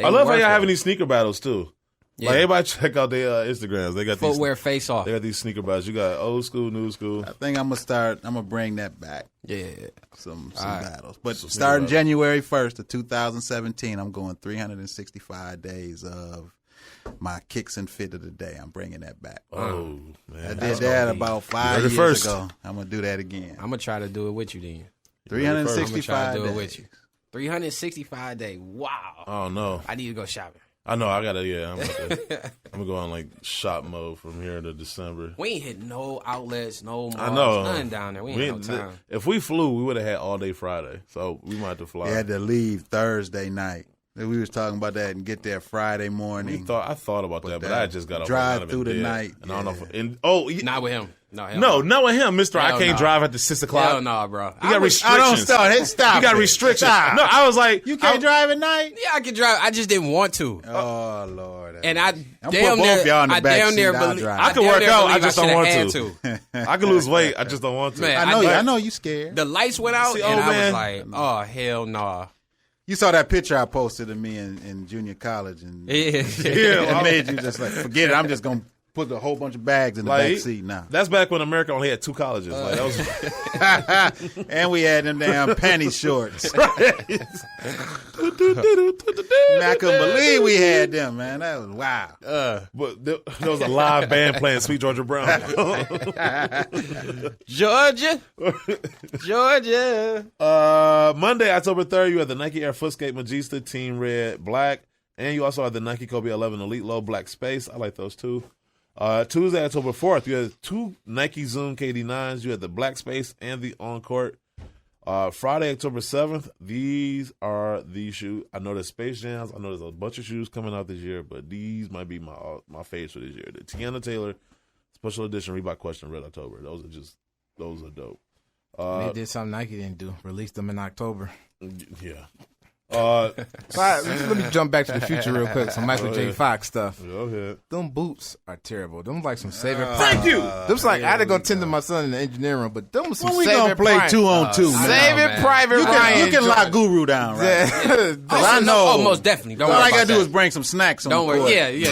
I love how y'all having these sneaker battles too. Yeah. Like everybody check out their Instagrams. They got footwear face off. They got these sneaker battles. You got old school, new school. I think I'm gonna bring that back. Yeah, some battles. But starting January 1st of 2017, I'm going 365 days of my kicks and fit of the day. I'm bringing that back. Oh man, I did that about 5 years ago. I'm gonna do that again. I'm gonna try to do it with you then. 365 days. Do it with you. 365 day. Wow. Oh no, I need to go shopping. I know. I gotta. Yeah, I'm gonna go on like shop mode from here to December. We ain't hit no outlets, no malls, I know. nothing down there. We ain't no time. If we flew, we would have had all day Friday. So we might have to fly. We had to leave Thursday night. We was talking about that and get there Friday morning. I thought about that, but I just got drive through the night. And I don't know. Not with him. No, not with him, Mister. I can't drive after 6 o'clock. Hell no, bro. You got restrictions. Stop. You got restrictions. No, I was like, you can't drive at night. Yeah, I can drive. I just didn't want to. Oh Lord. And I damn near. I can work out. I just don't want to. I can lose weight. I just don't want to. Man, I know you scared. The lights went out, and I was like, oh hell no. Nah. You saw that picture I posted of me in junior college, and it made you just like forget it. I'm just gonna put a whole bunch of bags in the back seat now. That's back when America only had 2 colleges. Like, that was and we had them damn panty shorts. Man, I couldn't believe we had them, man. That was wow. But there was a live band playing Sweet Georgia Brown. Georgia. Monday, October 3rd, you have the Nike Air Footskate Magista Team Red Black. And you also have the Nike Kobe 11 Elite Low Black Space. I like those too. Tuesday, October 4th, you have 2 Nike Zoom KD9s. You have the Black Space and the On Court. Friday, October 7th, these are the shoes. I know there's Space Jams. I know there's a bunch of shoes coming out this year, but these might be my faves for this year. The Tiana Taylor Special Edition Reebok Question Red October. Those are dope. They did something Nike didn't do. Released them in October. Yeah. Let me jump back to the future real quick. Some Michael J. Fox stuff. Go ahead. Them boots are terrible. Them like some saving. Thank you. Them's like I had to go tend to my son in the engineering room, but them some we saving gonna play private. 2-on-2, man. Saving Private Ryan. You can lock Guru down, right? I know. Oh, most definitely. Don't All worry I gotta about do that. is bring some snacks on Don't the worry. court. Yeah.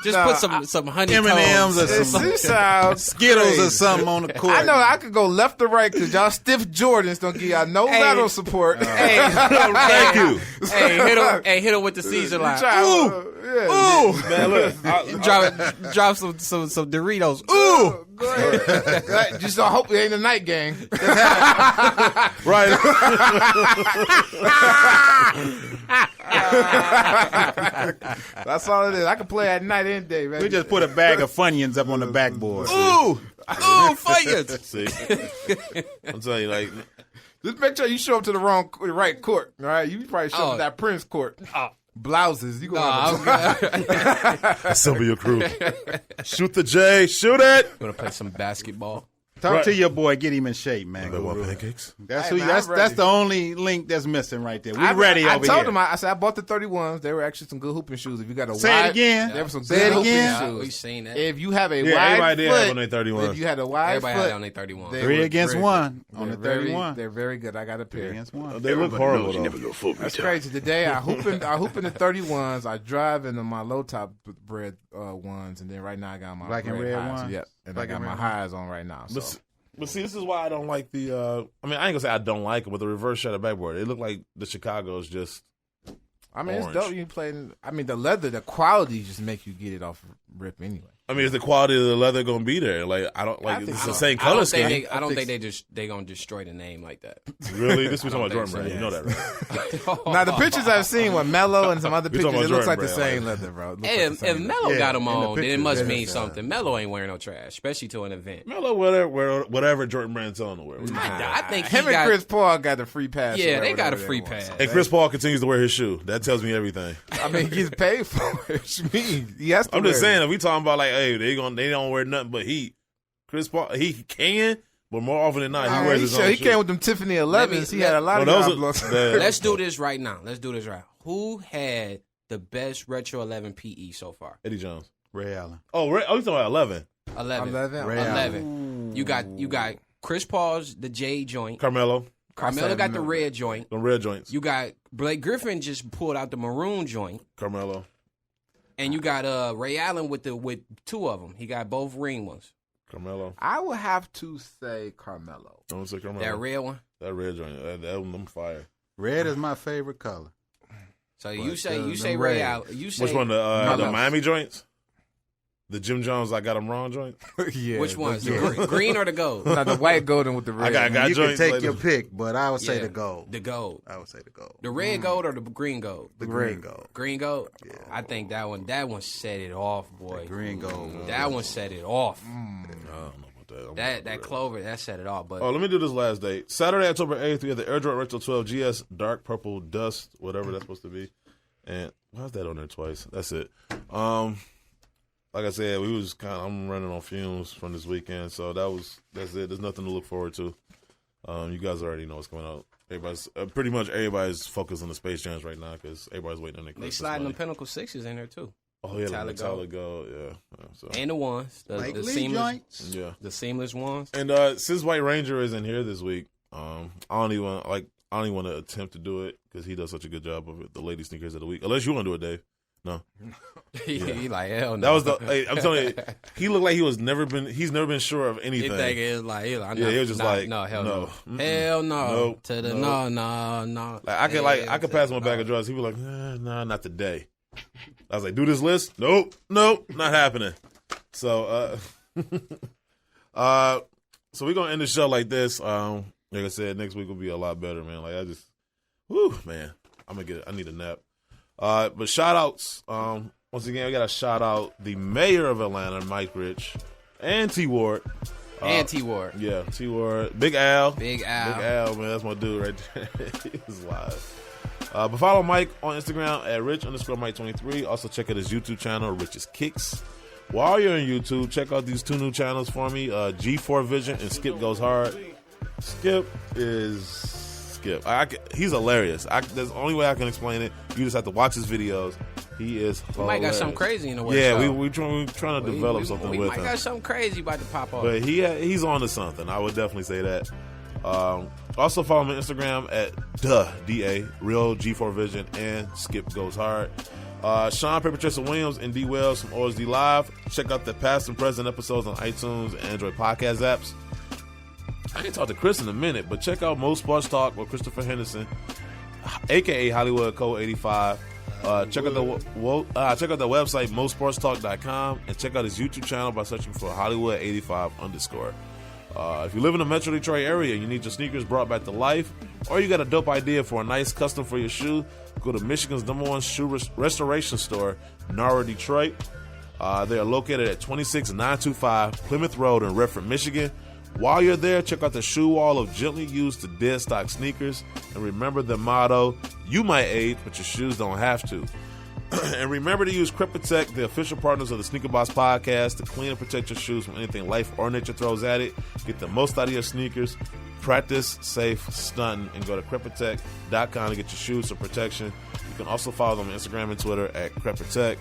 Just put some honey M&Ms or some Skittles crazy. or something on the court. I know I could go left or right because y'all stiff Jordans don't give y'all no lateral support. Thank you. Hit him with the Caesar line. Ooh, Man, look. Drop some Doritos. Ooh, go ahead. Just hope it ain't a night game. Right. That's all it is. I can play at night any day, man. We just put a bag of Funyuns up on the backboard. Ooh, Funyuns. See, I'm telling you, like, just make sure you show up to the right court. All right, you probably show up to that Prince court. Blouses, you gonna assemble your crew. Shoot the J, shoot it. You wanna play some basketball? Talk to your boy, get him in shape, man. They want pancakes. That's Hey, man, that's the only link that's missing right there. We ready over here. I told them, I said I bought the 31s. They were actually some good hooping shoes. If you got a Say wide, it again. They were some Say good it hooping again. shoes. We've seen that. If you have a Yeah, wide everybody did foot, have on their 31s. if you had a wide Everybody foot, had on their 31. they 3 were against very 1 good. on the They're 31. They're very good. I got a 3 pair. against 1. They look horrible, though. That's crazy. Today I hoop in the 31s. I drive in my low top bread ones, and then right now I got my Black and red highs. ones? Yep, and Black I got and my red highs on right now. So. But see, this is why I don't like the. I mean, I ain't gonna say I don't like it, but the reverse shutter backboard. It looked like the Chicago's just. I mean, orange. it's dope. You playing. I mean, the leather, the quality just make you get it off rip anyway. I mean, is the quality of the leather gonna be there? Like, I don't like. It's the same color scheme. I don't think they gonna destroy the name like that. Really, this was talking about Jordan Brand. You know that, right? Now the pictures I've seen with Mello and some other You're pictures, talking it about looks like Jordan the same Brand, leather, bro. Hey, if Mello got them on, then it must mean pictures, something. Mello ain't wearing no trash, especially to an event. Mello, whatever Jordan Brand telling him to wear. I think him and Chris Paul got the free pass. Yeah, or they got a whatever free they want. pass. And Chris Paul continues to wear his shoe. That tells me everything. I mean, he gets paid for it. Which means he has to. I'm just wear saying, it. if we talking about like, hey, they don't wear nothing but heat. Chris Paul, he can, but more often than not, he wears his own He shoe. came with them Tiffany 11s. He had a lot of those guys. Let's do this right now. Who had the best Retro 11 PE so far? Eddie Jones. Ray Allen. Oh, you talking about 11? 11. Ray 11. You got Chris Paul's the J joint. Carmelo got the red joint. The red joints. You got Blake Griffin just pulled out the maroon joint. Carmelo. And you got Ray Allen with two of them. He got both ring ones. Carmelo. I would have to say Carmelo. Don't say Carmelo. That red one. That red joint. That one, them fire. Red is my favorite color. So you say Ray Allen. You say which one? The Miami joints. The Jim Jones, I got them wrong joint. Yeah. Which ones? The green or the gold? No, the white golden with the red. I got you joints. can take like your this. pick, but I would say the gold. The gold. I would say the gold. The red gold or the green gold? The green gold. Green gold? Yeah. I think that one set it off, boy. The green gold. That one set it off. I don't know about that. That Clover, that set it off. But let me do this last date. Saturday, October 8th, we have the Air Jordan Retro 12 GS Dark Purple Dust, whatever that's supposed to be. And why is that on there twice? That's it. Like I said, I'm running on fumes from this weekend, so that's it. There's nothing to look forward to. You guys already know what's coming out. Everybody's focused on the Space Jams right now because everybody's waiting on their they sliding them Pinnacle 6s in there too. Oh yeah, Metallic Metallic Gold, yeah. So. And the ones, the seamless joints. Yeah, the seamless ones. And since White Ranger isn't here this week, I don't even want to attempt to do it because he does such a good job of it. The Lady Sneakerheads of the week, unless you want to do it, Dave. No, he like hell no. That was I'm telling you, he looked like he's never been sure of anything. He think it's like he was just like no, hell no, Mm-mm. hell no, nope, to the nope. no. Like I could pass him a bag of drugs. He'd be like, nah, not today. I was like, do this list? Nope, not happening. So, so we're gonna end the show like this. Like I said, next week will be a lot better, man. Like man, I need a nap. But shout outs. Once again, we got to shout out the mayor of Atlanta, Mike Rich, and T. Ward. And T-Ward. Yeah, T-Ward. Big Al. Big Al. Big Al, man. That's my dude right there. He was live. But follow Mike on Instagram at Rich_Mike23. Also check out his YouTube channel, Rich's Kicks. While you're on YouTube, check out these 2 new channels for me, G4 Vision and Skip Goes Hard. Skip is Skip. He's hilarious. That's the only way I can explain it. You just have to watch his videos. He is hilarious. We might got something crazy in the works. Yeah, we're trying to develop something with him. We might got something crazy about to pop off. But he's on to something. I would definitely say that. Also follow me on Instagram at DA, Real G4 Vision, and Skip Goes Hard. Sean Patricia Williams and D Wells from OSD Live. Check out the past and present episodes on iTunes and Android podcast apps. I ain't talked to Chris in a minute, but check out Mo Sports Talk with Christopher Henderson, aka Hollywood Code 85. Check out the website mosportstalk.com and check out his YouTube channel by searching for Hollywood85_. If you live in the Metro Detroit area and you need your sneakers brought back to life, or you got a dope idea for a nice custom for your shoe, go to Michigan's #1 shoe restoration store, Nara, Detroit. They are located at 26925 Plymouth Road in Redford, Michigan. While you're there, check out the shoe wall of gently used to dead stock sneakers. And remember the motto, you might age, but your shoes don't have to. And remember to use Crep Protect, the official partners of the Sneaker Boss podcast, to clean and protect your shoes from anything life or nature throws at it. Get the most out of your sneakers. Practice safe stunting and go to crepprotect.com to get your shoes for protection. You can also follow them on Instagram and Twitter at Crep Protect.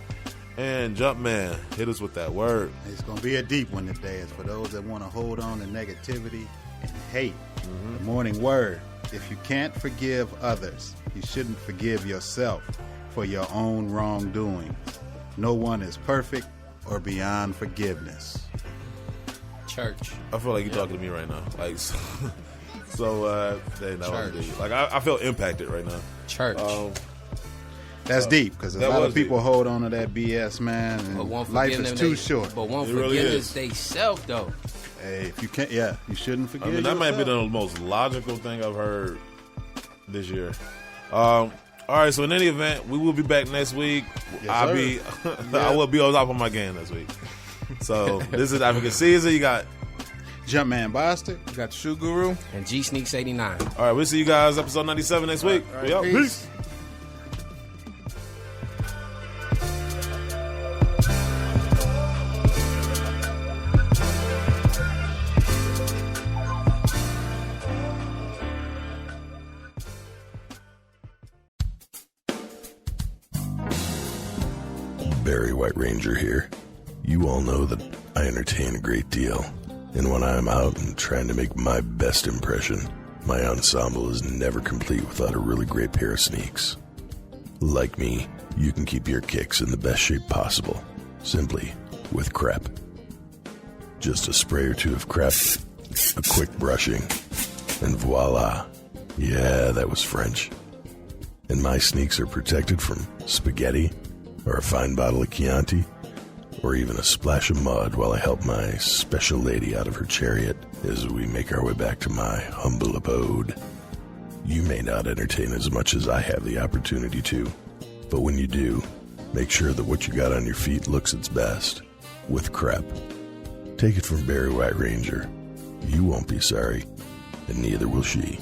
And Jumpman, hit us with that word. It's going to be a deep one today. It's for those that want to hold on to negativity and hate. The morning word. If you can't forgive others, you shouldn't forgive yourself for your own wrongdoings. No one is perfect or beyond forgiveness. Church. I feel like you're talking to me right now. Like, I feel impacted right now. Church. That's deep because a lot of people hold on to that BS, man. And life is too short. But one forgiveness they self though. Hey, if you can't, you shouldn't forgive. I mean, that might be the most logical thing I've heard this year. All right, so in any event, we will be back next week. Yes, I will be on top of my game next week. So this is African Season. You got Jumpman Bastard. You got the Shoe Guru and G-SNKS 89. All right, we'll see you guys episode 97 next week. All right, peace. Barry White Ranger here. You all know that I entertain a great deal, and when I'm out and trying to make my best impression, my ensemble is never complete without a really great pair of sneaks. Like me, you can keep your kicks in the best shape possible, simply with Crep. Just a spray or two of Crep, a quick brushing, and voila. Yeah, that was French. And my sneaks are protected from spaghetti, or a fine bottle of Chianti, or even a splash of mud while I help my special lady out of her chariot as we make our way back to my humble abode. You may not entertain as much as I have the opportunity to, but when you do, make sure that what you got on your feet looks its best with Crep. Take it from Barry White Ranger. You won't be sorry, and neither will she.